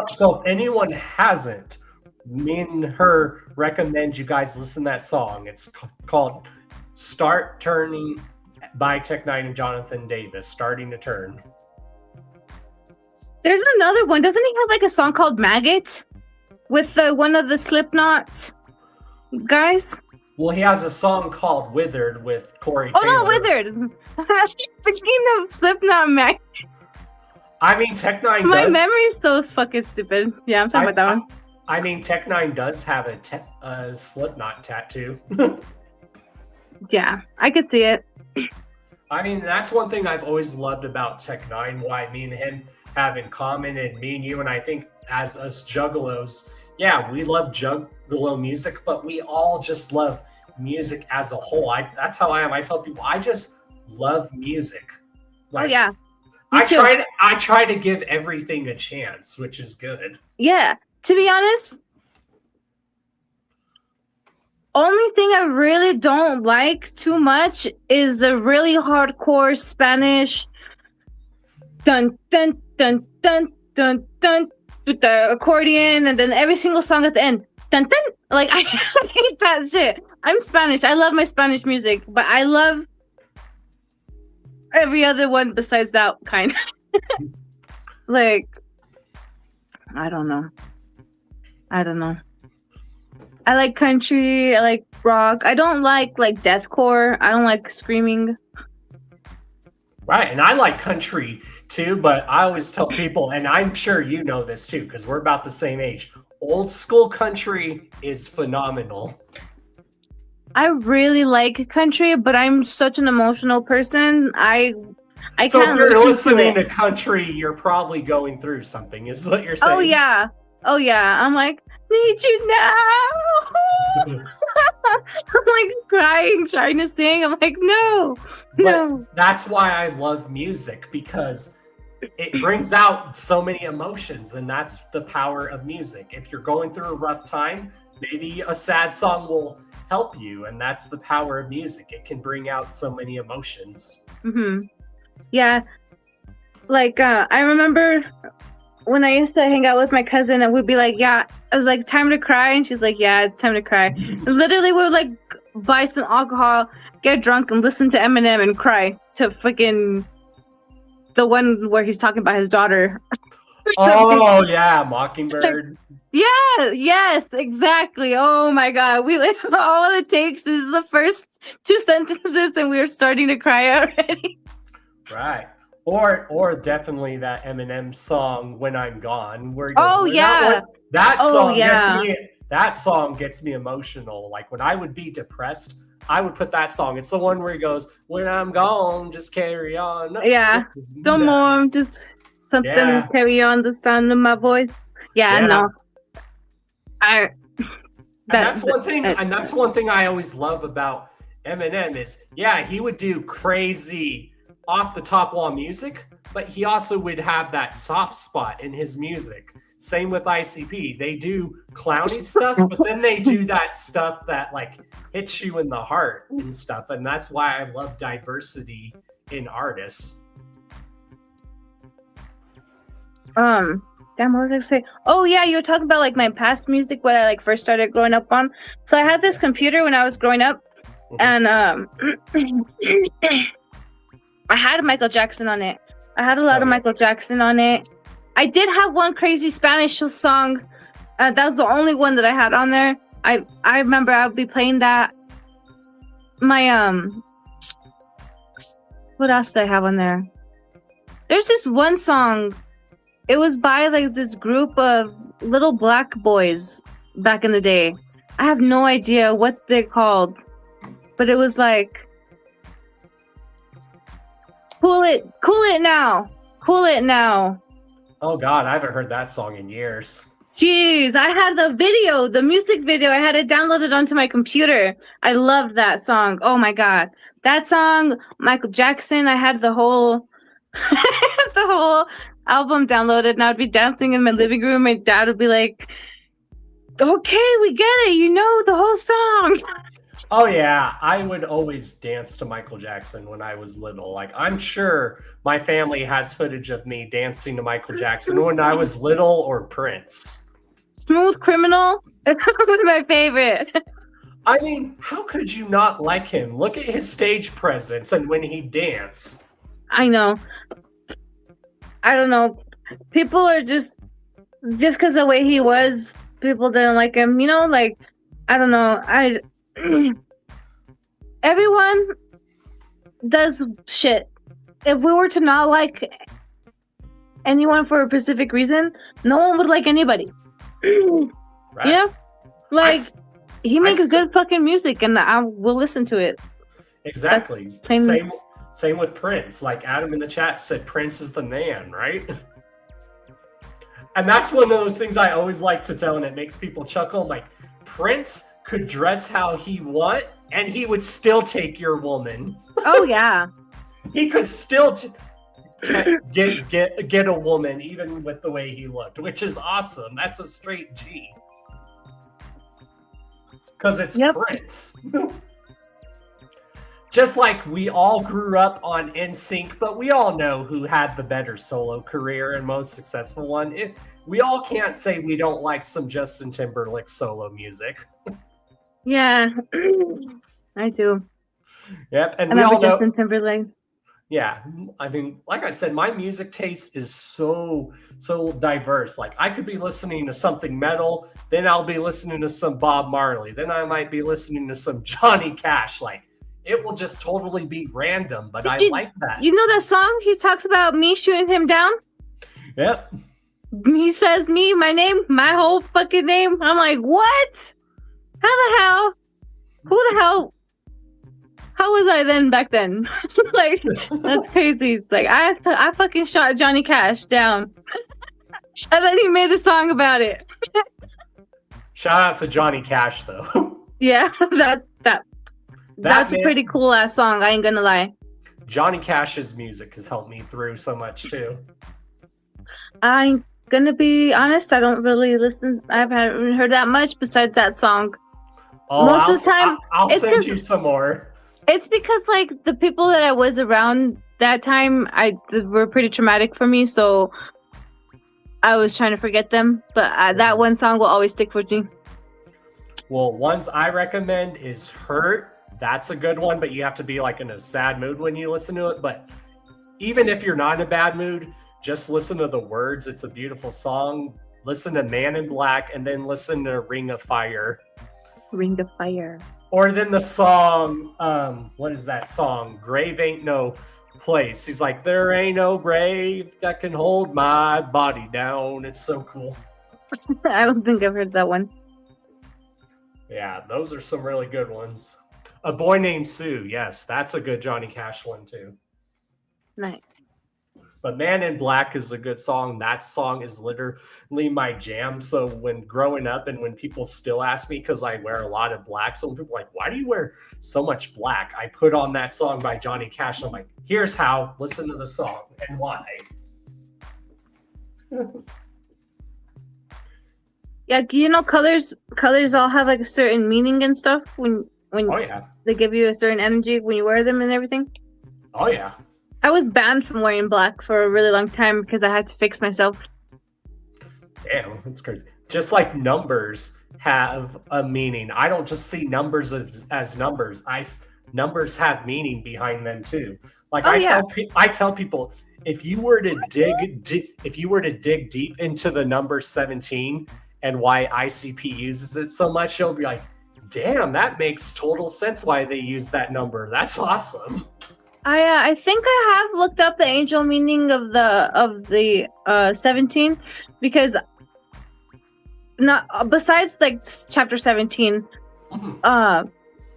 So if anyone hasn't, me and her recommend you guys listen to that song. It's called Start Turning by Tech Nine and Jonathan Davis, Starting to Turn. There's another one. Doesn't he have like a song called Maggot with one of the Slipknot guys? Well, he has a song called Withered with Corey Taylor. Oh, no, Withered. Thinking of Slipknot Maggot. I mean, Tech Nine My does... memory's so fucking stupid. Yeah, I'm talking about that one. I mean, Tech Nine does have a Slipknot tattoo. Yeah, I could see it. I mean, that's one thing I've always loved about Tech Nine, why me and him have in common, and me and you, and I think as us juggalos, yeah, we love juggalo music, but we all just love music as a whole. That's how I am. I tell people I just love music. Like, oh yeah. I try to give everything a chance, which is good. Yeah. To be honest, only thing I really don't like too much is the really hardcore Spanish dun dun dun dun dun dun with the accordion and then every single song at the end dun dun. Like I hate that shit. I'm Spanish. I love my Spanish music, but I love every other one besides that kind. Like I don't know. I like country, I like rock. I don't like deathcore. I don't like screaming. Right, and I like country too, but I always tell people, and I'm sure you know this too, because we're about the same age. Old school country is phenomenal. I really like country, but I'm such an emotional person. I so can't if you're listening to to country, you're probably going through something, is what you're saying. Oh yeah. I'm like, need you now. I'm like crying, trying to sing. I'm like, no. That's why I love music, because it brings out so many emotions, and that's the power of music. If you're going through a rough time, maybe a sad song will help you, and that's the power of music. It can bring out so many emotions. Mm-hmm. Yeah. Like, I remember when I used to hang out with my cousin and we'd be like, yeah, I was like, time to cry. And she's like, yeah, it's time to cry. And literally we would like buy some alcohol, get drunk and listen to Eminem and cry to fucking the one where he's talking about his daughter. Oh yeah, Mockingbird. Yeah, yes, exactly. Oh my God. We like all it takes is the first 2 sentences and we were starting to cry already. Right. Or definitely that Eminem song "When I'm Gone." Where he goes, oh yeah, that song gets me emotional. Like when I would be depressed, I would put that song. It's the one where he goes, "When I'm gone, just carry on." Yeah. No more. Just something Yeah. to carry on the sound of my voice. Yeah. No. And that's one thing. And that's one thing I always love about Eminem is, yeah, he would do crazy off the top wall music, but he also would have that soft spot in his music. Same with ICP. They do clowny stuff, but then they do that stuff that like hits you in the heart and stuff. And that's why I love diversity in artists. Damn, what was I say? Oh yeah, you were talking about like my past music, what I like first started growing up on. So I had this computer when I was growing up, and I had Michael Jackson on it. I had a lot of Michael Jackson on it. I did have one crazy Spanish song. That was the only one that I had on there. I remember I would be playing that. My what else did I have on there? There's this one song. It was by like this group of little black boys back in the day. I have no idea what they're called, but it was like cool it now. Oh God, I haven't heard that song in years. Jeez, I had the music video. I had it downloaded onto my computer. I loved that song. Oh my God, that song, Michael Jackson. I had the whole album downloaded, and I'd be dancing in my living room. My dad would be like, "Okay, we get it. You know the whole song." Oh yeah, I would always dance to Michael Jackson when I was little. Like, I'm sure my family has footage of me dancing to Michael Jackson when I was little, or Prince. Smooth Criminal was my favorite. I mean, how could you not like him? Look at his stage presence and when he danced. I know. I don't know. People are just because the way he was, people didn't like him. You know, like, I don't know. Everyone does shit. If we were to not like anyone for a specific reason, no one would like anybody. Right. Yeah, like he makes good fucking music, and I will listen to it. Exactly. Same with Prince. Like Adam in the chat said, Prince is the man, right? And that's one of those things I always like to tell, and it makes people chuckle. I'm like, Prince could dress how he want, and he would still take your woman. Oh yeah. He could still get a woman, even with the way he looked, which is awesome. That's a straight G. Because it's Prince. Just like we all grew up on NSYNC, but we all know who had the better solo career and most successful one. We all can't say we don't like some Justin Timberlake solo music. Yeah, I do. Yep, and I we all know Justin Timberlake. Yeah, I mean, like I said, my music taste is so diverse. Like, I could be listening to something metal, then I'll be listening to some Bob Marley, then I might be listening to some Johnny Cash. Like, it will just totally be random, but I like that. You know that song? He talks about me shooting him down. Yep. He says me, my name, my whole fucking name. I'm like, what? How the hell? Who the hell? How was I then back then? Like, that's crazy. It's like, I fucking shot Johnny Cash down. And then he made a song about it. Shout out to Johnny Cash, though. Yeah, that's a pretty cool ass song. I ain't gonna lie. Johnny Cash's music has helped me through so much too. I'm gonna be honest. I don't really listen. I haven't heard that much besides that song. Oh, most of the time, I'll send you some more. It's because like the people that I was around that time, were pretty traumatic for me. So I was trying to forget them. But that one song will always stick with me. Well, ones I recommend is "Hurt." That's a good one, but you have to be like in a sad mood when you listen to it. But even if you're not in a bad mood, just listen to the words. It's a beautiful song. Listen to "Man in Black" and then listen to "Ring of Fire." Ring of Fire. Or then the song, what is that song? "Grave Ain't No Place." He's like, "There ain't no grave that can hold my body down." It's so cool. I don't think I've heard that one. Yeah, those are some really good ones. A Boy Named Sue. Yes, that's a good Johnny Cash one too. Nice. But Man in Black is a good song. That song is literally my jam. So when growing up and when people still ask me, because I wear a lot of black, so when people are like, why do you wear so much black? I put on that song by Johnny Cash. And I'm like, here's how. Listen to the song and why. Yeah, you know, colors all have like a certain meaning and stuff when Oh, yeah. they give you a certain energy when you wear them and everything. Oh, yeah. I was banned from wearing black for a really long time because I had to fix myself. Damn, that's crazy. Just like numbers have a meaning. I don't just see numbers as numbers. Numbers have meaning behind them too. Like I tell people, if you were to dig deep into the number 17 and why ICP uses it so much, you'll be like, damn, that makes total sense why they use that number. That's awesome. I think I have looked up the angel meaning of the 17 because not besides like chapter 17,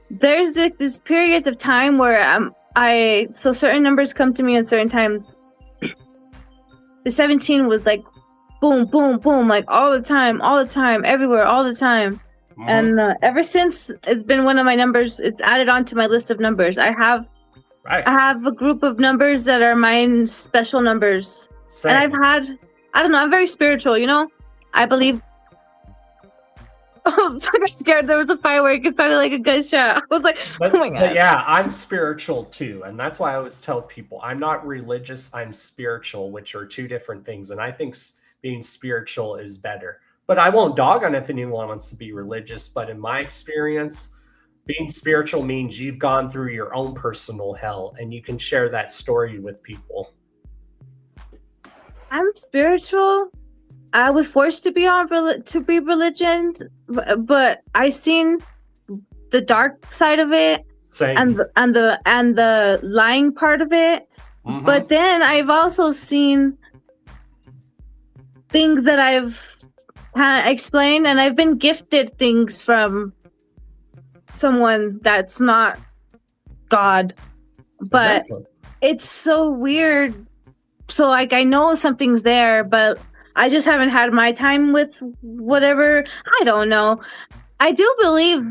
there's this periods of time where so certain numbers come to me at certain times. The 17 was like boom, boom, boom, like all the time, everywhere, all the time. And ever since, it's been one of my numbers. It's added onto my list of numbers. I have a group of numbers that are my special numbers. Same. And I don't know, I'm very spiritual, you know? I believe. Oh, so I got scared. There was a firework. It sounded like a gunshot. I was like, oh my God. But yeah, I'm spiritual too. And that's why I always tell people I'm not religious, I'm spiritual, which are two different things. And I think being spiritual is better. But I won't dog on if anyone wants to be religious. But in my experience, being spiritual means you've gone through your own personal hell and you can share that story with people. I'm spiritual. I was forced to be religion, but I seen the dark side of it. Same. and the lying part of it. But then I've also seen things that I've kind of explained, and I've been gifted things from someone that's not God. But it's so weird. So like I know something's there, but I just haven't had my time with whatever. I don't know. I do believe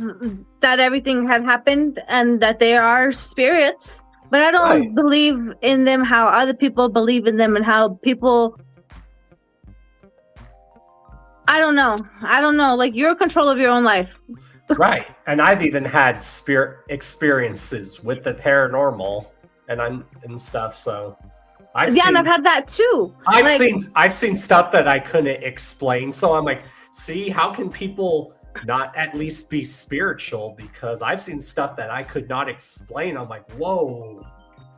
that everything had happened and that they are spirits, but I don't believe in them how other people believe in them and how people. I don't know. Like, you're in control of your own life. Right. And I've even had spirit experiences with the paranormal and stuff. So and I've had that too. I've seen stuff that I couldn't explain. So I'm like, see, how can people not at least be spiritual? Because I've seen stuff that I could not explain. I'm like, whoa.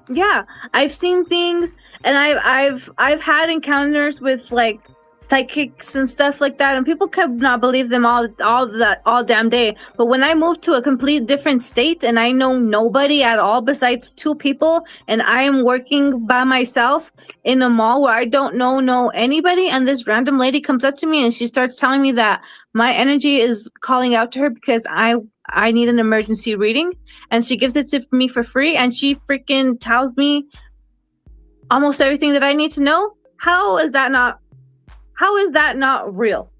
Yeah, I've seen things, and I've had encounters with like psychics and stuff like that, and people could not believe them all damn day. But when I moved to a complete different state and I know nobody at all besides two people, and I am working by myself in a mall where I don't know anybody, and this random lady comes up to me and she starts telling me that my energy is calling out to her because I need an emergency reading, and she gives it to me for free, and she freaking tells me almost everything that I need to know. How is that not real?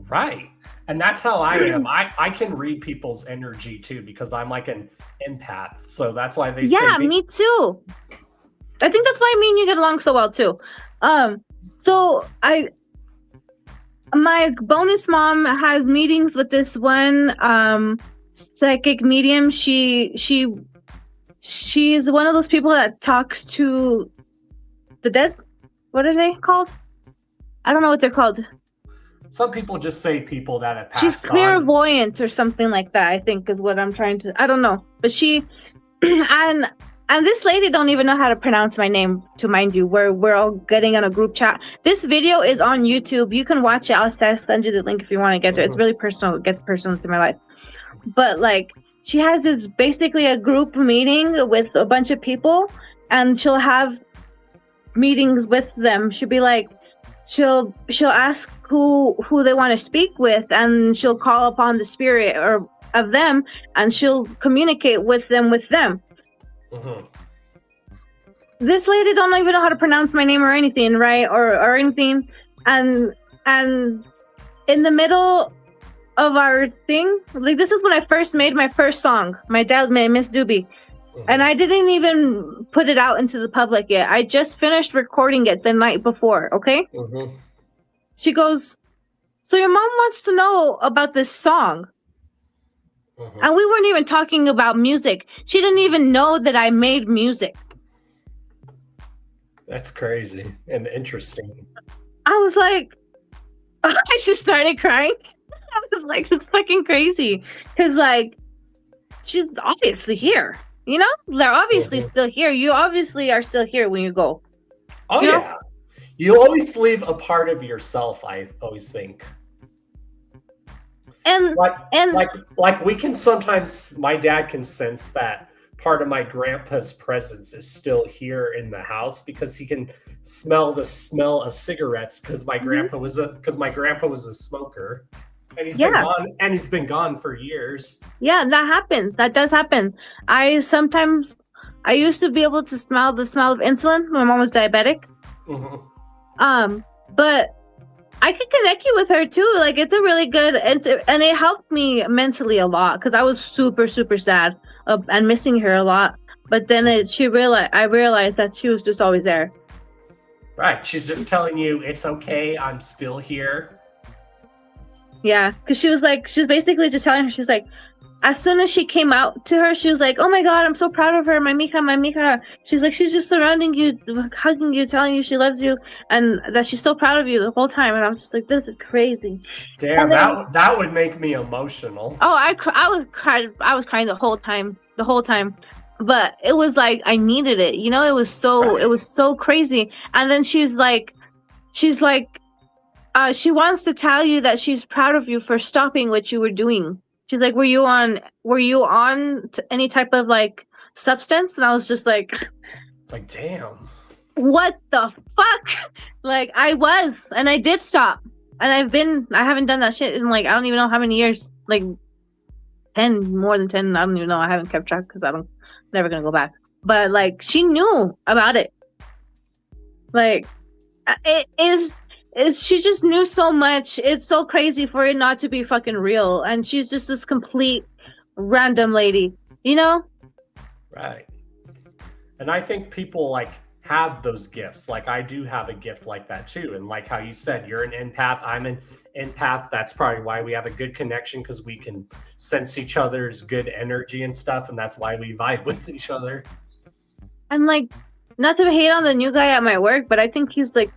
Right. And that's how I am. I can read people's energy too, because I'm like an empath. So that's why they say. Yeah, me too. I think that's why me and you get along so well too. So my bonus mom has meetings with this one psychic medium. She's one of those people that talks to the dead. What are they called? I don't know what they're called. Some people just say people that have passed She's clairvoyant or something like that, I think is what I'm trying to. I don't know. But she and this lady don't even know how to pronounce my name, to mind you. We're all getting on a group chat. This video is on YouTube. You can watch it. I'll send you the link if you want to get to it. It's really personal. It gets personal to my life. But like, she has this basically a group meeting with a bunch of people, and she'll have meetings with them. She'll be like, she'll ask who they want to speak with, and she'll call upon the spirit or of them, and she'll communicate with them. Mm-hmm. This lady don't even know how to pronounce my name or anything, right? Or anything. And in the middle of our thing, like this is when I first made my first song. My dad made Miss Doobie. Mm-hmm. And I didn't even put it out into the public yet. I just finished recording it the night before, okay? Mm-hmm. She goes, so your mom wants to know about this song. Mm-hmm. And we weren't even talking about music. She didn't even know that I made music. That's crazy and interesting. I was like, I just started crying. I was like, it's fucking crazy. Because, like, she's obviously here. You know? They're obviously still here. You obviously are still here when you go. Oh, you yeah. know? You always leave a part of yourself, I always think. And like we can sometimes, my dad can sense that part of my grandpa's presence is still here in the house because he can smell the smell of cigarettes because my grandpa was a smoker, and he's been gone for years. Yeah, that happens. That does happen. I used to be able to smell the smell of insulin. My mom was diabetic. Mm-hmm. But I could connect you with her too. Like, it's a really good, and it helped me mentally a lot because I was super, super sad and missing her a lot. But then I realized that she was just always there. Right. She's just telling you it's okay. I'm still here. Yeah, because she was basically just telling her, she's like, as soon as she came out to her, she was like, oh my God, I'm so proud of her. My mija. She's like, she's just surrounding you, hugging you, telling you she loves you, and that she's so proud of you the whole time. And I'm just like, this is crazy. Damn, that would make me emotional. Oh, I was crying the whole time. But it was like, I needed it. You know, it was so crazy. And then she wants to tell you that she's proud of you for stopping what you were doing. She's like, were you on any type of like substance? And I was just like, it's like, damn, what the fuck? Like, I was, and I did stop, and I haven't done that shit in like, I don't even know how many years, like 10, more than 10. I don't even know. I haven't kept track because never gonna go back. But like, she knew about it. Like, she just knew so much. It's so crazy for it not to be fucking real. And she's just this complete random lady, you know? Right. And I think people like have those gifts. Like I do have a gift like that too. And like how you said, you're an empath, I'm an empath. That's probably why we have a good connection, because we can sense each other's good energy and stuff. And that's why we vibe with each other. And like, not to hate on the new guy at my work, but I think he's like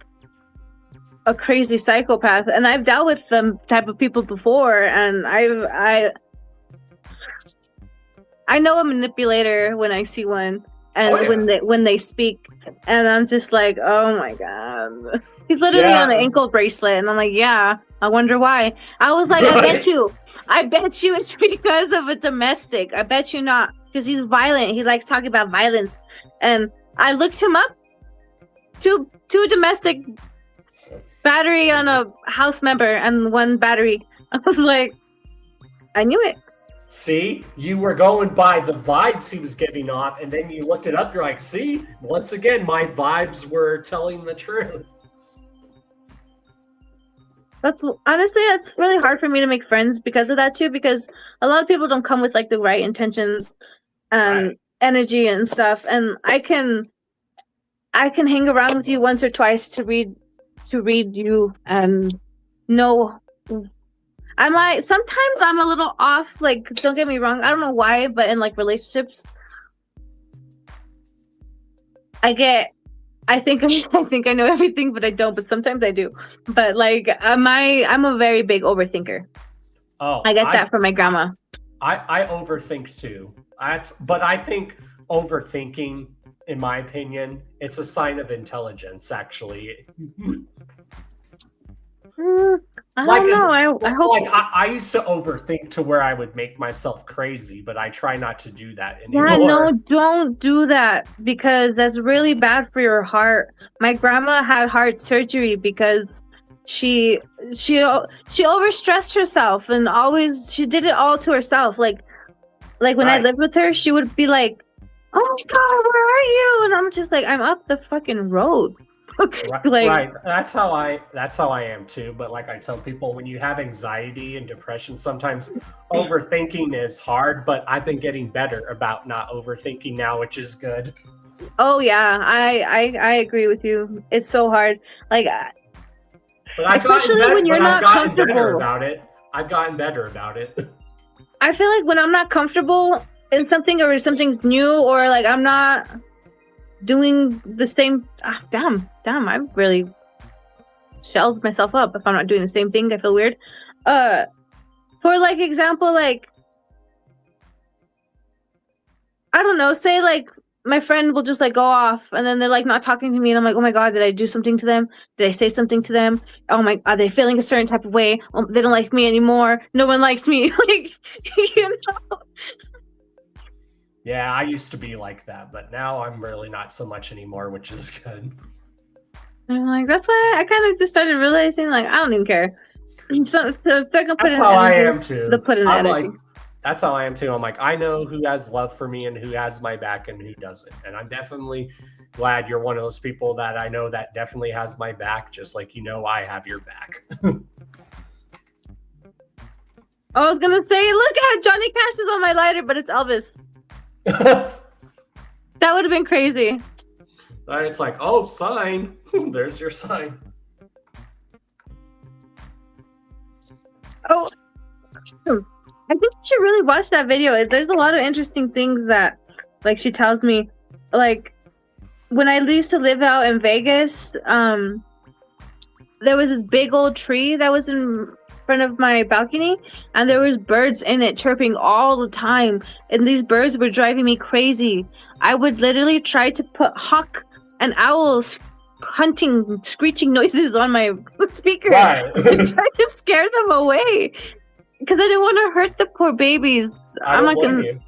a crazy psychopath, and I've dealt with them type of people before, and I know a manipulator when I see one, and when they speak, and I'm just like, oh my God, he's literally on an ankle bracelet, and I'm like, yeah, I wonder why. I was like, I bet you it's because of a domestic. I bet you not, because he's violent. He likes talking about violence, and I looked him up. Two domestic. Battery on a house member and one battery. I was like, I knew it. See, you were going by the vibes he was giving off, and then you looked it up. You're like, see, once again, my vibes were telling the truth. That's really hard for me to make friends because of that too. Because a lot of people don't come with like the right intentions and energy and stuff. And I can hang around with you once or twice to read you and know. Sometimes I'm a little off, like, don't get me wrong, I don't know why, but in like relationships I think I know everything, but I don't. But sometimes I do. But like I'm a very big overthinker. Oh, I get that from my grandma. I overthink too. But I think overthinking, in my opinion, it's a sign of intelligence, actually. I don't know. I hope. Like I used to overthink to where I would make myself crazy, but I try not to do that anymore. Yeah, no, don't do that because that's really bad for your heart. My grandma had heart surgery because she she overstressed herself and always she did it all to herself. Like when I lived with her, she would be like, "Oh my god, where are you?" And I'm just like, "I'm up the fucking road." Right. That's how I am too. But like I tell people, when you have anxiety and depression, sometimes overthinking is hard. But I've been getting better about not overthinking now, which is good. Oh yeah, I agree with you. It's so hard. Like, but especially when you're not comfortable about it. I've gotten better about it. I feel like when I'm not comfortable in something or something's new or like I'm not doing the same. Damn! I really shelled myself up. If I'm not doing the same thing, I feel weird. For like example, like I don't know. Say like my friend will just like go off and then they're like not talking to me and I'm like, oh my god, did I do something to them? Did I say something to them? Oh my, are they feeling a certain type of way? Oh, they don't like me anymore. No one likes me. Like, you know. Yeah, I used to be like that, but now I'm really not so much anymore, which is good. I'm like, that's why I kind of just started realizing, like, I don't even care. So if they're gonna put That's in how I energy, am too. they'll put in I'm energy. like, that's how I am too. I'm like, I know who has love for me and who has my back and who doesn't. And I'm definitely glad you're one of those people that I know that definitely has my back, just like you know I have your back. I was gonna say, look at Johnny Cash is on my lighter, but it's Elvis. That would have been crazy. It's like, oh, sign. There's your sign. Oh, I think you should really watch that video. There's a lot of interesting things that, like, she tells me. Like, when I used to live out in Vegas, there was this big old tree that was in front of my balcony, and there was birds in it chirping all the time, and these birds were driving me crazy. I would literally try to put hawk and owls hunting, screeching noises on my speaker to try to scare them away because I didn't want to hurt the poor babies. I'm like, and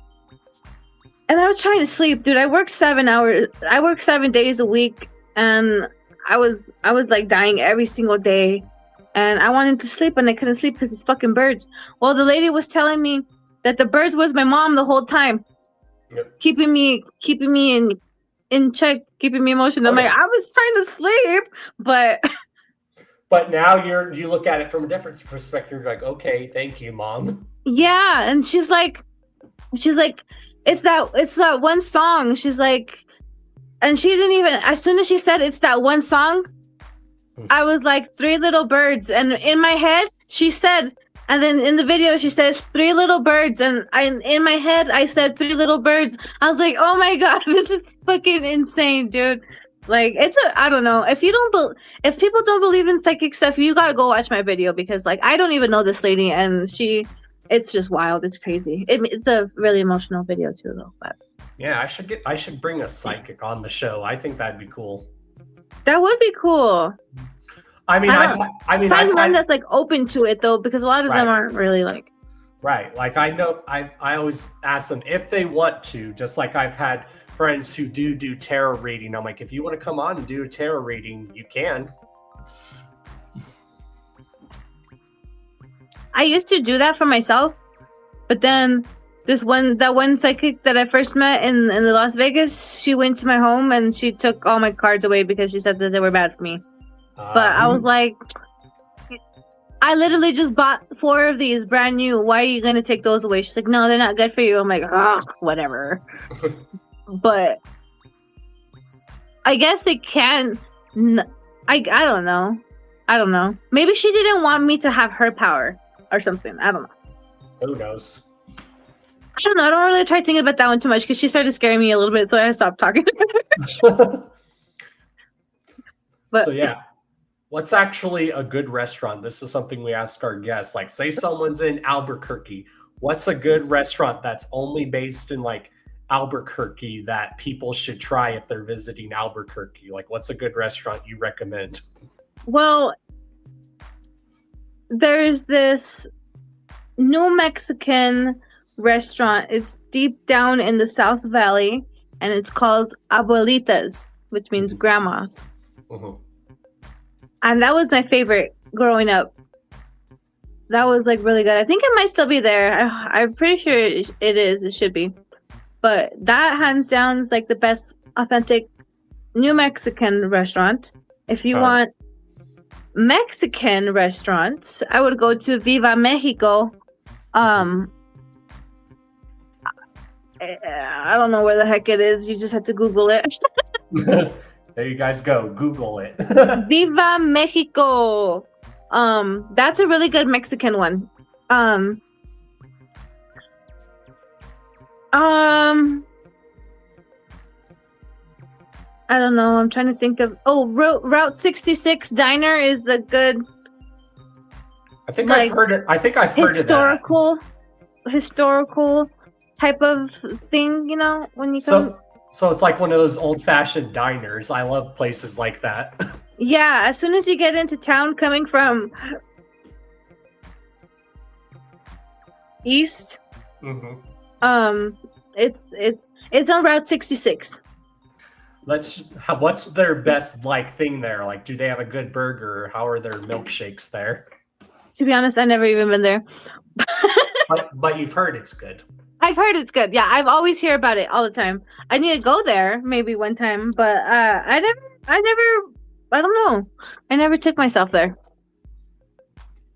I was trying to sleep, dude. I work 7 hours. I work 7 days a week, and I was like dying every single day. And I wanted to sleep, and I couldn't sleep because it's fucking birds. Well, the lady was telling me that the birds was my mom the whole time, keeping me in check, keeping me emotional. I'm like, I was trying to sleep, but now you look at it from a different perspective. You're like, okay, thank you, mom. Yeah, and she's like, it's that one song. She's like, and she didn't even. As soon as she said it's that one song, I was like, 3 little birds, and in my head she said, and then in the video she says 3 little birds, and in my head I said 3 little birds. I was like, oh my god, this is fucking insane, dude. Like, I don't know. If people don't believe in psychic stuff, you gotta go watch my video, because like I don't even know this lady, and it's just wild. It's crazy. It's a really emotional video too, though. But yeah, I should bring a psychic on the show. I think that'd be cool. That would be cool. I mean, find one that's like open to it though, because a lot of them aren't really like. Right. Like I know, I always ask them if they want to. Just like I've had friends who do tarot reading. I'm like, if you want to come on and do a tarot reading, you can. I used to do that for myself, but then that one psychic that I first met in the Las Vegas, she went to my home and she took all my cards away because she said that they were bad for me. But I was like, I literally just bought 4 of these brand new. Why are you going to take those away? She's like, no, they're not good for you. I'm like, oh, whatever. But I guess they can. I don't know. Maybe she didn't want me to have her power or something. I don't know. Who knows? I don't know. I don't really try thinking about that one too much because she started scaring me a little bit, so I stopped talking to her. But so yeah. What's actually a good restaurant? This is something we ask our guests. Like, say someone's in Albuquerque. What's a good restaurant that's only based in like Albuquerque that people should try if they're visiting Albuquerque? Like, what's a good restaurant you recommend? Well, there's this New Mexican restaurant. It's deep down in the South Valley, and it's called Abuelitas, which means grandmas. And that was my favorite growing up That was like really good. I think it might still be there. I'm pretty sure it is. It should be. But that hands down is like the best authentic New Mexican restaurant. If you want Mexican restaurants, I would go to Viva Mexico. I don't know where the heck it is. You just have to Google it. There you guys go. Google it. Viva Mexico. That's a really good Mexican one. I don't know. I'm trying to think of. Oh, Route 66 Diner is the good. I think I've heard it. I think I've heard historical type of thing. You know, when you come. So it's like one of those old-fashioned diners. I love places like that. Yeah, as soon as you get into town, coming from east, it's on Route 66. What's their best thing there? Like, do they have a good burger? How are their milkshakes there? To be honest, I've never even been there. but you've heard it's good. I've heard it's good. Yeah, I've always hear about it all the time. I need to go there maybe one time, but I don't know. I never took myself there.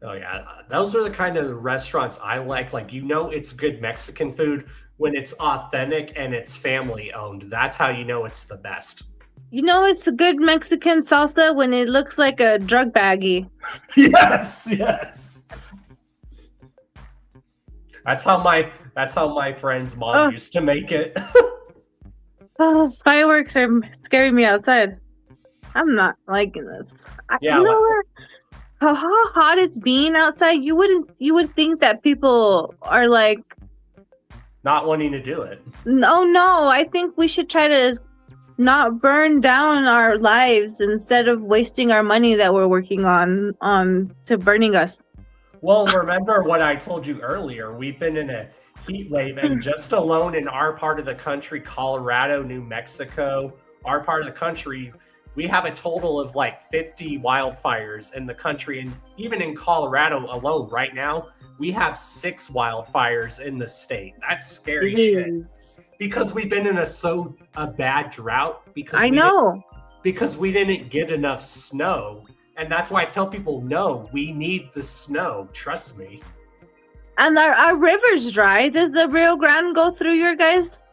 Oh yeah, those are the kind of restaurants I like. Like, it's good Mexican food when it's authentic and it's family owned. That's how you know it's the best. It's a good Mexican salsa when it looks like a drug baggie. Yes. That's how my friend's mom used to make it. Fireworks are scaring me outside. I'm not liking this. Yeah, you know what? How hot it's being outside, you would think that people are like not wanting to do it. No, I think we should try to not burn down our lives instead of wasting our money that we're working on to burning us. Well, remember what I told you earlier. We've been in a heat wave, and just alone in our part of the country, Colorado, New Mexico, our part of the country, we have a total of 50 wildfires in the country. And even in Colorado alone right now, we have 6 wildfires in the state. That's scary shit. Because we've been in a bad drought. Because we didn't get enough snow. And that's why I tell people, no, we need the snow. Trust me. And our river's dry. Does the Rio Grande go through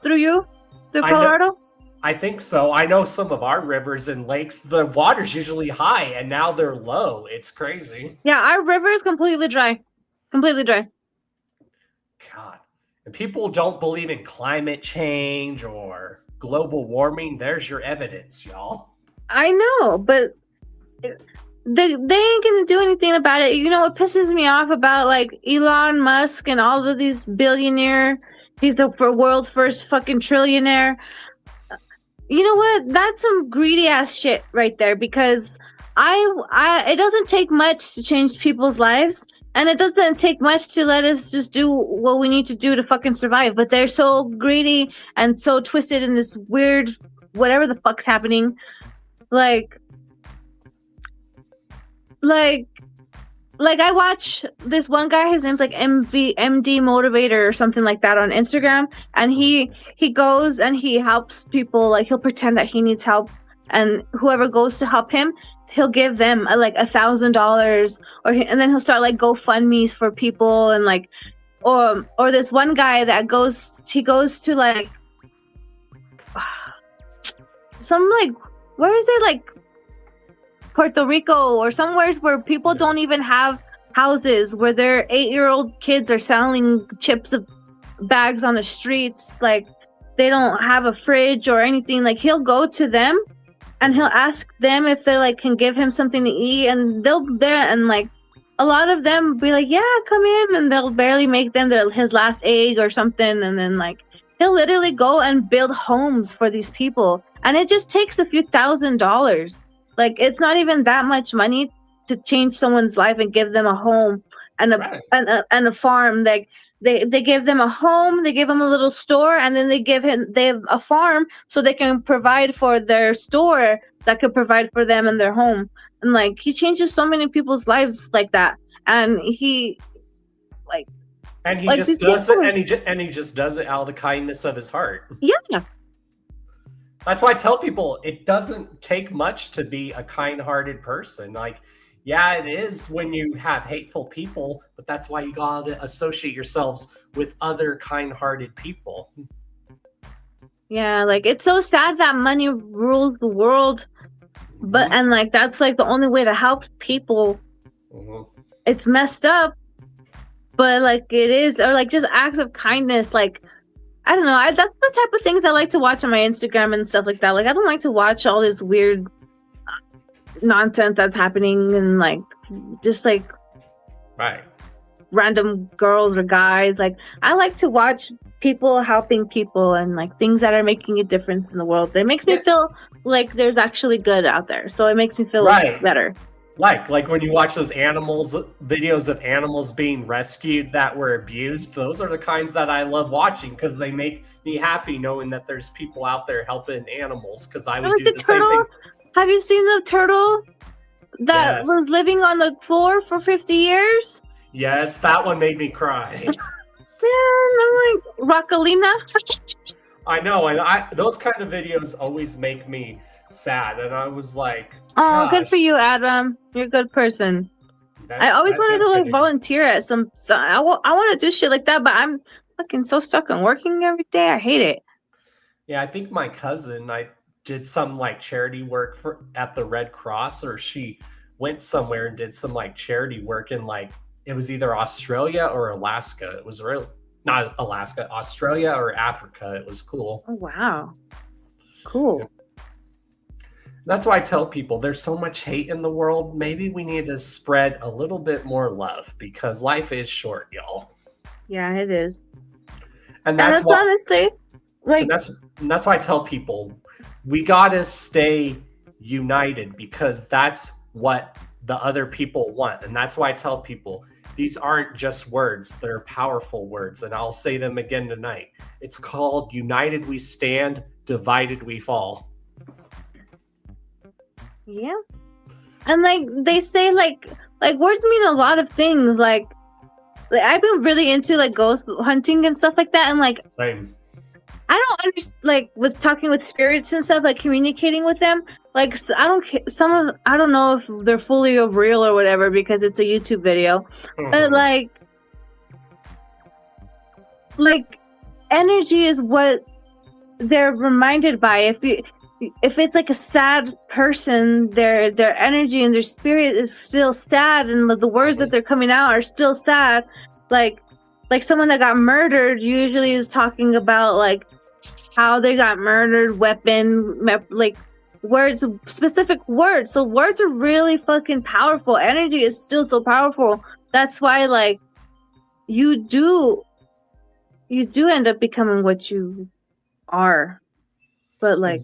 through Colorado? I think so. I know some of our rivers and lakes, the water's usually high and now they're low. It's crazy. Yeah, our river is completely dry. Completely dry. God. And people don't believe in climate change or global warming. There's your evidence, y'all. I know, but they ain't gonna do anything about it. What pisses me off about Elon Musk and all of these billionaire, he's the world's first fucking trillionaire. You know what? That's some greedy ass shit right there, because it doesn't take much to change people's lives, and it doesn't take much to let us just do what we need to do to fucking survive. But they're so greedy and so twisted in this weird whatever the fuck's happening. Like I watch this one guy, his name's MD Motivator or something like that on Instagram, and he goes and he helps people. He'll pretend that he needs help, and whoever goes to help him, he'll give them $1,000, and then he'll start GoFundMe's for people, and or this one guy that goes to some where is it Puerto Rico or somewhere where people don't even have houses, where their 8-year-old kids are selling chips of bags on the streets. They don't have a fridge or anything. He'll go to them and he'll ask them if they can give him something to eat, and they'll there and a lot of them be yeah, come in, and they'll barely make them his last egg or something, and then he'll literally go and build homes for these people, and it just takes a few $1,000s. It's not even that much money to change someone's life and give them a home and a farm. They give them a home, they give them a little store, and then they have a farm so they can provide for their store that could provide for them and their home. And he changes so many people's lives like that. And he like. And he Like, just these does people- it, and he just does it out of the kindness of his heart. Yeah. That's why I tell people it doesn't take much to be a kind-hearted person. Like, yeah, it is when you have hateful people, but that's why you gotta associate yourselves with other kind-hearted people. Yeah, like it's so sad that money rules the world, but and like that's like the only way to help people. It's messed up, but like it is, or like just acts of kindness. Like I don't know, that's the type of things I like to watch on my Instagram and stuff like that. Like I don't like to watch all this weird nonsense that's happening and like just like Right. random girls or guys. Like I like to watch people helping people and like things that are making a difference in the world. It makes me feel like there's actually good out there. So it makes me feel better. Like when you watch those videos of animals being rescued that were abused, those are the kinds that I love watching because they make me happy knowing that there's people out there helping animals because I would Like do the the same turtle. thing. Have you seen the turtle that Yes. was living on the floor for 50 years? Yes, that one made me cry. Man, I'm like Rockalina. I know, and those kind of videos always make me sad, and I was like, Oh, gosh, good for you, Adam. You're a good person. I always wanted to like volunteer at some. I want to do shit like that, but I'm fucking so stuck on working every day. I hate it. Yeah, I think my cousin, I did some like charity work at the Red Cross, or she went somewhere and did some like charity work in like it was either Australia or Alaska. It was really not Alaska, Australia or Africa. It was cool. Oh wow, cool. That's why I tell people there's so much hate in the world. Maybe we need to spread a little bit more love because life is short, y'all. Yeah, it is. And that's why, honestly, like and that's why I tell people we gotta stay united because that's what the other people want. And that's why I tell people these aren't just words, they're powerful words. And I'll say them again tonight. It's called United We Stand, Divided We Fall. Yeah. And like they say like words mean a lot of things. Like I've been really into like ghost hunting and stuff like that, and like Same. I don't understand, like with talking with spirits and stuff, like communicating with them. Like I don't know if they're fully real or whatever because it's a YouTube video, but like energy is what they're reminded by. If it's like a sad person, their energy and their spirit is still sad, and the words that they're coming out are still sad. Like someone that got murdered usually is talking about like how they got murdered, like words, specific words. So words are really fucking powerful. Energy is still so powerful. That's why like you do end up becoming what you are. But like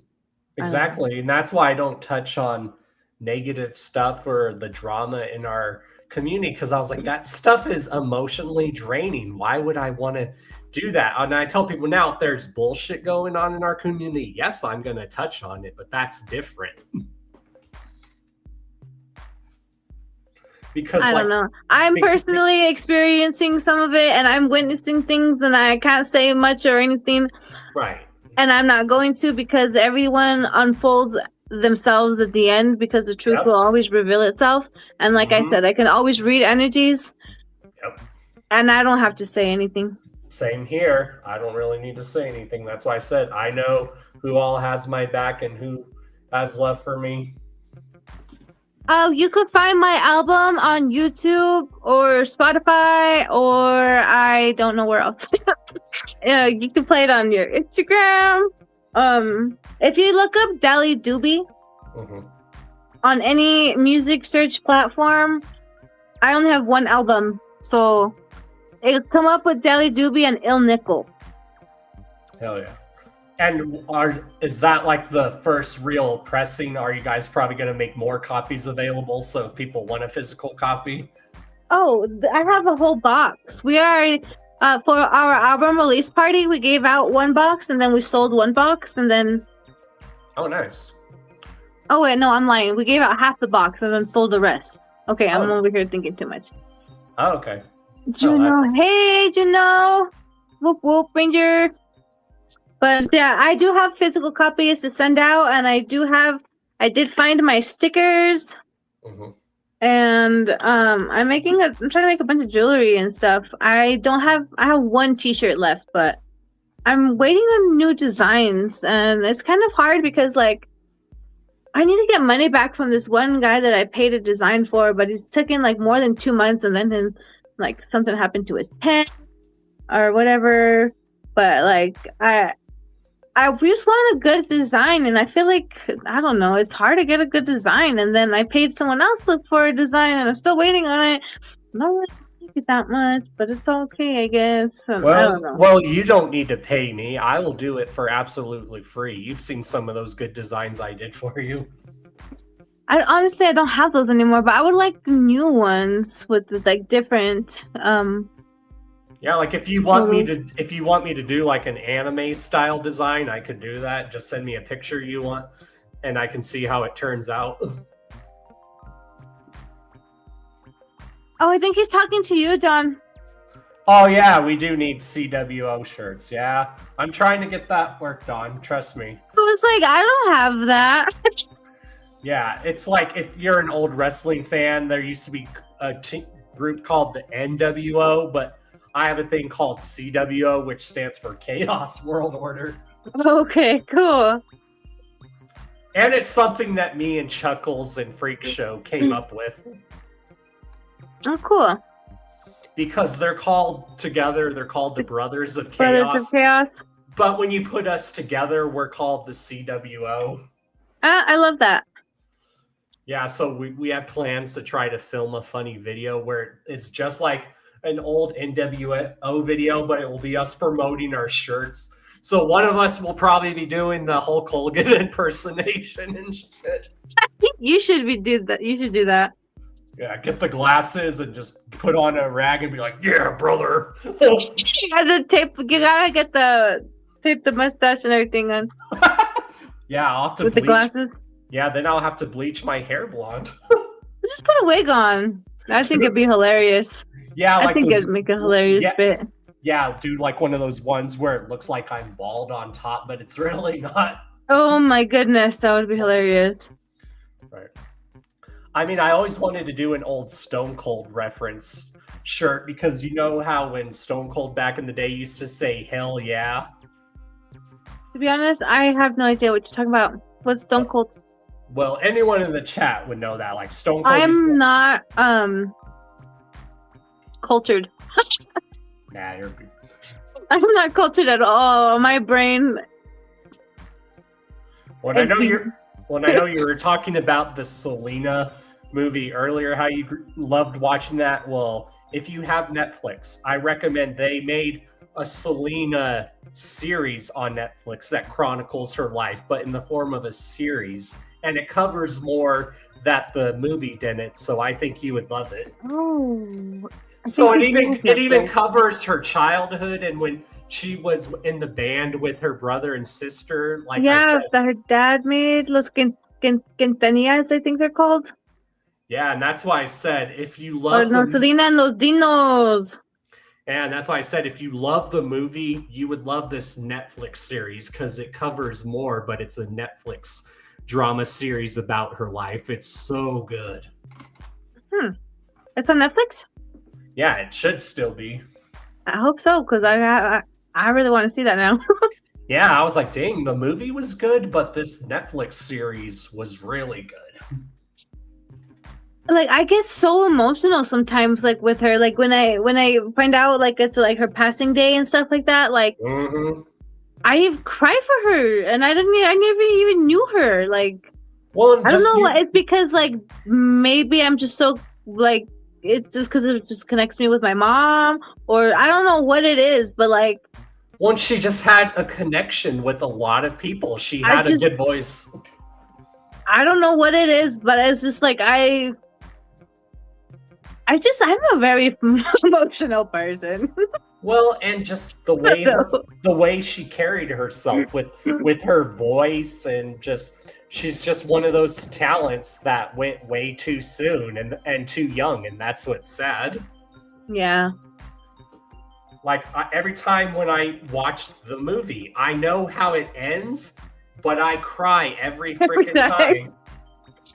Exactly. And that's why I don't touch on negative stuff or the drama in our community because I was like, that stuff is emotionally draining. Why would I want to do that? And I tell people now, if there's bullshit going on in our community, yes, I'm going to touch on it, but that's different. Because I don't know. I'm personally experiencing some of it and I'm witnessing things and I can't say much or anything. Right. And I'm not going to because everyone unfolds themselves at the end because the truth will always reveal itself. And like I said, I can always read energies. Yep. And I don't have to say anything. Same here. I don't really need to say anything. That's why I said I know who all has my back and who has love for me. Oh, you could find my album on YouTube or Spotify or I don't know where else. You can play it on your Instagram. If you look up Delidoobie on any music search platform, I only have one album, so it'll come up with Delidoobie and Il Nickel. Hell yeah. And is that like the first real pressing? Are you guys probably going to make more copies available so if people want a physical copy? Oh, I have a whole box. We already, for our album release party, we gave out one box and then we sold one box and then... Oh, nice. Oh, wait, no, I'm lying. We gave out half the box and then sold the rest. Okay, I'm over here thinking too much. Oh, okay. Juno, hey Juno, whoop whoop Ranger. But yeah, I do have physical copies to send out, and I did find my stickers, and I'm trying to make a bunch of jewelry and stuff. I have one T-shirt left, but I'm waiting on new designs, and it's kind of hard because like I need to get money back from this one guy that I paid a design for, but it's taken like more than 2 months, and then like something happened to his pen or whatever. But like I just want a good design, and I feel like, I don't know, it's hard to get a good design, and then I paid someone else to look for a design, and I'm still waiting on it. I don't really like it that much, but it's okay, I guess. I don't know. Well, you don't need to pay me. I will do it for absolutely free. You've seen some of those good designs I did for you. Honestly, I don't have those anymore, but I would like new ones with like different Yeah, like if you want me to do like an anime style design, I could do that. Just send me a picture you want, and I can see how it turns out. Oh, I think he's talking to you, John. Oh yeah, we do need CWO shirts. Yeah, I'm trying to get that worked on. Trust me. It was like, I don't have that. Yeah, it's like if you're an old wrestling fan, there used to be a group called the NWO, but I have a thing called CWO, which stands for Chaos World Order. Okay, cool. And it's something that me and Chuckles and Freak Show came up with. Oh, cool. Because they're called together, they're called the Brothers of Chaos. Brothers of Chaos. But when you put us together, we're called the CWO. I love that. Yeah, so we have plans to try to film a funny video where it's just like an old NWO video, but it will be us promoting our shirts. So one of us will probably be doing the Hulk Hogan impersonation and shit. I think you should do that. Yeah, get the glasses and just put on a rag and be like, "Yeah, brother." You gotta tape the mustache and everything on. Yeah, I'll have to with bleach. the glasses. Yeah, then I'll have to bleach my hair blonde. Just put a wig on. I think it'd be hilarious. Yeah, I think it'd make a hilarious bit. Yeah, dude, like one of those ones where it looks like I'm bald on top, but it's really not. Oh my goodness, that would be hilarious. Right. I mean, I always wanted to do an old Stone Cold reference shirt because you know how when Stone Cold back in the day used to say "Hell yeah." To be honest, I have no idea what you're talking about. What's Stone Cold? Well, anyone in the chat would know that. Like Stone Cold. I'm not cultured. Nah, you're good. I'm not cultured at all. My brain. When I know you were talking about the Selena movie earlier, how you loved watching that. Well, if you have Netflix, I recommend they made a Selena series on Netflix that chronicles her life, but in the form of a series, and it covers more that the movie didn't. So I think you would love it. Oh. So it even covers her childhood and when she was in the band with her brother and sister. Like yeah, that her dad made Los Quintanillas, I think they're called. Yeah, and that's why I said if you love Selena and los Dinos. And that's why I said if you love the movie, you would love this Netflix series because it covers more, but it's a Netflix drama series about her life. It's so good. It's on Netflix? Yeah, it should still be. I hope so, because I really want to see that now. Yeah, I was like, dang, the movie was good, but this Netflix series was really good. Like, I get so emotional sometimes, like with her. Like when I find out like it's like her passing day and stuff like that. Like, I cry for her, and I never even knew her. Like, well, I don't know what it's because. Like, maybe I'm just so like. It's just because it just connects me with my mom, or I don't know what it is, but like. Once she just had a connection with a lot of people. She had a good voice. I don't know what it is, but it's just like I'm a very emotional person. Well, and just the way she carried herself with her voice and she's just one of those talents that went way too soon and too young, and that's what's sad. Yeah. every time when I watch the movie, I know how it ends, but I cry every freaking time.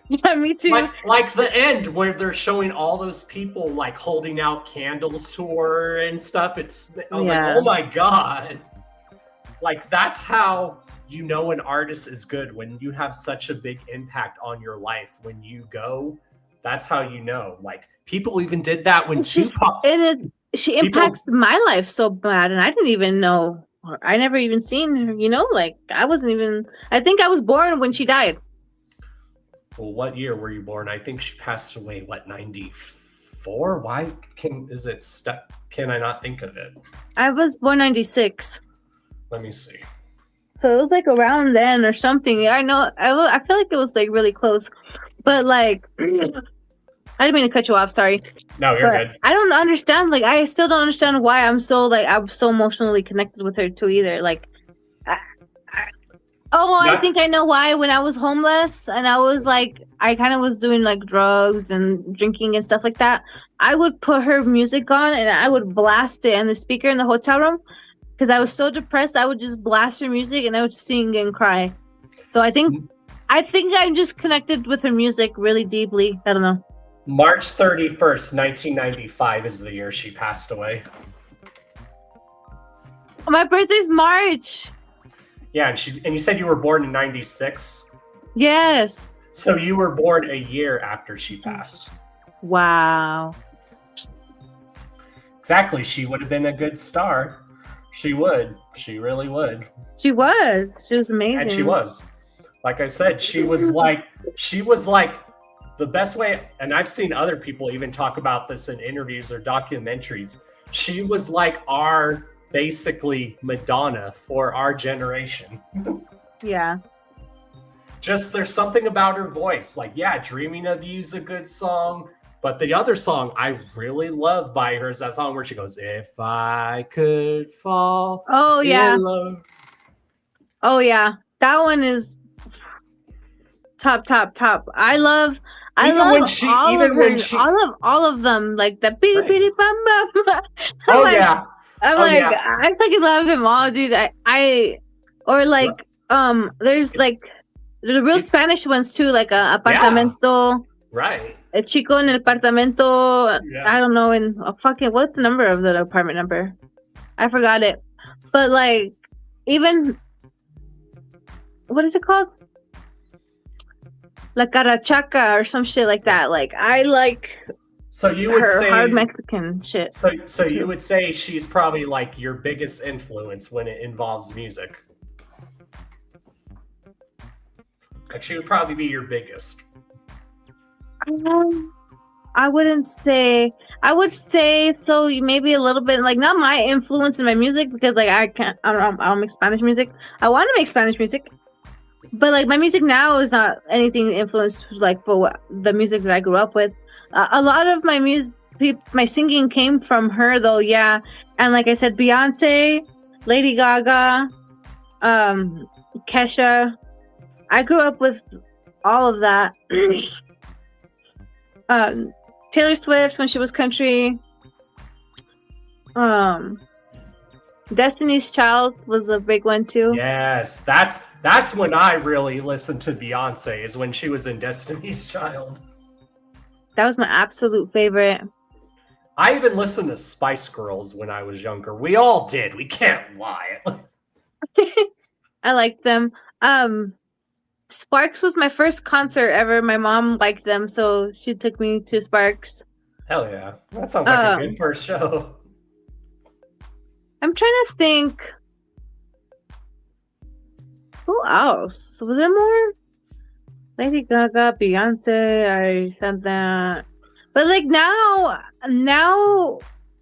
Yeah, me too. Like the end where they're showing all those people like holding out candles to her and stuff. I was like, oh my God. Like that's how you know an artist is good, when you have such a big impact on your life. When you go, that's how you know. Like people even did that when Tupac. She impacts my life so bad, and I didn't even know. I never even seen her. Like I think I was born when she died. Well, what year were you born? I think she passed away, 94? Why is it stuck? Can I not think of it? I was born 96. Let me see. So it was like around then or something. I know. I feel like it was like really close, but like I didn't mean to cut you off. Sorry. No, you're good. I don't understand. Like I still don't understand why I'm so emotionally connected with her too either. Like, I think I know why. When I was homeless and I was like, I kind of was doing like drugs and drinking and stuff like that, I would put her music on and I would blast it in the speaker in the hotel room because I was so depressed. I would just blast her music and I would sing and cry. So I think I'm just connected with her music really deeply. I don't know. March 31st, 1995 is the year she passed away. My birthday's March. Yeah, and you said you were born in 96? Yes. So you were born a year after she passed. Wow. Exactly. She would have been a good star. She would. She really would. She was. She was amazing. And she was. Like I said, she was like the best way, and I've seen other people even talk about this in interviews or documentaries. She was like our basically Madonna for our generation. Yeah. Just there's something about her voice. Like, yeah, Dreaming of You's a good song. But the other song I really love by her is that song where she goes, "If I could fall." Oh yeah. in love. Oh yeah. That one is top. I love all of them. Like the bitty bitty bum bum. Oh yeah. I fucking love them all, dude. There's like the real Spanish ones too, like apartamento. Right. El chico en el apartamento. Yeah. I don't know. What's the number of the apartment number? I forgot it. But like, even what is it called? La Carachaca or some shit like that. Like I like. So you would say hard Mexican shit. So you would say she's probably like your biggest influence when it involves music. Like she would probably be your biggest. I wouldn't say. I would say so. Maybe a little bit, like not my influence in my music because like I don't make Spanish music. I want to make Spanish music, but like my music now is not anything influenced like for the music that I grew up with. A lot of my music, my singing came from her though. Yeah, and like I said, Beyonce, Lady Gaga, Kesha. I grew up with all of that. Taylor Swift when she was country. Destiny's Child was a big one too. Yes, that's when I really listened to Beyonce, is when she was in Destiny's Child. That was my absolute favorite. I even listened to Spice Girls when I was younger. We all did. We can't lie. I liked them. Sparks was my first concert ever. My mom liked them, so she took me to Sparks. Hell yeah. That sounds like a good first show. I'm trying to think. Who else? Was there more? Lady Gaga, Beyonce, I said that. But like now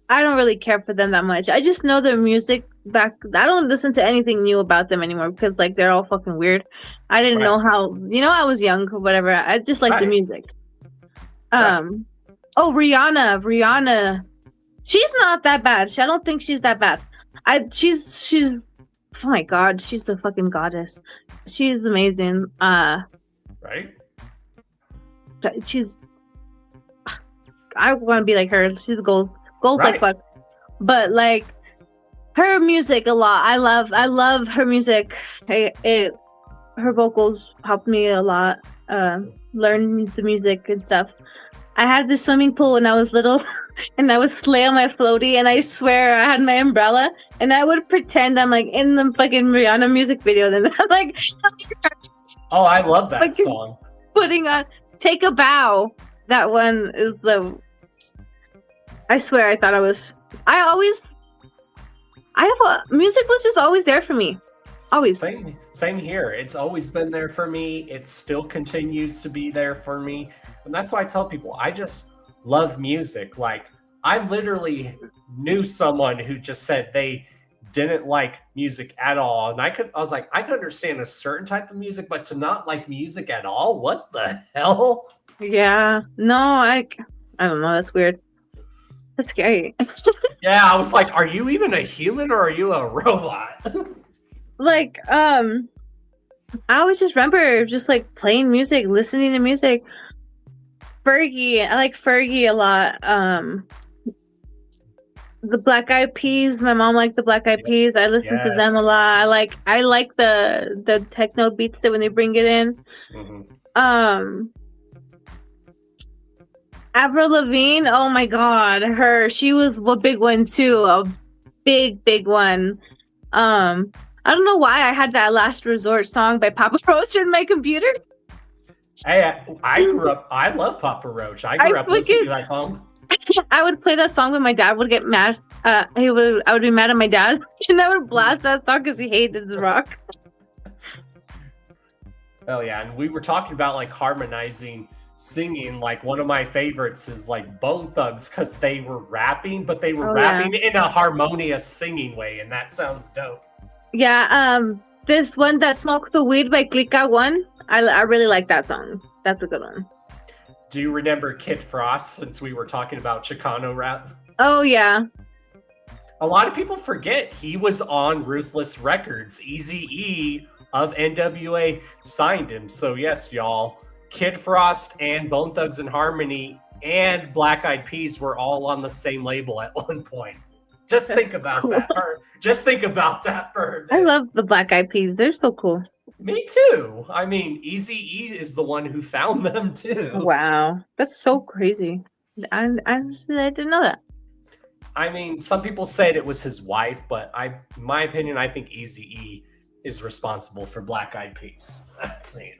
I don't really care for them that much. I just know their music back. I don't listen to anything new about them anymore because like they're all fucking weird. I didn't know how, I was young or whatever. I just like the music. Oh, Rihanna. She's not that bad. I don't think she's that bad. She's oh my god, she's the fucking goddess. She's amazing. Right? I want to be like her. She's goals right. Like fuck. But like Her music a lot. I love her music. Her vocals helped me a lot. Learn the music and stuff. I had this swimming pool when I was little, and I would slay on my floaty, and I swear I had my umbrella, and I would pretend I'm like in the fucking Rihanna music video. Then I'm like, oh, I love that song. Putting on "Take a Bow." That one is the. I swear, I thought I was. Music was just always there for me. Always. Same here. It's always been there for me. It still continues to be there for me. And that's why I tell people, I just love music. Like, I literally knew someone who just said they didn't like music at all. And I was like, I could understand a certain type of music, but to not like music at all? What the hell? Yeah. No, I don't know. That's weird. That's scary. Yeah, I was like, are you even a human or are you a robot? Like, I always just remember just like playing music, listening to music. Fergie, I like Fergie a lot. The Black Eyed Peas, my mom liked the Black Eyed Peas. I listen to them a lot. I like the techno beats that when they bring it in. Mm-hmm. Avril Lavigne, oh my god, she was a big one too, a big one. I don't know why I had that Last Resort song by Papa Roach in my computer. Hey, I love Papa Roach. I grew up listening to that song. I would play that song when my dad would get mad. I would be mad at my dad, and I would blast that song because he hated the rock. Oh yeah, and we were talking about like harmonizing singing. Like one of my favorites is like Bone Thugs because they were rapping, but they were rapping in a harmonious singing way, and that sounds dope. Yeah, this one that Smoke the Weed by Clica One, I really like that song. That's a good one. Do you remember Kid Frost, since we were talking about Chicano rap? Oh yeah. A lot of people forget he was on Ruthless Records. Eazy-E of NWA signed him. So yes, y'all, Kid Frost and Bone Thugs and Harmony and Black Eyed Peas were all on the same label at one point. Just think about that. Just think about that for a minute. I love the Black Eyed Peas. They're so cool. Me too. I mean, Eazy-E is the one who found them too. Wow, that's so crazy. I didn't know that. I mean, some people said it was his wife, but in my opinion, I think Eazy-E is responsible for Black Eyed Peas. That's me.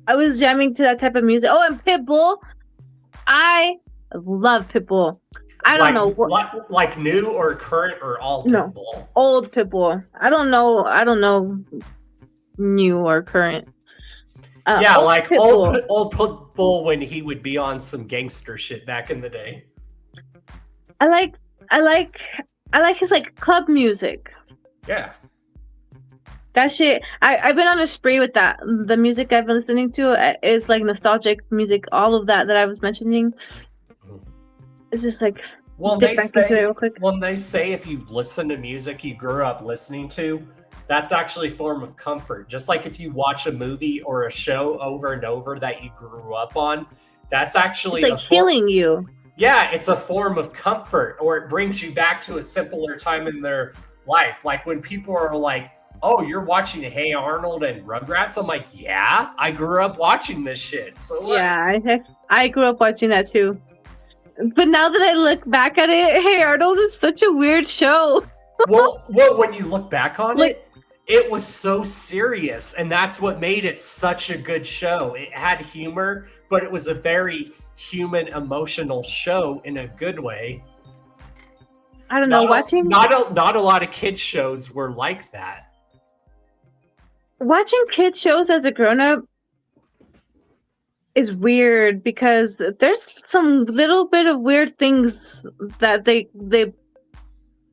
I was jamming to that type of music. Oh, and Pitbull. I love Pitbull. I don't know what, like new or current or all Pitbull. No, old Pitbull. I don't know new or current. Yeah, like Pitbull. old Pitbull when he would be on some gangster shit back in the day. I like his like club music. Yeah. That shit. I've been on a spree with that. The music I've been listening to is like nostalgic music. All of that I was mentioning. It's just like they say if you listen to music you grew up listening to, that's actually a form of comfort. Just like if you watch a movie or a show over and over that you grew up on, that's actually it's like healing you. Yeah, it's a form of comfort, or it brings you back to a simpler time in their life. Like when people are like, "Oh, you're watching Hey Arnold and Rugrats," I'm like, "Yeah, I grew up watching this shit." So what? Yeah, I grew up watching that too. But now that I look back at it, Hey Arnold is such a weird show. well, when you look back on it was so serious, and that's what made it such a good show. It had humor, but it was a very human, emotional show in a good way. I don't know. Not a lot of kids shows were like that. Watching kids shows as a grown-up is weird because there's some little bit of weird things that they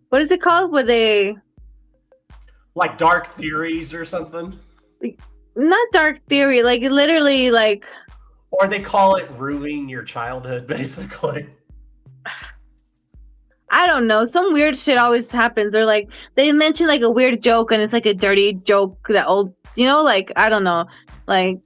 what is it called? Where they like dark theories or something? Not dark theory, like literally like, or they call it ruining your childhood, basically. I don't know. Some weird shit always happens. They're like, they mention like a weird joke and it's like a dirty joke that old, like, I don't know. Like,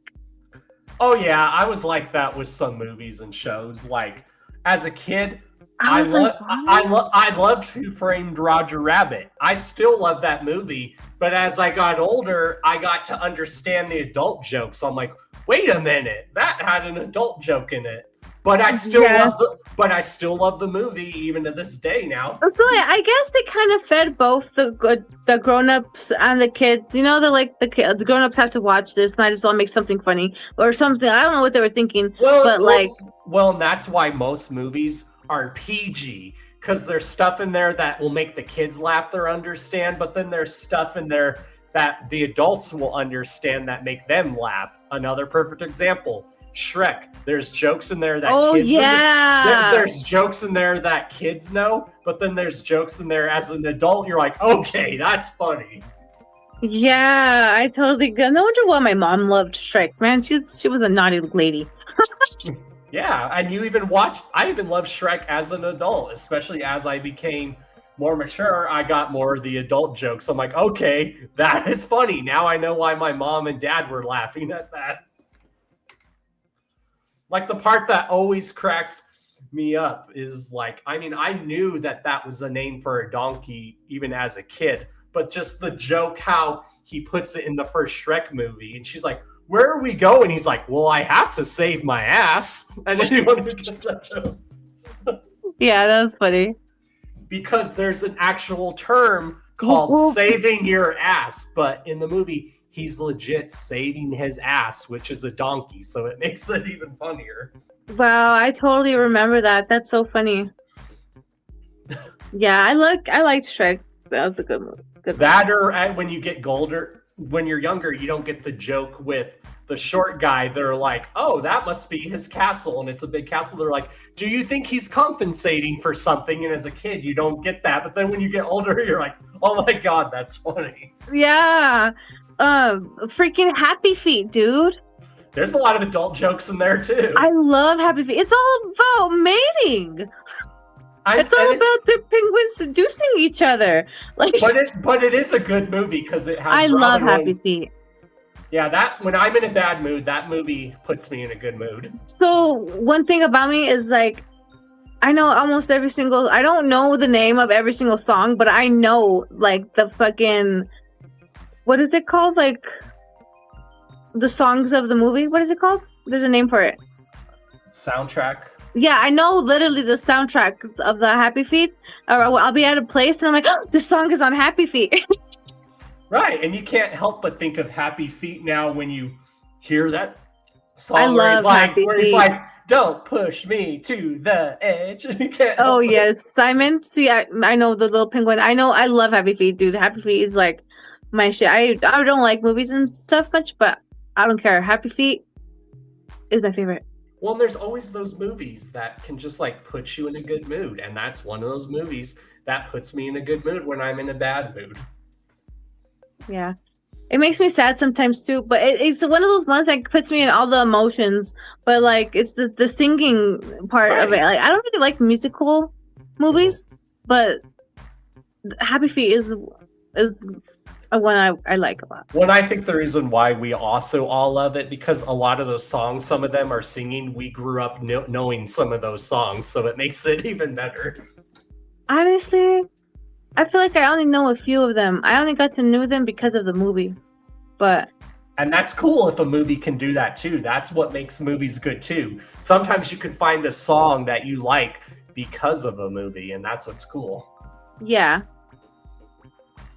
oh yeah, I was like that with some movies and shows. Like, as a kid, I loved Who Framed Roger Rabbit. I still love that movie, but as I got older, I got to understand the adult jokes. So I'm like, wait a minute, that had an adult joke in it. But I still love the movie even to this day now. So I guess they kind of fed both the grown-ups and the kids. You know, they're like the grown-ups have to watch this, and I just want to make something funny or something. I don't know what they were thinking, and that's why most movies are PG, because there's stuff in there that will make the kids laugh or understand, but then there's stuff in there that the adults will understand that make them laugh. Another perfect example, Shrek. There's jokes in there that there's jokes in there that kids know, but then there's jokes in there as an adult you're like, okay, that's funny. Yeah, I totally get. No wonder why my mom loved Shrek, man. She was a naughty lady. Yeah, and I even loved Shrek as an adult, especially as I became more mature. I got more of the adult jokes. I'm like, okay, that is funny. Now I know why my mom and dad were laughing at that. Like, the part that always cracks me up is like, I mean, I knew that was a name for a donkey even as a kid, but just the joke how he puts it in the first Shrek movie, and she's like, where are we going? He's like, well, I have to save my ass. And anyone who gets that joke. Yeah, that was funny. Because there's an actual term called saving your ass, but in the movie, he's legit saving his ass, which is a donkey, so it makes it even funnier. Wow, I totally remember that. That's so funny. Yeah, I liked Shrek. That was a good movie. Or when you get older, when you're younger, you don't get the joke with the short guy. They're like, oh, that must be his castle, and it's a big castle. They're like, do you think he's compensating for something? And as a kid, you don't get that. But then when you get older, you're like, oh my God, that's funny. Yeah. Freaking Happy Feet, dude. There's a lot of adult jokes in there too. I love Happy Feet. It's all about mating. It's all about the penguins seducing each other. Like, but it is a good movie because it has. I love Happy Feet. Yeah, that when I'm in a bad mood, that movie puts me in a good mood. So one thing about me is like, I know almost every single. I don't know the name of every single song, but I know like the fucking. What is it called? Like the songs of the movie. What is it called? There's a name for it. Soundtrack. Yeah, I know literally the soundtrack of the Happy Feet. Or I'll be at a place and I'm like, oh, this song is on Happy Feet. Right, and you can't help but think of Happy Feet now when you hear that song. I love Happy Feet. He's like, don't push me to the edge. You can't. Oh yes, Simon. See, I know the little penguin. I love Happy Feet, dude. Happy Feet is like my shit. I don't like movies and stuff much, but I don't care. Happy Feet is my favorite. Well, there's always those movies that can just like put you in a good mood, and that's one of those movies that puts me in a good mood when I'm in a bad mood. Yeah, it makes me sad sometimes too, but it's one of those ones that puts me in all the emotions. But like, it's the singing part of it. Like, I don't really like musical movies, but Happy Feet is one I like a lot. Well, I think the reason why we also all love it, because a lot of those songs, some of them are singing. We grew up knowing some of those songs, so it makes it even better. Honestly, I feel like I only know a few of them. I only got to know them because of the movie. And that's cool if a movie can do that too. That's what makes movies good too. Sometimes you can find a song that you like because of a movie, and that's what's cool. Yeah.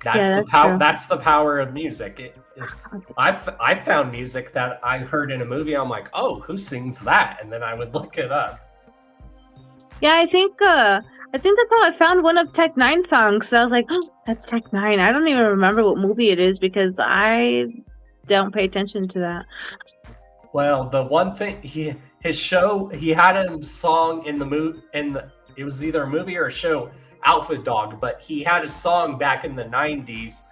That's the power of music. I've found music that I heard in a movie. I'm like, oh, who sings that? And then I would look it up. Yeah, I think that's how I found one of Tech Nine's songs. So I was like, oh, that's Tech Nine. I don't even remember what movie it is because I don't pay attention to that. Well, the one thing he had a song in the movie, it was either a movie or a show, Alpha Dog, but he had a song back in the 90s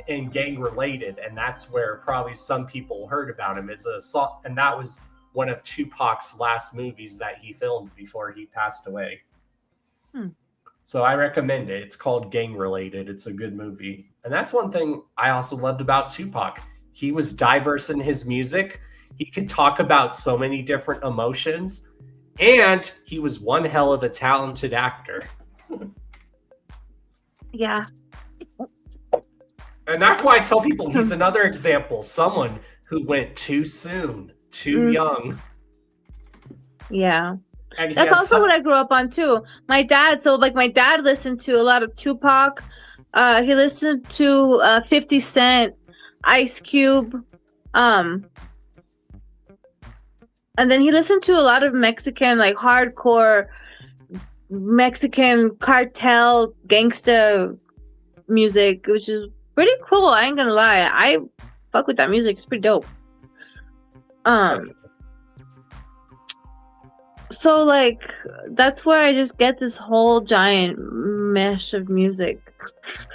and Gang Related, and that's where probably some people heard about him. It's a song, and that was one of Tupac's last movies that he filmed before he passed away. So I recommend it. It's called Gang Related. It's a good movie. And that's one thing I also loved about Tupac. He was diverse in his music. He could talk about so many different emotions, And he was one hell of a talented actor. Yeah. And that's why I tell people he's another example. Someone who went too soon, too young. Yeah. And That's also what I grew up on too. My dad listened to a lot of Tupac. He listened to 50 Cent, Ice Cube, and then he listened to a lot of Mexican, like hardcore Mexican cartel gangsta music, which is pretty cool. I ain't gonna lie. I fuck with that music. It's pretty dope. So like that's where I just get this whole giant mesh of music.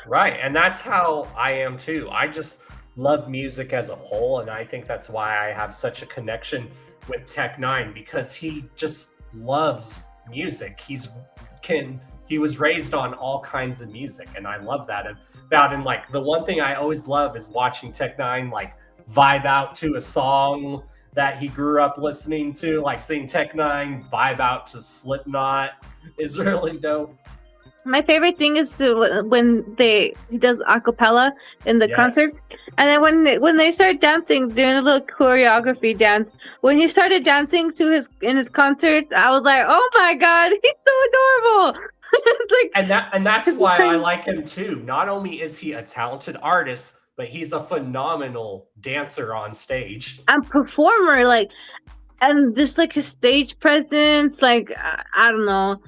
Right, and that's how I am too. I just love music as a whole, and I think that's why I have such a connection with Tech Nine, because he just loves music. He was raised on all kinds of music, and I love that about him. Like the one thing I always love is watching Tech Nine like vibe out to a song that he grew up listening to, like seeing Tech Nine vibe out to Slipknot is really dope. My favorite thing is when he does acapella in the concert, and then when they start dancing, doing a little choreography dance. When he started dancing in his concert, I was like, oh my god, he's so adorable. Like, and that's why I like him too. Not only is he a talented artist, but he's a phenomenal dancer on stage and performer. Like, and just like his stage presence. Like, I don't know.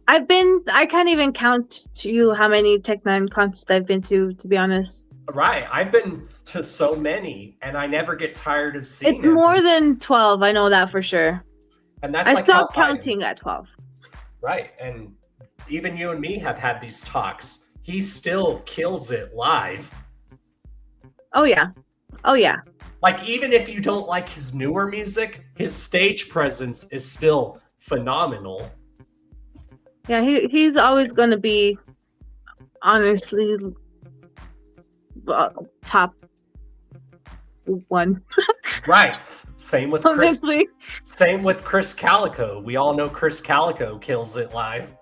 I can't even count to you how many Tech Nine concerts I've been to be honest. Right. I've been to so many, and I never get tired of seeing It's more than 12. I know that for sure. And that's I like stopped counting at 12. Right. And even you and me have had these talks. He still kills it live. Oh, yeah. Oh, yeah. Like, even if you don't like his newer music, his stage presence is still phenomenal. Yeah, he's always going to be, honestly, top one. Right. Same with Chris Calico. We all know Chris Calico kills it live.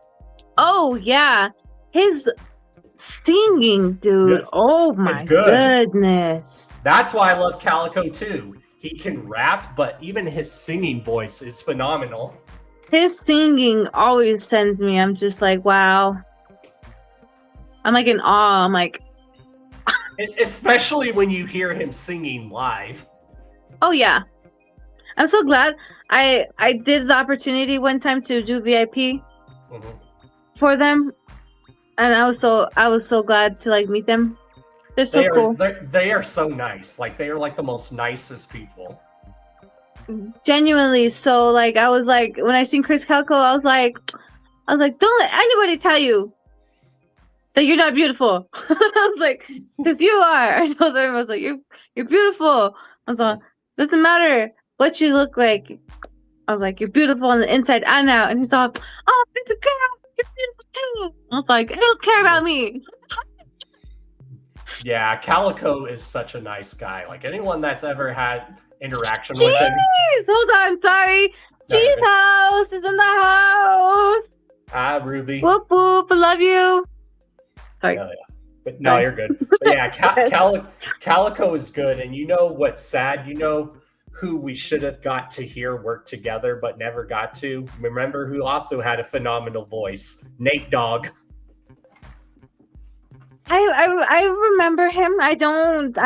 Oh, yeah. His singing, dude. Yes. Oh, my goodness. That's why I love Calico, too. He can rap, but even his singing voice is phenomenal. His singing always sends me. I'm just like, wow. I'm like in awe. I'm like, especially when you hear him singing live. Oh yeah, I'm so glad I did the opportunity one time to do VIP for them, and I was so glad to like meet them. They're so cool. They are so nice. Like they are like the most nicest people. Genuinely. So like I was like, when I seen Chris Calico, I was like, don't let anybody tell you that you're not beautiful. I was like, because you are. I told them, I was like, you're beautiful. I was like, doesn't matter what you look like. I was like, you're beautiful on the inside and out. And he's all, oh, baby girl, you're beautiful too. I was like, they don't care about me. Yeah, Calico is such a nice guy. Like anyone that's ever had interaction with him. Hold on, sorry. Cheese House is in the house. Hi, Ruby. Whoop whoop, I love you. Sorry. Oh, yeah. But no, you're good. But yeah, Calico is good. And you know what's sad? You know who we should have got to hear work together but never got to? Remember who also had a phenomenal voice? Nate Dogg. I remember him. I don't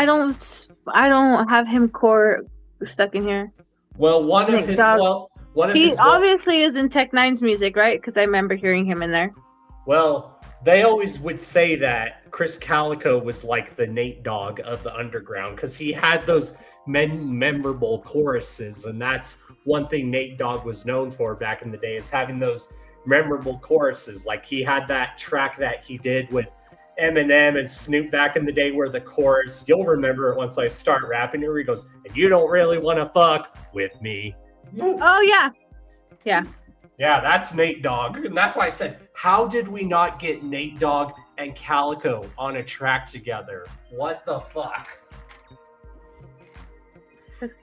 have him core stuck in here. Well, he obviously is in Tech Nine's music, right? Because I remember hearing him in there. Well, they always would say that Chris Calico was like the Nate Dogg of the underground because he had those memorable choruses, and that's one thing Nate Dogg was known for back in the day, is having those memorable choruses. Like he had that track that he did with Eminem and Snoop back in the day where the chorus, you'll remember it once I start rapping here, he goes, and you don't really want to fuck with me. Oh, yeah. Yeah. Yeah, that's Nate Dogg. And that's why I said, how did we not get Nate Dogg and Calico on a track together? What the fuck?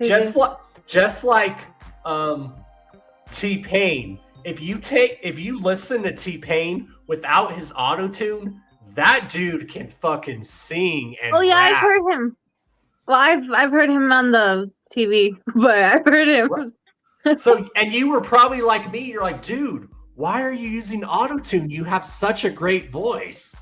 Just like T-Pain. If you listen to T-Pain without his auto-tune, that dude can fucking sing and Oh yeah, rap. I've heard him. Well, I've heard him on the TV, but I've heard him. So, and you were probably like me. You're like, dude, why are you using auto-tune? You have such a great voice.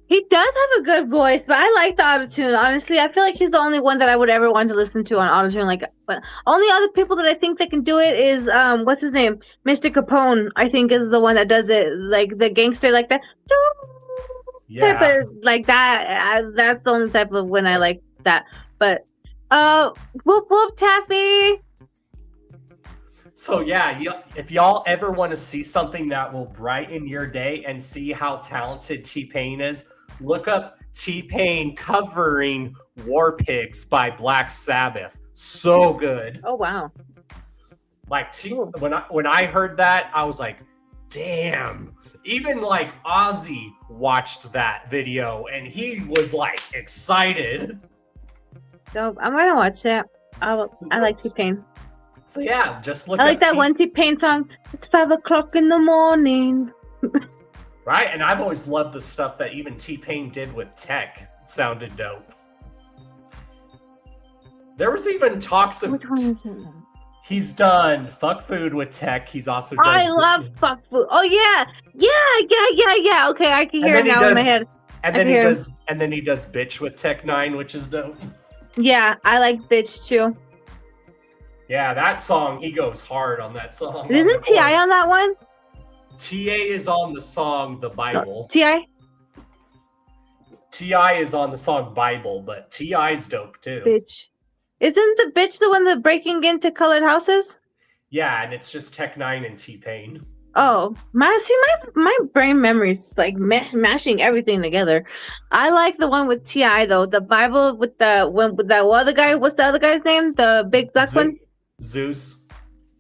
He does have a good voice, but I like the autotune. Honestly, I feel like he's the only one that I would ever want to listen to on autotune. Like, but only other people that I think that can do it is what's his name, Mr. Capone. I think is the one that does it, like the gangster, like that. Yeah, type of, like that. That's the only type of when I like that. But whoop whoop taffy. So yeah, if y'all ever want to see something that will brighten your day and see how talented T-Pain is, look up T-Pain covering War Pigs by Black Sabbath. So good. Oh wow. Like when I heard that, I was like, damn. Even like Ozzy watched that video and he was like excited. Dope. I'm gonna watch it. I like T-Pain. So yeah, just look. I like that one T-Pain song. It's 5 o'clock in the morning. Right, and I've always loved the stuff that even T-Pain did with Tech. It sounded dope. There was even talks of. Which one is it? He's done Fuck Food with Tech. He's also done. I love Fuck Food. Oh yeah. Okay, I can hear it now in my head. And then he does Bitch with Tech 9, which is dope. Yeah, I like Bitch too. Yeah, that song, he goes hard on that song. Isn't T.I. on that one? T.A. is on the song The Bible. No, T.I.? T.I. is on the song Bible, but T.I.'s dope too. Bitch. Isn't the Bitch the one that breaking into colored houses? Yeah, and it's just Tech 9 and T-Pain. Oh, my brain memory's like mashing everything together. I like the one with T.I. though. The Bible with that other guy. What's the other guy's name? The big black one? Zeus.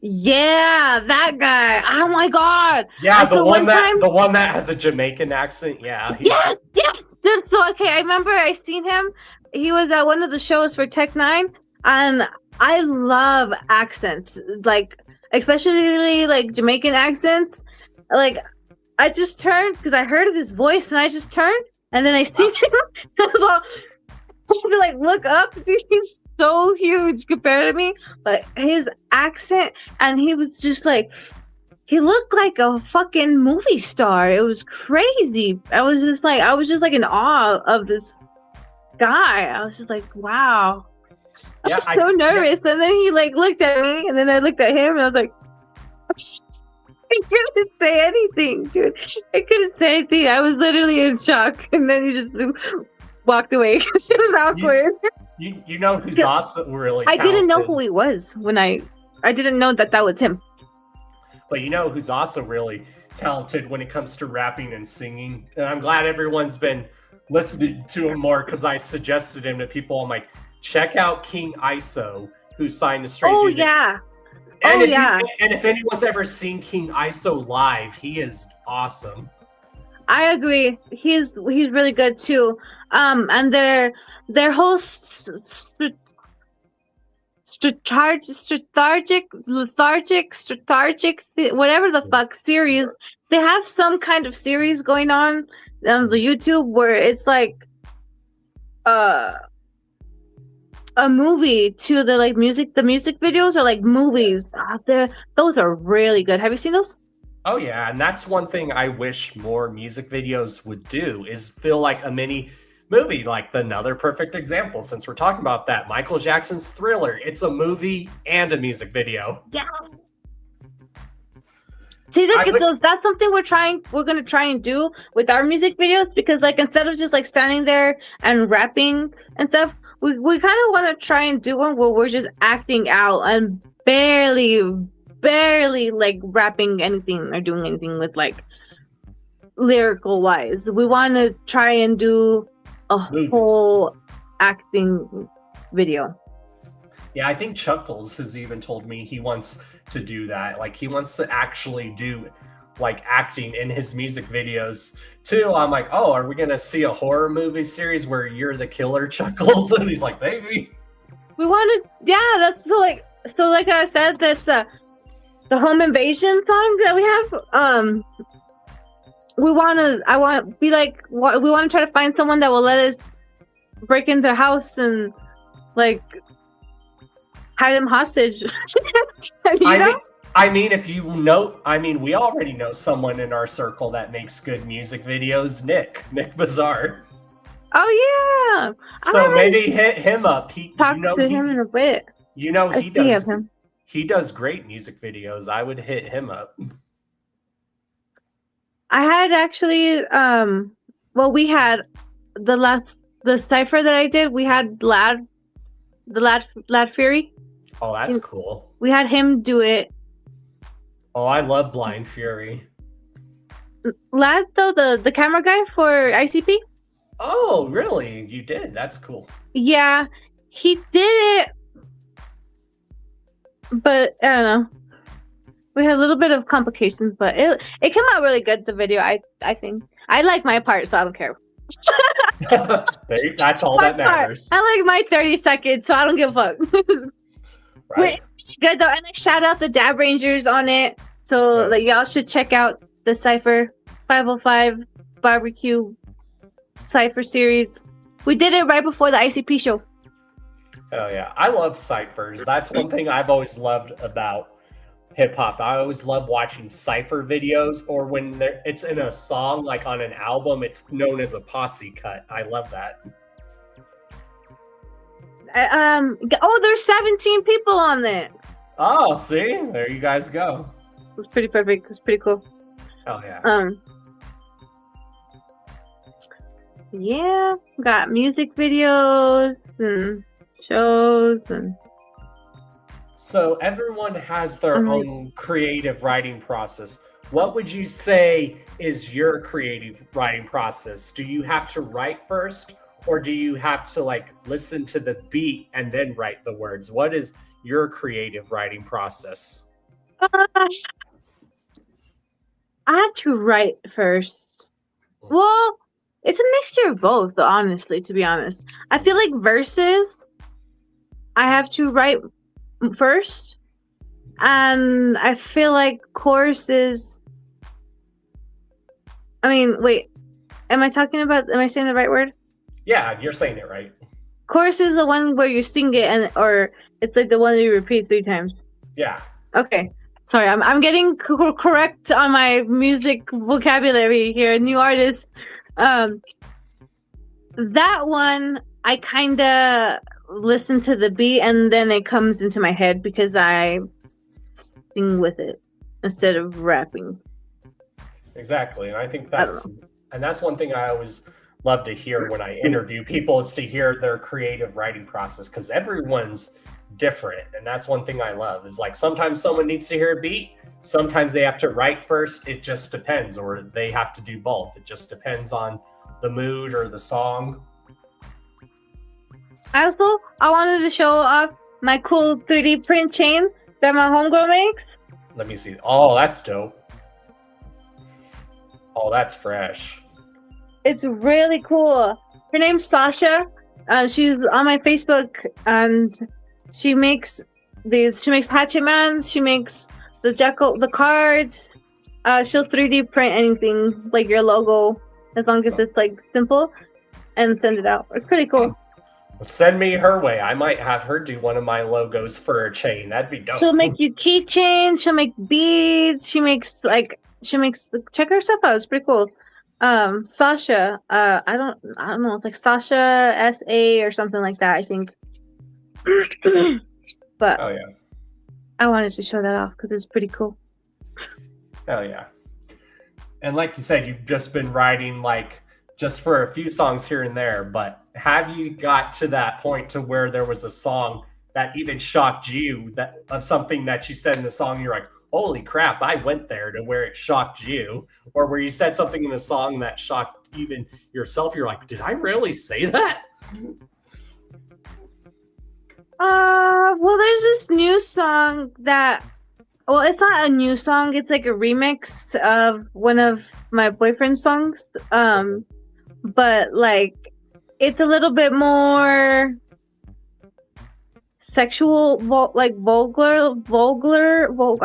Yeah, that guy. Oh my god. Yeah, the one that has a Jamaican accent. Yeah. Yes. Dude, so okay, I remember I seen him. He was at one of the shows for Tech 9, and I love accents, like especially like Jamaican accents. Like I just turned because I heard his voice, and I just turned, and then I seen him. I was all like, look up. Dude, he's so huge compared to me, but his accent, and he was just like, he looked like a fucking movie star. It was crazy. I was just like in awe of this guy. I was just like, wow. I was so nervous, and then he like looked at me, and then I looked at him, and I was like, I couldn't say anything, dude. I couldn't say anything. I was literally in shock, and then he just walked away. It was awkward. You know who's also really talented? I didn't know who he was when I didn't know that was him. But you know who's also really talented when it comes to rapping and singing? And I'm glad everyone's been listening to him more because I suggested him to people. I'm like, check out King ISO, who signed to Strange Music. Yeah. And if anyone's ever seen King ISO live, he is awesome. I agree. He's really good too. And their whole lethargic, whatever the fuck series, they have some kind of series going on the YouTube where it's like a movie to the like music. The music videos are like movies out there. Those are really good. Have you seen those? Oh yeah, and that's one thing I wish more music videos would do is feel like a mini movie. Like another perfect example, since we're talking about that, Michael Jackson's Thriller. It's a movie and a music video. Yeah. See, that's something we're gonna try and do with our music videos, because like instead of just like standing there and rapping and stuff, we kind of want to try and do one where we're just acting out and barely like rapping anything or doing anything with like lyrical wise. We want to try and do a whole acting video. Yeah, I think Chuckles has even told me he wants to do that. Like he wants to actually do like acting in his music videos too. I'm like, oh, are we gonna see a horror movie series where you're the killer, Chuckles? And he's like, maybe. We want to, yeah. That's so like I said, this the home invasion songs that we have. We want to try to find someone that will let us break into their house and like hide them hostage. I mean, if you know, we already know someone in our circle that makes good music videos. Nick Bazaar. Oh yeah. So maybe hit him up. Talk to him in a bit. You know he does great music videos. I would hit him up. I had actually we had the cipher that I did, we had Lad Fury. Oh, that's cool. We had him do it. Oh, I love Blind Fury. Lad, though, the camera guy for ICP. Oh, really? You did? That's cool. Yeah, he did it, but I don't know. We had a little bit of complications, but it came out really good. The video, I think. I like my part, so I don't care. That's all that matters. I like my 30 seconds, so I don't give a fuck. Right. It's good though, and I shout out the Dab Rangers on it. So like y'all should check out the Cypher 505 Barbecue Cypher series. We did it right before the ICP show. Oh yeah, I love ciphers. That's one thing I've always loved about hip hop. I always love watching cipher videos, or when it's in a song, like on an album, it's known as a posse cut. I love that. There's 17 people on it. Oh, see, there you guys go. It was pretty perfect. It was pretty cool. Oh yeah. Yeah, got music videos and shows and. So everyone has their own creative writing process. What would you say is your creative writing process? Do you have to write first, or do you have to like listen to the beat and then write the words? What is your creative writing process? I have to write first. Well, it's a mixture of both, honestly, to be honest. I feel like verses, I have to write first, and I feel like choruses. I mean, wait, am I saying the right word? Yeah, you're saying it right. Chorus is the one where you sing it, or it's like the one that you repeat 3 times. Yeah. Okay. Sorry, I'm getting correct on my music vocabulary here. New artist. That one, I kind of listen to the beat and then it comes into my head because I sing with it instead of rapping. Exactly, and I think that's one thing I always love to hear when I interview people, is to hear their creative writing process, because everyone's different, and that's one thing I love, is like sometimes someone needs to hear a beat, sometimes they have to write first. It just depends, or they have to do both. It just depends on the mood or the song. Also, I wanted to show off my cool 3D print chain that my homegirl makes. Let me see. Oh, that's dope. Oh, that's fresh. It's really cool. Her name's Sasha. She's on my Facebook, and she makes these. She makes Hatchet Mans. She makes the cards. She'll 3D print anything, like your logo, as long as it's like simple, and send it out. It's pretty cool. Send me her way. I might have her do one of my logos for a chain. That'd be dope. She'll make you keychains. She'll make beads. She makes check her stuff out. It's pretty cool. Sasha. I don't know. It's like Sasha SA or something like that, I think. But oh yeah, I wanted to show that off because it's pretty cool. Hell yeah. And like you said, you've just been writing like just for a few songs here and there, but have you got to that point to where there was a song that even shocked you, that of something that you said in the song, you're like, holy crap, I went there, to where it shocked you? Or where you said something in the song that shocked even yourself, you're like, did I really say that? Well, there's this new song that, well, it's not a new song, it's like a remix of one of my boyfriend's songs. But like, it's a little bit more sexual, vulgar. I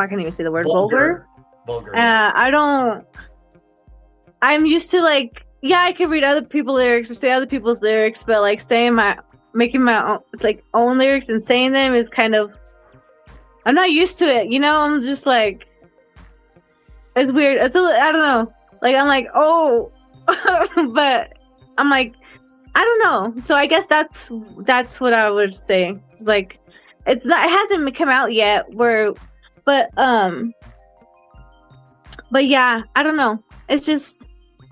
can't even say the word vulgar. Vulgar. I don't. I'm used to like, yeah, I can read other people's lyrics or say other people's lyrics, but like making my own lyrics and saying them is kind of. I'm not used to it, you know. I'm just like, it's weird. I don't know. Like I'm like, oh, but I'm like, I don't know. So I guess that's what I would say. Like, it hasn't come out yet. But yeah, I don't know. It's just,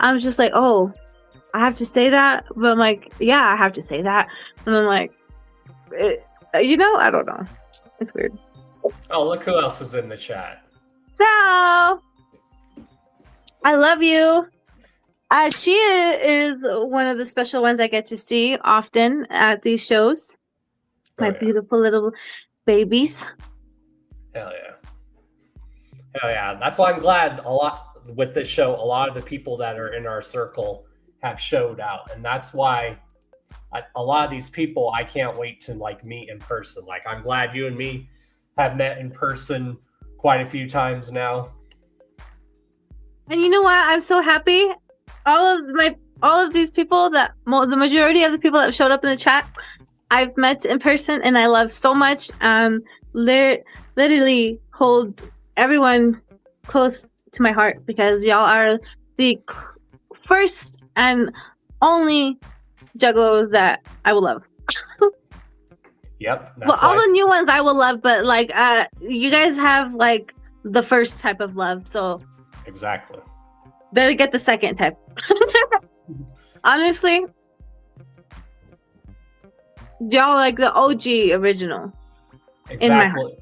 I was just like, oh, I have to say that. But I'm like, yeah, I have to say that. And I'm like, you know, I don't know. It's weird. Oh, look who else is in the chat. So, I love you. She is one of the special ones I get to see often at these shows. My beautiful little babies. Hell yeah. Hell yeah. That's why I'm glad with this show, a lot of the people that are in our circle have showed out. And that's why a lot of these people, I can't wait to like meet in person. Like, I'm glad you and me have met in person quite a few times now. And you know what? I'm so happy. All of these people the majority of the people that showed up in the chat, I've met in person and I love so much. Literally hold everyone close to my heart because y'all are the first and only juggalos that I will love. Yep. Well, all the new ones I will love, but like you guys have like the first type of love, so exactly. Better get the second type. Honestly, y'all like the OG original. Exactly.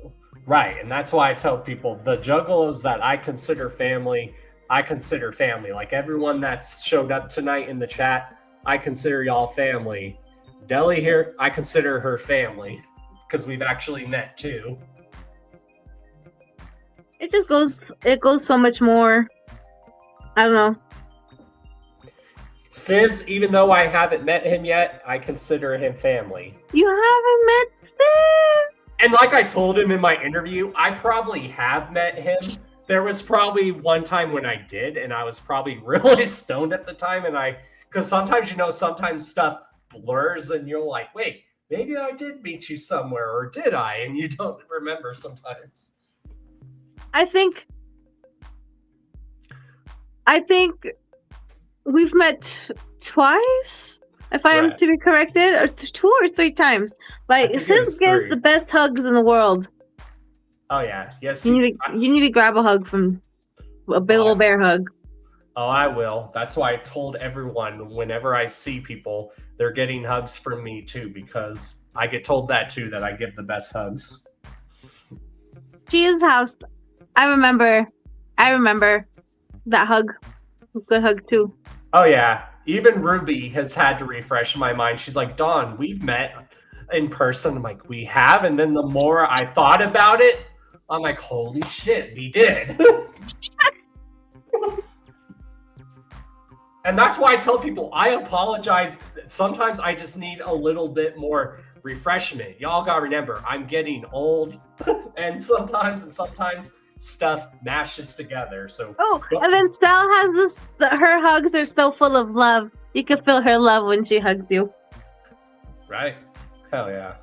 Right, and that's why I tell people the juggalos that I consider family. Like everyone that's showed up tonight in the chat, I consider y'all family. Deli here, I consider her family because we've actually met too. It goes so much more. I don't know. Sis, even though I haven't met him yet, I consider him family. You haven't met Sis? And like I told him in my interview, I probably have met him. There was probably one time when I did, and I was probably really stoned at the time, because sometimes, sometimes stuff blurs and you're like, wait, maybe I did meet you somewhere, or did I? And you don't remember sometimes. I think we've met twice, if I am to be corrected, or 2 or 3 times. Like, Sis gives the best hugs in the world. Oh yeah, yes. You need to grab a hug from a big old bear hug. Oh, I will. That's why I told everyone whenever I see people, they're getting hugs from me too, because I get told that too, that I give the best hugs. Gia's house. I remember that hug. Good hug too. Oh yeah. Even Ruby has had to refresh my mind. She's like, Dawn, we've met in person. I'm like, we have? And then the more I thought about it, I'm like, holy shit, we did. And that's why I tell people, I apologize. Sometimes I just need a little bit more refreshment. Y'all gotta remember, I'm getting old, and sometimes stuff mashes together. So and then Sal has her hugs are so full of love. You can feel her love when she hugs you. Right? Hell yeah.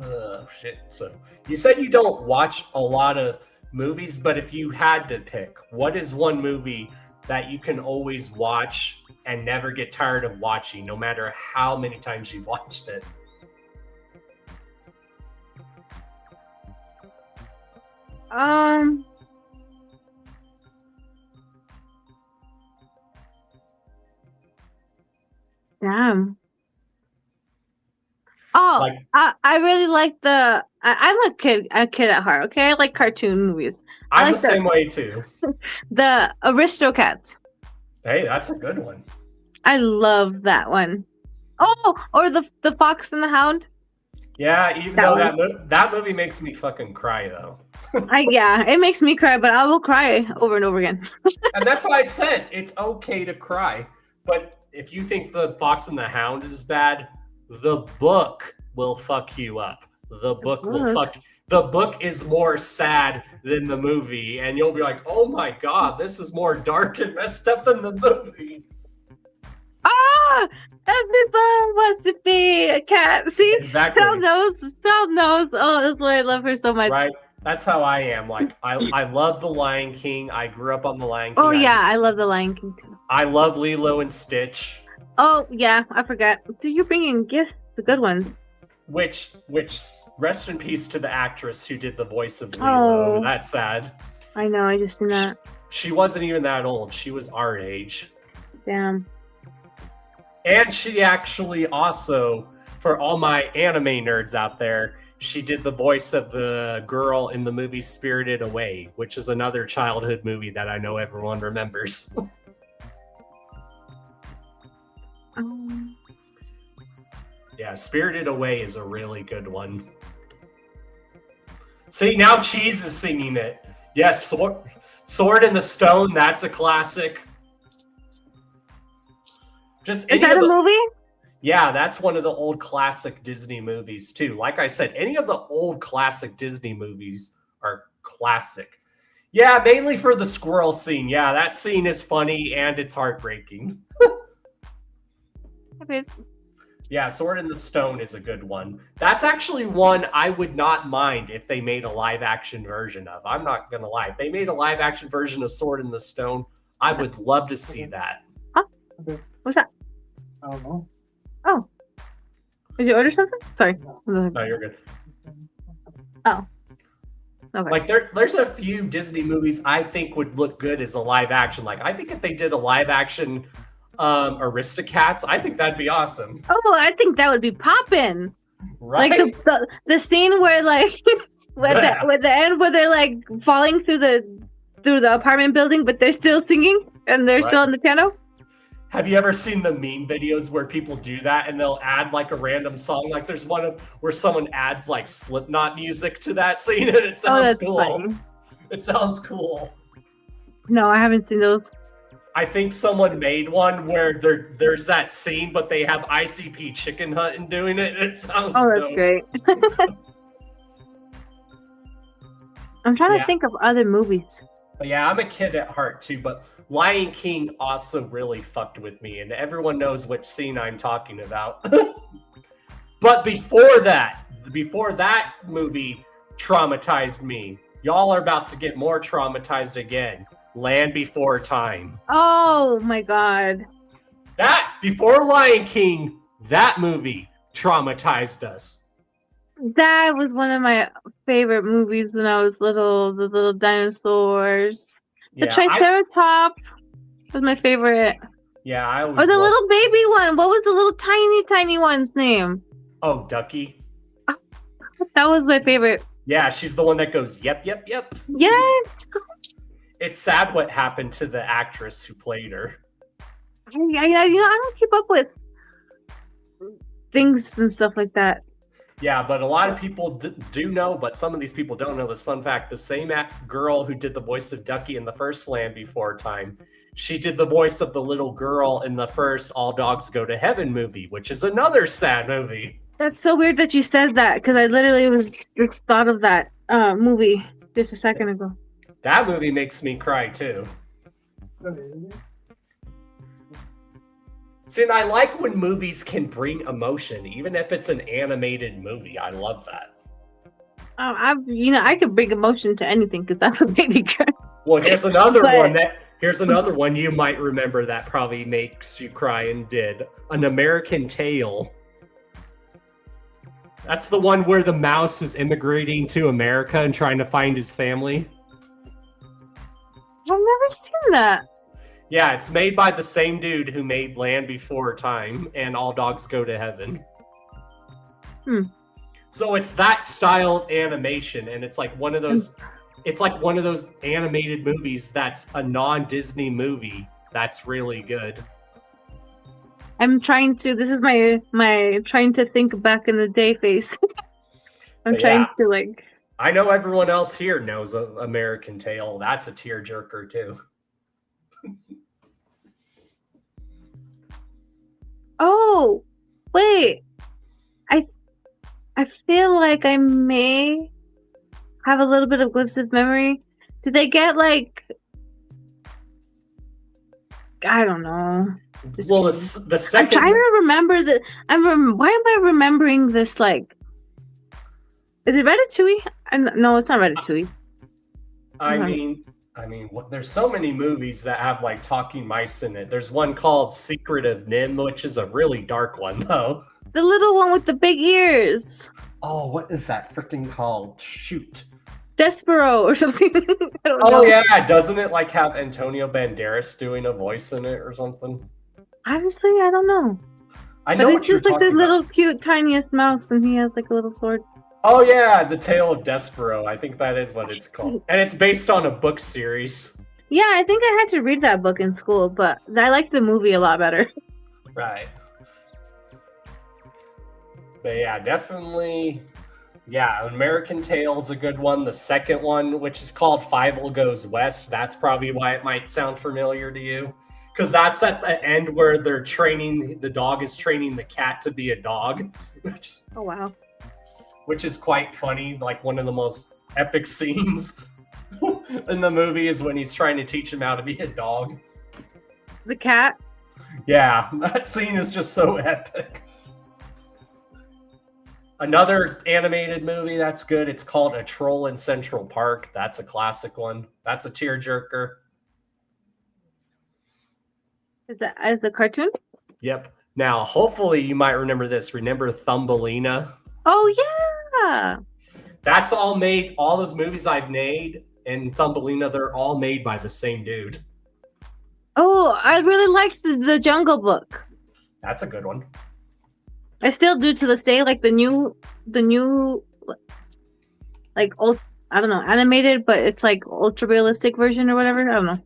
Oh shit. So you said you don't watch a lot of movies, but if you had to pick, what is one movie that you can always watch and never get tired of watching, no matter how many times you've watched it? Damn. Oh, I really like I'm a kid at heart. Okay, I like cartoon movies. I'm the same way too. The Aristocats. Hey, that's a good one. I love that one. Oh, or the Fox and the Hound. Yeah, even though that movie makes me fucking cry though. Yeah, it makes me cry, but I will cry over and over again. And that's why I said it's okay to cry. But if you think the Fox and the Hound is bad, the book will fuck you up. The book will fuck. The book is more sad than the movie, and you'll be like, "Oh my god, this is more dark and messed up than the movie." Ah, everyone wants to be a cat. See, Exactly. Stell knows. Oh, that's why I love her so much. Right. That's how I am. Like, I love The Lion King. I grew up on The Lion King. Oh yeah, I love The Lion King too. I love Lilo and Stitch. Oh yeah, I forgot. Do you bring in gifts? The good ones. Which rest in peace to the actress who did the voice of Lilo. Oh. That's sad. I know. I just seen that. She wasn't even that old. She was our age. Damn. And she actually also, for all my anime nerds out there, she did the voice of the girl in the movie Spirited Away, which is another childhood movie that I know everyone remembers. Yeah, Spirited Away is a really good one. See, now Cheese is singing it. Yes, Sword in the Stone, that's a classic. Is that a movie? Yeah, that's one of the old classic Disney movies too. Like I said, any of the old classic Disney movies are classic. Yeah, mainly for the squirrel scene. Yeah, that scene is funny and it's heartbreaking. Okay. Yeah, Sword in the Stone is a good one. That's actually one I would not mind if they made a live action version of. I'm not going to lie. If they made a live action version of Sword in the Stone, I would love to see that. Huh? What's that? I don't know. Oh. Did you order something? Sorry. No, you're good. Oh. Okay. Like there's a few Disney movies I think would look good as a live action. Like I think if they did a live action Aristocats, I think that'd be awesome. Oh, I think that would be poppin'. Right? Like the scene where like with the end where they're like falling through the apartment building, but they're still singing and they're still on the piano. Have you ever seen the meme videos where people do that and they'll add like a random song? Like there's one where someone adds like Slipknot music to that scene and it sounds cool. Funny. It sounds cool. No, I haven't seen those. I think someone made one where there's that scene, but they have ICP Chicken Hunting doing it. And it sounds dope. Great. I'm trying to think of other movies. But yeah, I'm a kid at heart too, but Lion King also really fucked with me, and everyone knows which scene I'm talking about. But before that movie traumatized me. Y'all are about to get more traumatized again. Land Before Time. Oh my god. That, before Lion King, that movie traumatized us. That was one of my favorite movies when I was little. The little dinosaurs. The Triceratops was my favorite. Yeah, I always. Or the little baby one. What was the little tiny one's name? Oh, Ducky. That was my favorite. Yeah, she's the one that goes, yep, yep, yep. Yes. It's sad what happened to the actress who played her. Yeah, I don't keep up with things and stuff like that. Yeah, but a lot of people do know, but some of these people don't know this fun fact. The same girl who did the voice of Ducky in the first Land Before Time, she did the voice of the little girl in the first All Dogs Go to Heaven movie, which is another sad movie. That's so weird that you said that, because I literally just thought of that movie just a second ago. That movie makes me cry, too. See, and I like when movies can bring emotion, even if it's an animated movie. I love that. I could bring emotion to anything because I'm a baby girl. Well, here's another one Here's another one you might remember that probably makes you cry and did. An American Tail. That's the one where the mouse is immigrating to America and trying to find his family. I've never seen that. Yeah, it's made by the same dude who made Land Before Time and All Dogs Go to Heaven. So it's that style of animation, and it's like one of those animated movies that's a non-Disney movie that's really good. I'm trying to. This is my trying to think back in the day face. I'm trying to like. I know everyone else here knows American Tail. That's a tearjerker too. Oh, wait. I feel like I may have a little bit of glimpse of memory. Did they get like? I don't know. Well, the second. I'm trying to remember the. Why am I remembering this? Like, is it Ratatouille? No, it's not Ratatouille. I mean, there's so many movies that have like talking mice in it. There's one called Secret of Nim, which is a really dark one, though. The little one with the big ears. Oh, what is that freaking called? Shoot. Despero or something. I don't know. Oh yeah, doesn't it like have Antonio Banderas doing a voice in it or something? Honestly, I don't know. I know but what it's you're just like the talking little cute tiniest mouse, and he has like a little sword. Oh yeah, The Tale of Despero. I think that is what it's called, and it's based on a book series. Yeah, I think I had to read that book in school, but I like the movie a lot better. Right. But yeah, definitely. Yeah, American Tail's a good one. The second one, which is called Fievel Goes West, that's probably why it might sound familiar to you. Because that's at the end where the dog is training the cat to be a dog. Oh, wow. Which is quite funny. Like one of the most epic scenes in the movie is when he's trying to teach him how to be a dog. The cat? Yeah, that scene is just so epic. Another animated movie that's good, it's called A Troll in Central Park. That's a classic one. That's a tearjerker. Is the cartoon? Yep. Now, hopefully you might remember this. Remember Thumbelina? Oh, yeah! That's all those movies I've made, and Thumbelina, they're all made by the same dude. Oh, I really liked the Jungle Book. That's a good one. I still do to this day, like the new, like old, I don't know, animated, but it's like ultra realistic version or whatever. I don't know.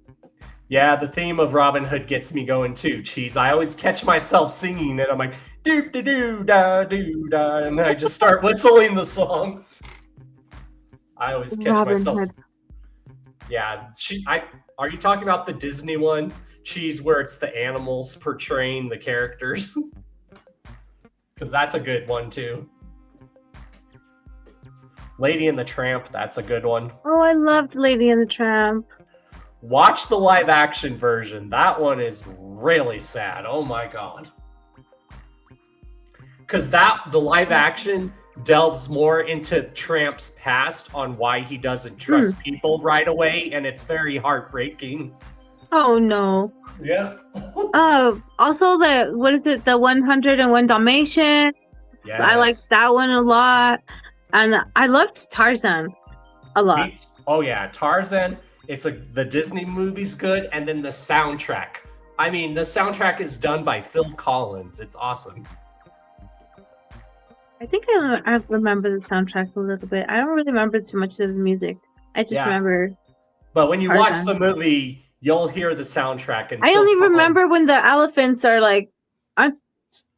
Yeah, the theme of Robin Hood gets me going too. Cheese. I always catch myself singing it. I'm like doo doo doo da doo da, and then I just start whistling the song. I always catch Robin myself. Hood. Yeah, are you talking about the Disney one? Cheese, where it's the animals portraying the characters. Because that's a good one, too. Lady and the Tramp, that's a good one. Oh, I loved Lady and the Tramp. Watch the live-action version. That one is really sad. Oh, my God. Because the live-action delves more into Tramp's past on why he doesn't trust people right away, and it's very heartbreaking. Oh, no. Yeah. Also, the 101 Dalmatian. Yes. I liked that one a lot. And I loved Tarzan a lot. Oh, yeah. Tarzan, the Disney movie's good, and then the soundtrack. I mean, the soundtrack is done by Phil Collins. It's awesome. I think I remember the soundtrack a little bit. I don't really remember too much of the music. I just remember. But when you Tarzan. watch the movie, you'll hear the soundtrack. And I only remember when the elephants are like,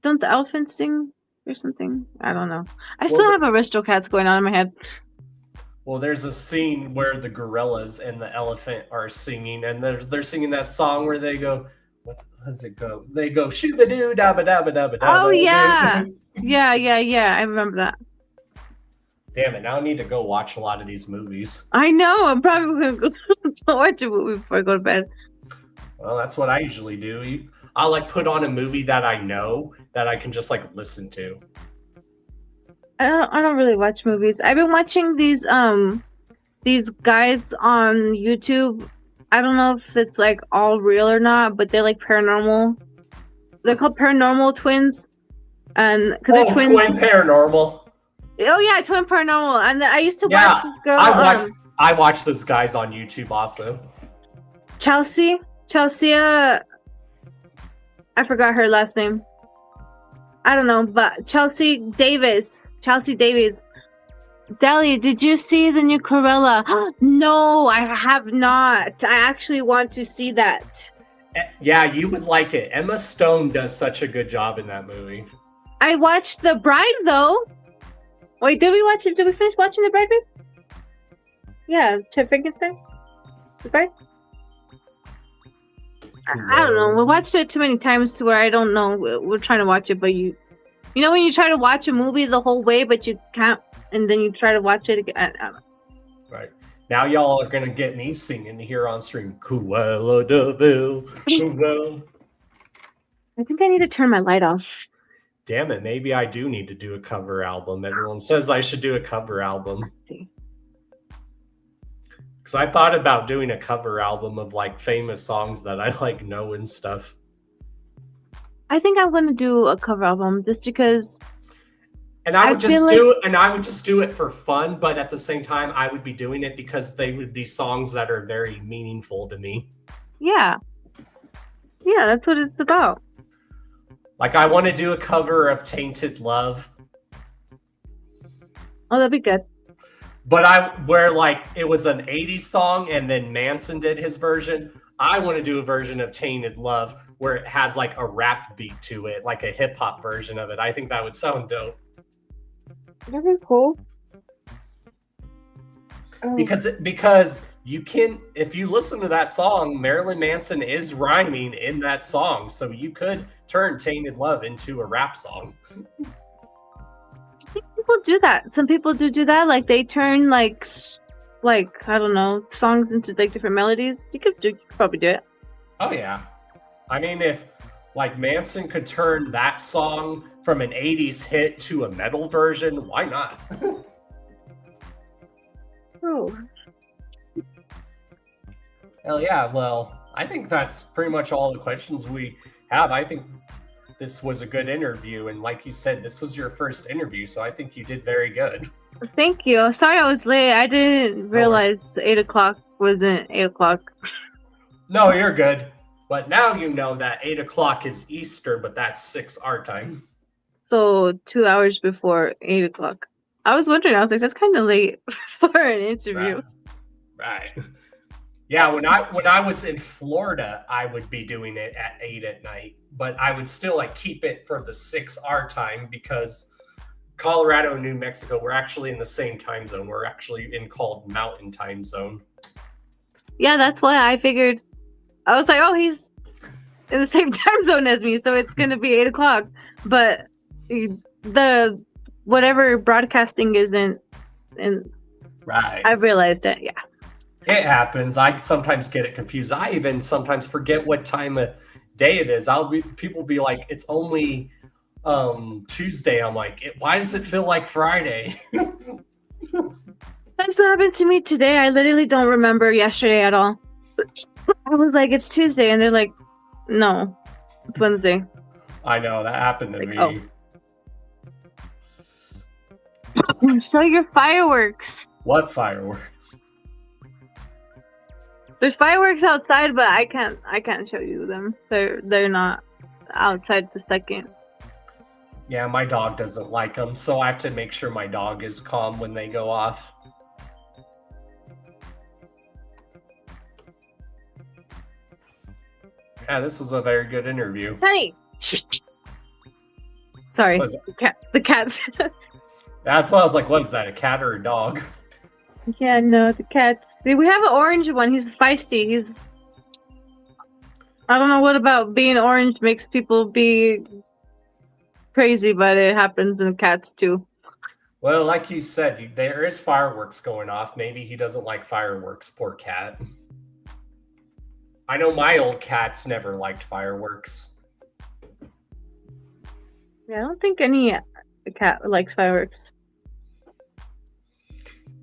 don't the elephants sing or something? I don't know. I still have Aristocats going on in my head. Well, there's a scene where the gorillas and the elephant are singing, and they're singing that song where they go, what does it go? They go, shoot-a-doo, dabba-dabba-dabba-dabba. Oh, yeah. Yeah. I remember that. Damn it, now I need to go watch a lot of these movies. I know. I'm probably going to go watch a movie before I go to bed. Well, that's what I usually do. I'll like put on a movie that I know that I can just like listen to. I don't really watch movies. I've been watching these guys on YouTube. I don't know if it's like all real or not, but they're like paranormal. They're called Paranormal Twins, and because they're twins. Twin Paranormal. Oh yeah, Twin Paranormal. And I used to watch this girl. I watch those guys on YouTube also. Chelsea, I forgot her last name. I don't know, but Chelsea Davis. Deli, did you see the new Cruella? No, I have not. I actually want to see that. Yeah, you would like it. Emma Stone does such a good job in that movie. I watched The Bride, though. Wait, did we finish watching The Bride? Yeah, Chip Frankenstein? The Bride? I don't know. We watched it too many times to where I don't know. We're trying to watch it, but You know when you try to watch a movie the whole way, but you can't, and then you try to watch it again. Right. Now y'all are gonna get me singing here on stream. Cruella de Vil, Cruella. I think I need to turn my light off. Damn it, maybe I do need to do a cover album. Everyone says I should do a cover album. Because I thought about doing a cover album of like famous songs that I like know and stuff. I think I'm gonna do a cover album just because. And I would just do it for fun, but at the same time, I would be doing it because they would be songs that are very meaningful to me. Yeah. Yeah, that's what it's about. Like, I want to do a cover of Tainted Love. Oh, that'd be good. But where like it was an 80s song and then Manson did his version. I want to do a version of Tainted Love where it has like a rap beat to it, like a hip hop version of it. I think that would sound dope. That'd be cool. Because you can, if you listen to that song, Marilyn Manson is rhyming in that song, so you could turn Tainted Love into a rap song. People do that. Some people do that. Like they turn like I don't know, songs into like different melodies. You could probably do it. Oh yeah, I mean if like Manson could turn that song from an 80s hit to a metal version, why not? Oh. Hell yeah. Well, I think that's pretty much all the questions we have. I think this was a good interview. And like you said, this was your first interview. So I think you did very good. Thank you. Sorry I was late. I didn't realize 8 o'clock wasn't 8 o'clock. No, you're good. But now you know that 8 o'clock is Easter, but that's 6 our time. So 2 hours before 8 o'clock. I was wondering, I was like, that's kind of late for an interview. Right. Yeah, when I was in Florida, I would be doing it at 8 at night, but I would still like keep it for the 6 our time because Colorado and New Mexico, we're actually in the same time zone. We're actually in called Mountain Time Zone. Yeah, that's why I figured. I was like, oh, he's in the same time zone as me, so it's gonna be 8 o'clock. But the whatever broadcasting isn't, and right. I realized it. Yeah. It happens. I sometimes get it confused. I even sometimes forget what time of day it is. People be like, it's only Tuesday. I'm like, why does it feel like Friday? That's what happened to me today. I literally don't remember yesterday at all. I was like, it's Tuesday, and they're like, no, it's Wednesday. I know that happened to me. Oh. Show your fireworks. What fireworks? There's fireworks outside, but I can't show you them. They're not outside the second. Yeah, my dog doesn't like them, so I have to make sure my dog is calm when they go off. Yeah, this was a very good interview. Honey. Sorry, the cats. That's why I was like, what is that, a cat or a dog? Yeah, no, the cats. We have an orange one. He's feisty. I don't know what about being orange makes people be crazy, but it happens in cats too. Well, like you said, there is fireworks going off. Maybe he doesn't like fireworks, poor cat. I know my old cats never liked fireworks. Yeah, I don't think any cat likes fireworks.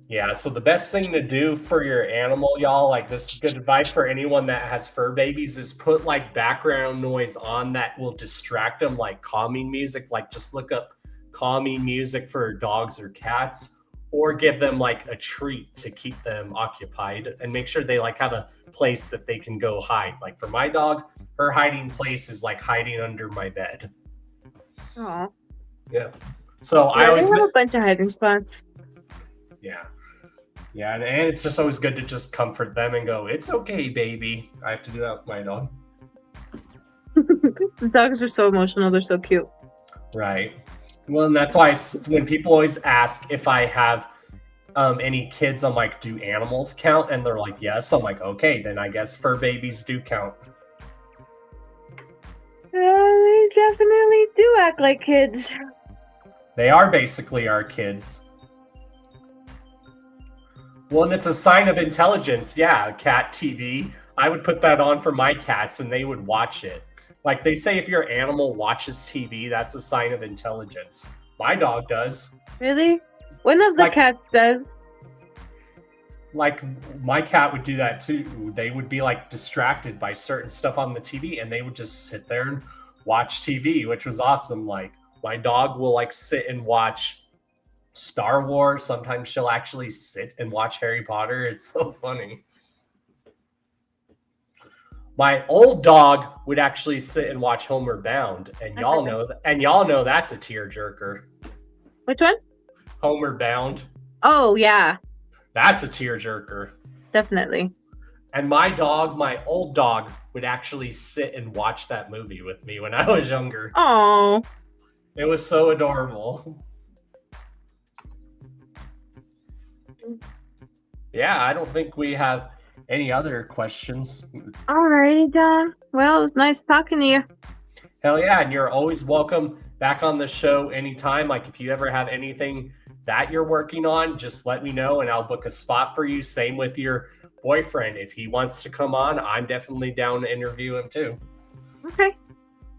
Yeah, so the best thing to do for your animal, y'all, like this is good advice for anyone that has fur babies, is put like background noise on that will distract them, like calming music. Like just look up calming music for dogs or cats, or give them like a treat to keep them occupied, and make sure they like have a place that they can go hide. Like for my dog, her hiding place is like hiding under my bed. Aw. Yeah. So I always have a bunch of hiding spots. Yeah. Yeah, and it's just always good to just comfort them and go, it's okay, baby. I have to do that with my dog. The dogs are so emotional. They're so cute. Right. Well, and that's why when people always ask if I have any kids, I'm like, do animals count? And they're like, yes. I'm like, okay, then I guess fur babies do count. They definitely do act like kids. They are basically our kids. Well, and it's a sign of intelligence. Yeah, cat TV. I would put that on for my cats and they would watch it. Like they say, if your animal watches TV, that's a sign of intelligence. My dog does. Really? One of the cats does. Like my cat would do that too. They would be like distracted by certain stuff on the TV and they would just sit there and watch TV, which was awesome. Like my dog will like sit and watch Star Wars. Sometimes she'll actually sit and watch Harry Potter. It's so funny. My old dog would actually sit and watch Homeward Bound, and y'all know that's a tearjerker. Which one? Homeward Bound. Oh yeah. That's a tearjerker. Definitely. And my old dog, would actually sit and watch that movie with me when I was younger. Oh. It was so adorable. Yeah, I don't think we have any other questions. Alrighty, Don. Well, it was nice talking to you. Hell yeah, and you're always welcome back on the show anytime. Like if you ever have anything that you're working on, just let me know and I'll book a spot for you. Same with your boyfriend. If he wants to come on, I'm definitely down to interview him too. Okay.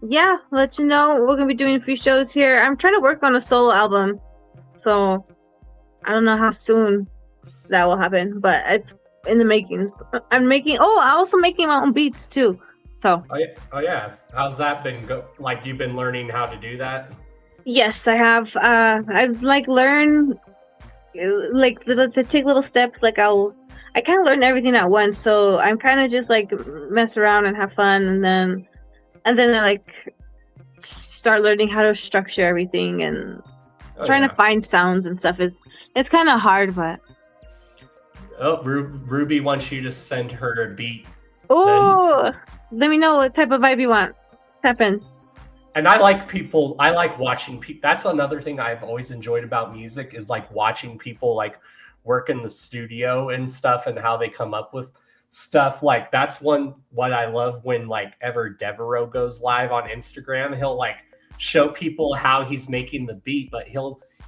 Yeah, let you know. We're going to be doing a few shows here. I'm trying to work on a solo album. So I don't know how soon that will happen, but it's in the makings. I also making my own beats too. So. Oh yeah. How's that been like you've been learning how to do that? Yes, I have. I've like learned like to take little steps. Like I can't learn everything at once, so I'm kind of just like mess around and have fun, and then I like start learning how to structure everything and trying to find sounds and stuff. It's kind of hard, but. Oh, Ruby wants you to send her a beat. Oh, let me know what type of vibe you want. Happen. And I like watching people. That's another thing I've always enjoyed about music is like watching people like work in the studio and stuff and how they come up with stuff. Like that's what I love when like ever Devereaux goes live on Instagram. He'll like show people how he's making the beat, but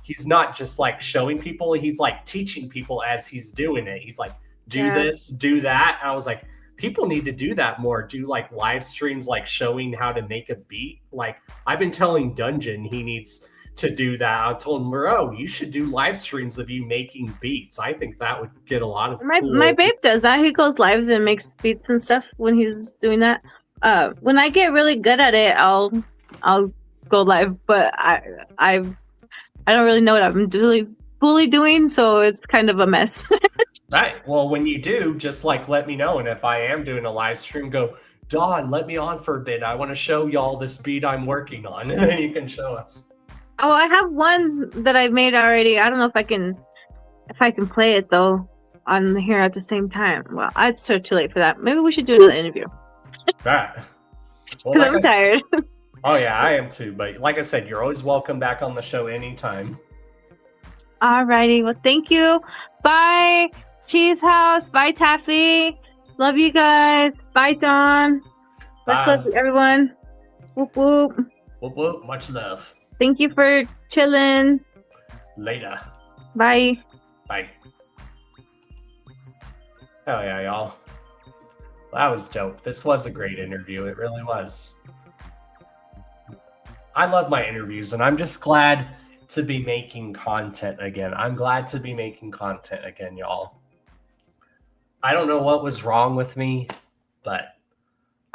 he's not just like showing people, he's like teaching people as he's doing it. He's like, do this, do that. And I was like, people need to do that more. Do like live streams, like showing how to make a beat. Like I've been telling Dungeon he needs to do that. I told him, bro, you should do live streams of you making beats. I think that would get a lot of my babe does that. He goes live and makes beats and stuff when he's doing that. When I get really good at it, I'll go live, but I don't really know what I'm fully doing, so it's kind of a mess. Right. Well, when you do, just like let me know. And if I am doing a live stream, go, Dawn, let me on for a bit. I want to show y'all this beat I'm working on. And then you can show us. Oh, I have one that I've made already. I don't know if I can play it though on here at the same time. Well, it's too late for that. Maybe we should do another interview. Right. Well, Because I'm tired. Oh yeah, I am too. But like I said, you're always welcome back on the show anytime. Alrighty. Well, thank you. Bye, Cheese House. Bye, Taffy. Love you guys. Bye, Dawn. Much love to everyone. Whoop whoop. Whoop whoop. Much love. Thank you for chilling. Later. Bye. Bye. Hell yeah, y'all. That was dope. This was a great interview. It really was. I love my interviews, and I'm just glad to be making content again. I'm glad to be making content again, y'all. I don't know what was wrong with me, but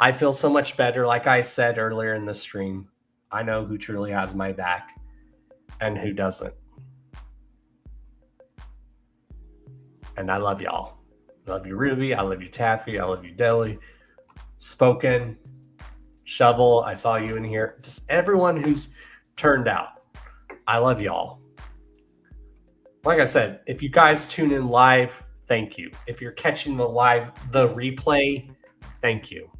I feel so much better. Like I said earlier in the stream, I know who truly has my back and who doesn't. And I love y'all. I love you, Ruby. I love you, Taffy. I love you, Deli. Spoken. Shovel, I saw you in here. Just everyone who's turned out. I love y'all. Like I said, if you guys tune in live, thank you. If you're catching the replay, thank you.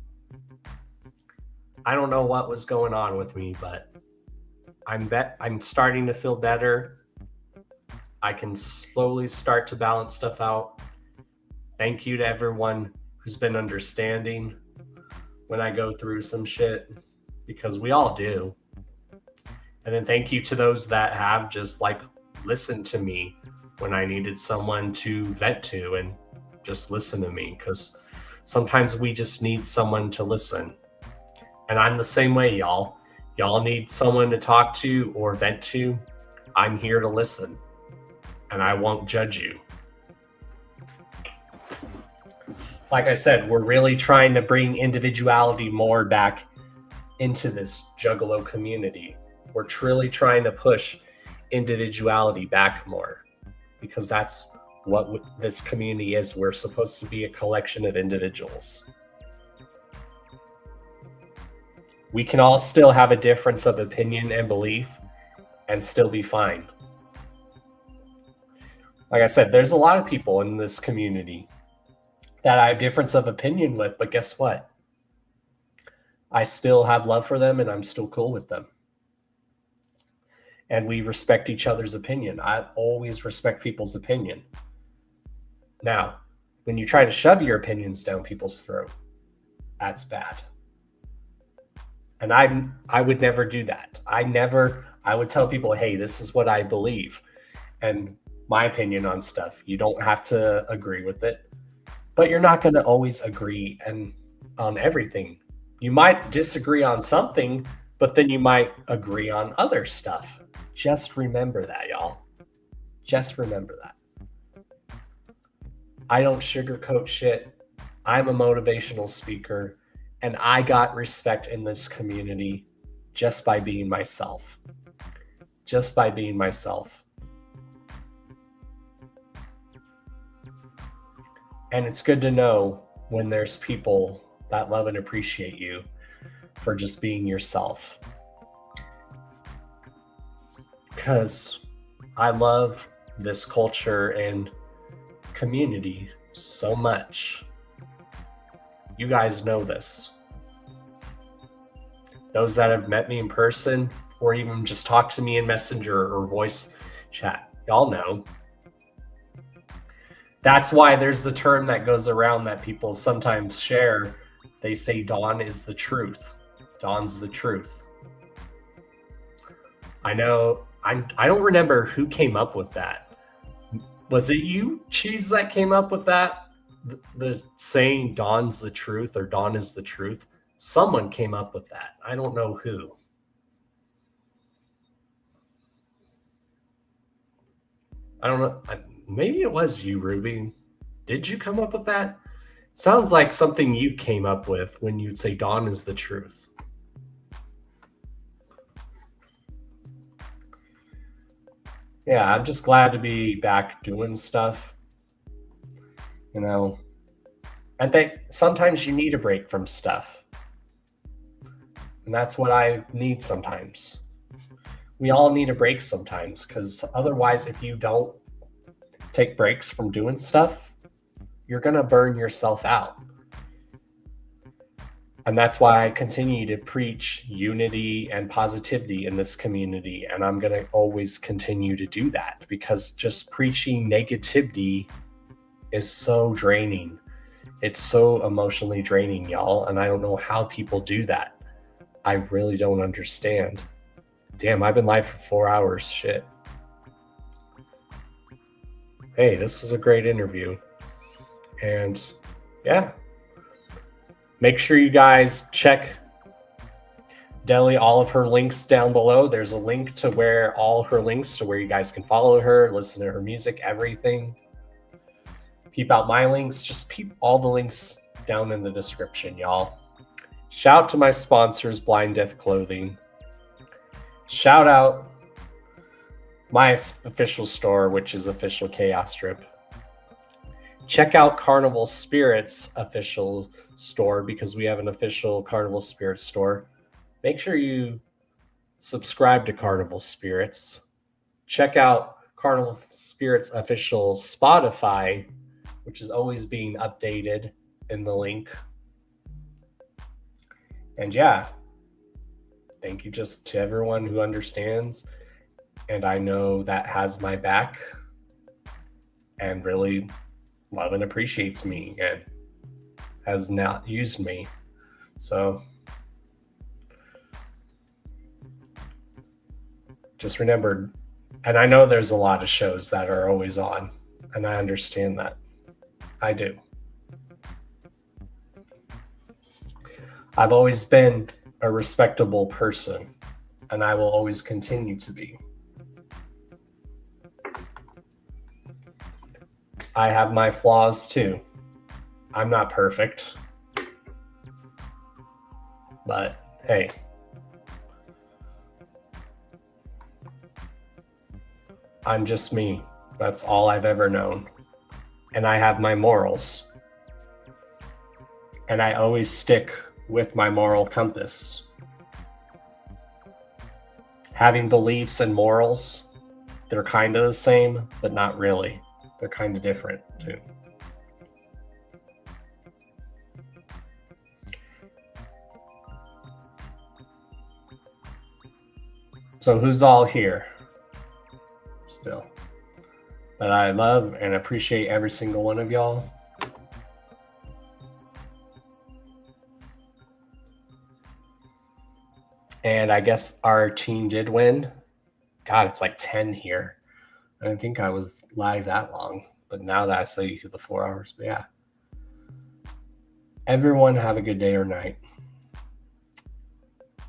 I don't know what was going on with me, but I'm starting to feel better. I can slowly start to balance stuff out. Thank you to everyone who's been understanding when I go through some shit, because we all do. And then thank you to those that have just like listened to me when I needed someone to vent to and just listen to me, because sometimes we just need someone to listen. And I'm the same way, y'all. Y'all need someone to talk to or vent to. I'm here to listen, and I won't judge you. Like I said, we're really trying to bring individuality more back into this Juggalo community. We're truly trying to push individuality back more, because that's what this community is. We're supposed to be a collection of individuals. We can all still have a difference of opinion and belief and still be fine. Like I said, there's a lot of people in this community that I have difference of opinion with, but guess what? I still have love for them and I'm still cool with them. And we respect each other's opinion. I always respect people's opinion. Now, when you try to shove your opinions down people's throat, that's bad. And I would never do that. I would tell people, hey, this is what I believe and my opinion on stuff. You don't have to agree with it, but you're not going to always agree on everything. You might disagree on something, but then you might agree on other stuff. Just remember that, y'all. Just remember that. I don't sugarcoat shit. I'm a motivational speaker, and I got respect in this community just by being myself. Just by being myself. And it's good to know when there's people that love and appreciate you for just being yourself. Because I love this culture and community so much. You guys know this. Those that have met me in person or even just talked to me in Messenger or voice chat, y'all know. That's why there's the term that goes around that people sometimes share. They say Dawn is the truth. Dawn's the truth. I know, I don't remember who came up with that. Was it you, Cheese, that came up with that? The saying Dawn's the truth or Dawn is the truth? Someone came up with that. I don't know who. I don't know. Maybe it was you, Ruby. Did you come up with that? Sounds like something you came up with when you'd say Dawn is the truth. Yeah, I'm just glad to be back doing stuff. You know, I think sometimes you need a break from stuff. And that's what I need sometimes. We all need a break sometimes, because otherwise, if you don't take breaks from doing stuff, you're going to burn yourself out. And that's why I continue to preach unity and positivity in this community. And I'm going to always continue to do that, because just preaching negativity is so draining. It's so emotionally draining, y'all. And I don't know how people do that. I really don't understand. Damn, I've been live for 4 hours. Shit. Hey, this was a great interview. And yeah. Make sure you guys check Deli, all of her links down below. There's a link to where all of her links to where you guys can follow her, listen to her music, everything. Peep out my links. Just peep all the links down in the description, y'all. Shout out to my sponsors, Blind Death Clothing. Shout out my official store, which is Official Chaos Strip. Check out Carnival Spirits official store, because we have an official Carnival Spirits store. Make sure you subscribe to Carnival Spirits. Check out Carnival Spirits official Spotify, which is always being updated in the link. And yeah, thank you just to everyone who understands, and I know that has my back and really love and appreciates me and has not used me. So just remember, and I know there's a lot of shows that are always on, and I understand that. I do. I've always been a respectable person, and I will always continue to be. I have my flaws too. I'm not perfect. But hey, I'm just me. That's all I've ever known. And I have my morals. And I always stick with my moral compass. Having beliefs and morals, they're kind of the same, but not really. They're kind of different too. So who's all here still? But I love and appreciate every single one of y'all. And I guess our team did win. God, it's like 10 here. I didn't think I was live that long. But now that I say the 4 hours, but yeah. Everyone have a good day or night.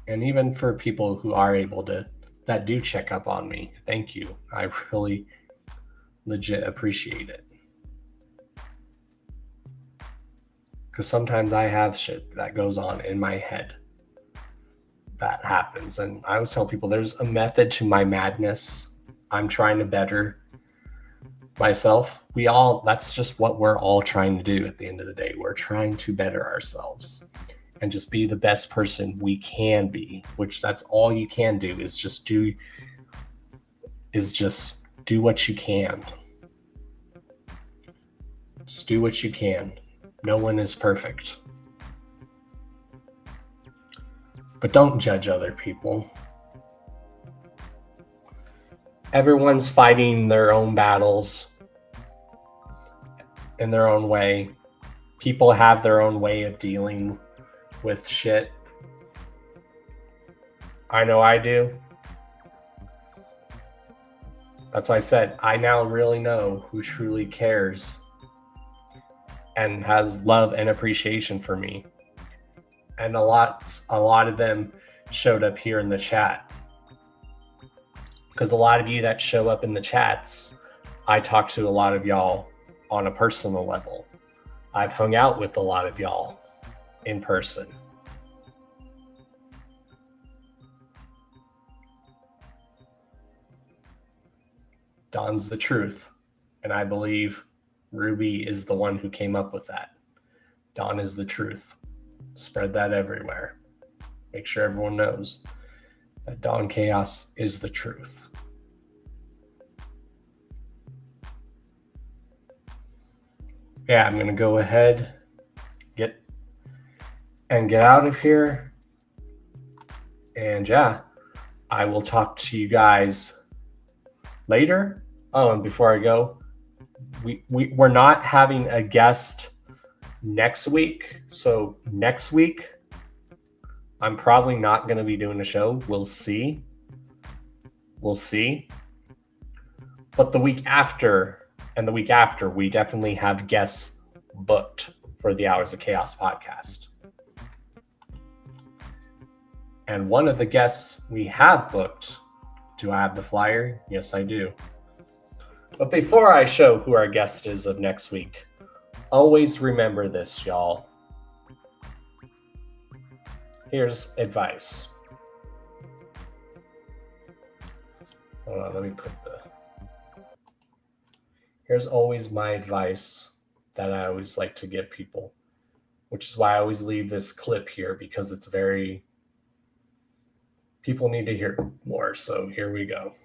And even for people who are able to, that do check up on me, thank you. I really legit appreciate it. Because sometimes I have shit that goes on in my head that happens. And I always tell people there's a method to my madness. I'm trying to better myself. That's just what we're all trying to do at the end of the day. We're trying to better ourselves and just be the best person we can be, which that's all you can do is just do what you can. Just do what you can. No one is perfect. But don't judge other people. Everyone's fighting their own battles in their own way. People have their own way of dealing with shit. I know I do. That's why I said I now really know who truly cares and has love and appreciation for me. And a lot of them showed up here in the chat. Because a lot of you that show up in the chats, I talk to a lot of y'all on a personal level. I've hung out with a lot of y'all in person. Don's the truth. And I believe Ruby is the one who came up with that. Don is the truth. Spread that everywhere. Make sure everyone knows that Don Chaos is the truth. Yeah, I'm going to go ahead, get out of here. And yeah, I will talk to you guys later. Oh, and before I go, we're not having a guest next week. So next week, I'm probably not going to be doing a show. We'll see. But the week after and the week after, we definitely have guests booked for the Hours of Chaos podcast. And one of the guests we have booked, do I have the flyer? Yes, I do. But before I show who our guest is of next week, always remember this, y'all. Here's advice. Hold on, let me put here's always my advice that I always like to give people, which is why I always leave this clip here, because it's people need to hear it more. So here we go.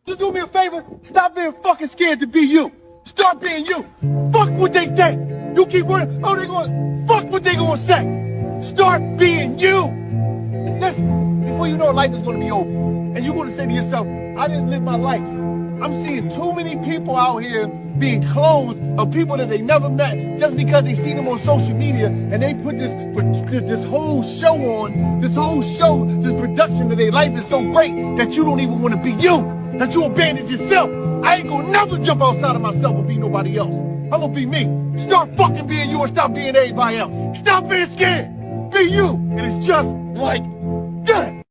You do me a favor, stop being fucking scared to be you. Start being you. Fuck what they think. You keep worrying, fuck what they gonna say. Start being you. Listen, before you know it, life is gonna be over. And you're gonna say to yourself, I didn't live my life. I'm seeing too many people out here being closed of people that they never met just because they seen them on social media and they put this whole show on, this production of their life is so great that you don't even want to be you, that you abandon yourself. I ain't gonna never jump outside of myself and be nobody else. I'm gonna be me. Start fucking being you and stop being everybody else. Stop being scared. Be you. And it's just like that.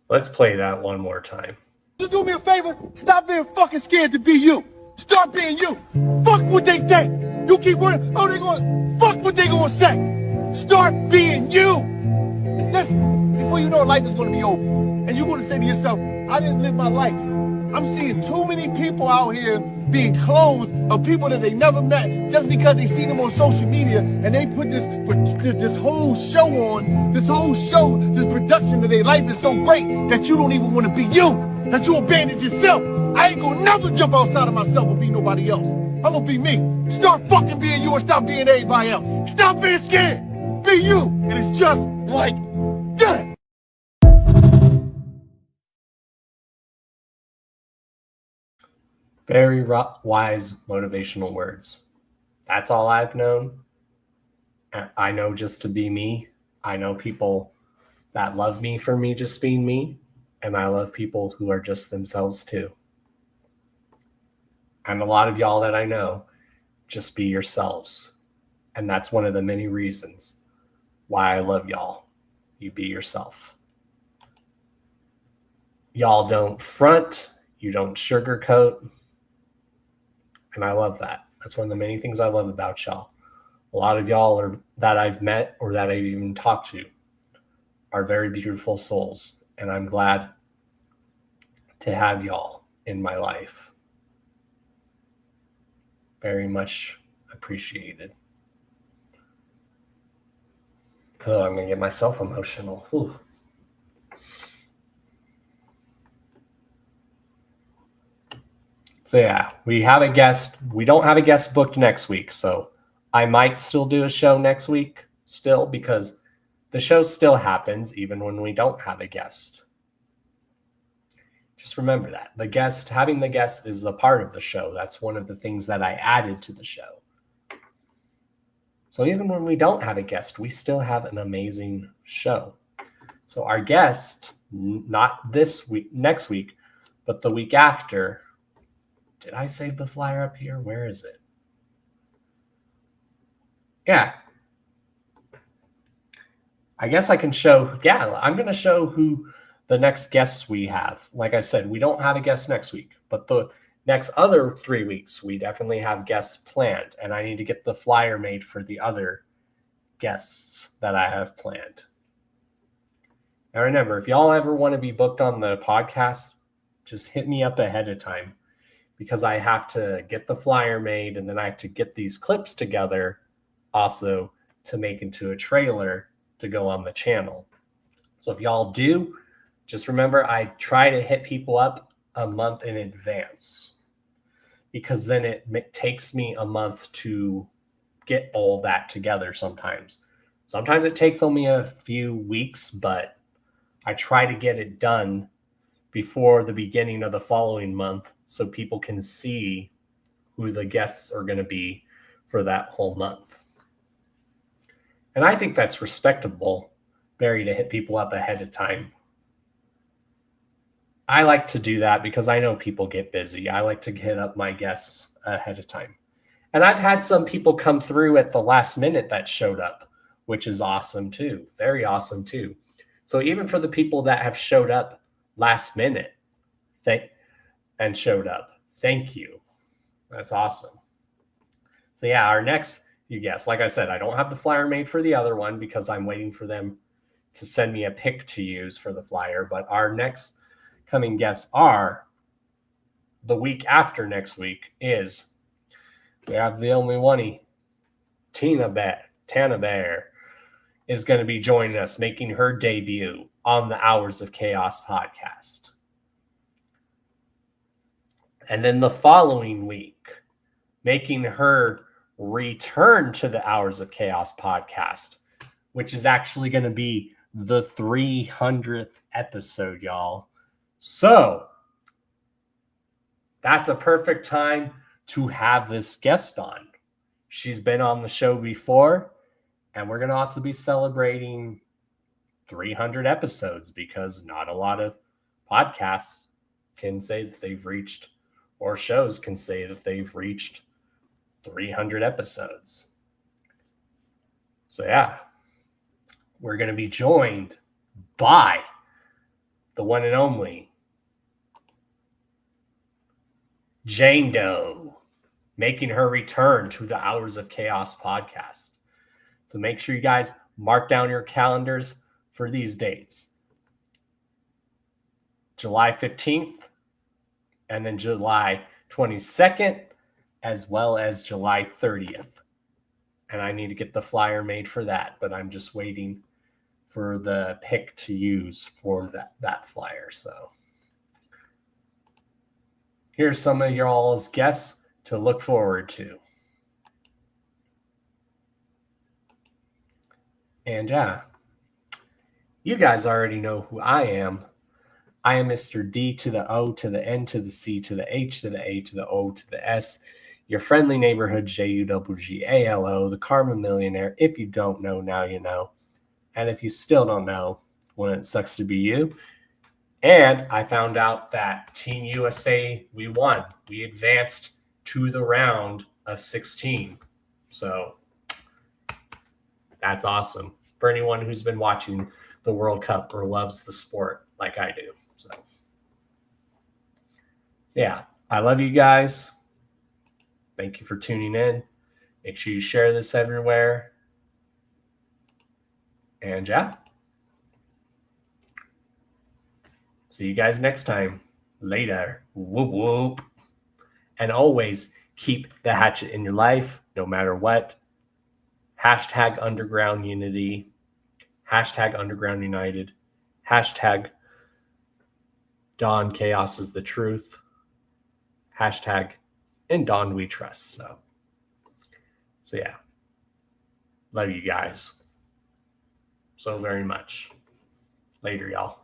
Let's play that one more time. You do me a favor, stop being fucking scared to be you. Start being you. Fuck what they think. You keep worrying, fuck what they gonna say. Start being you. Before you know it, life is gonna be over. And you're gonna say to yourself, I didn't live my life. I'm seeing too many people out here being closed of people that they never met just because they seen them on social media and they put this whole show on, this production of their life is so great that you don't even want to be you, that you abandon yourself. I ain't gonna never jump outside of myself and be nobody else. I'm gonna be me. Start fucking being you and stop being everybody else. Stop being scared. Be you. And it's just like that. Very wise motivational words. That's all I've known. I know just to be me. I know people that love me for me just being me. And I love people who are just themselves too. And a lot of y'all that I know, just be yourselves. And that's one of the many reasons why I love y'all. You be yourself. Y'all don't front. You don't sugarcoat. And I love that. That's one of the many things I love about y'all. A lot of y'all that I've met or that I've even talked to are very beautiful souls. And I'm glad to have y'all in my life. Very much appreciated. Oh, I'm going to get myself emotional. Whew. So yeah, we have a guest. We don't have a guest booked next week, so I might still do a show next week still because the show still happens even when we don't have a guest. Just remember that. Having the guest is a part of the show. That's one of the things that I added to the show. So even when we don't have a guest, we still have an amazing show. So our guest, not this week, next week, but the week after. Did I save the flyer up here? Where is it? Yeah. I guess I can show, I'm going to show who the next guests we have. Like I said, we don't have a guest next week, but the next other 3 weeks, we definitely have guests planned. And I need to get the flyer made for the other guests that I have planned. Now remember, if y'all ever want to be booked on the podcast, just hit me up ahead of time. Because I have to get the flyer made and then I have to get these clips together also to make into a trailer to go on the channel. So if y'all do, just remember I try to hit people up a month in advance because then it takes me a month to get all that together sometimes. Sometimes it takes only a few weeks, but I try to get it done before the beginning of the following month so people can see who the guests are going to be for that whole month. And I think that's respectable, Barry, to hit people up ahead of time. I like to do that because I know people get busy. I like to hit up my guests ahead of time. And I've had some people come through at the last minute that showed up, which is awesome too. Very awesome too. So even for the people that have showed up last minute and showed up, thank you. That's awesome. So yeah, our next guest, like I said, I don't have the flyer made for the other one because I'm waiting for them to send me a pic to use for the flyer. But our next coming guests are the week after next week is we have the only one, Tana Bear is going to be joining us, making her debut on the Hours of Chaos podcast. And then the following week, making her return to the Hours of Chaos podcast, which is actually going to be the 300th episode, y'all. So that's a perfect time to have this guest on. She's been on the show before, and we're going to also be celebrating 300 episodes because not a lot of podcasts can say that they've reached, or shows can say that they've reached 300 episodes. So yeah, we're going to be joined by the one and only Jane Doe, making her return to the Hours of Chaos podcast. So make sure you guys mark down your calendars for these dates. July 15th and then July 22nd, as well as July 30th. And I need to get the flyer made for that, but I'm just waiting for the pick to use for that flyer. So here's some of y'all's guests to look forward to. And yeah, you guys already know who I am. I am Mr. D to the O to the N to the C to the H to the A to the O to the S, your friendly neighborhood JUGGALO, the Karma Millionaire. If you don't know, now you know. And if you still don't know, well, it sucks to be you. And I found out that Team USA, we won. We advanced to the round of 16. So that's awesome for anyone who's been watching the World Cup or loves the sport like I do. So yeah, I love you guys. Thank you for tuning in. Make sure you share this everywhere. And yeah, see you guys next time. Later. Whoop whoop. And always keep the hatchet in your life, no matter what. Hashtag underground unity. Hashtag underground united. Hashtag Dawn Chaos is the truth. Hashtag in Dawn we trust. So yeah. Love you guys so very much. Later, y'all.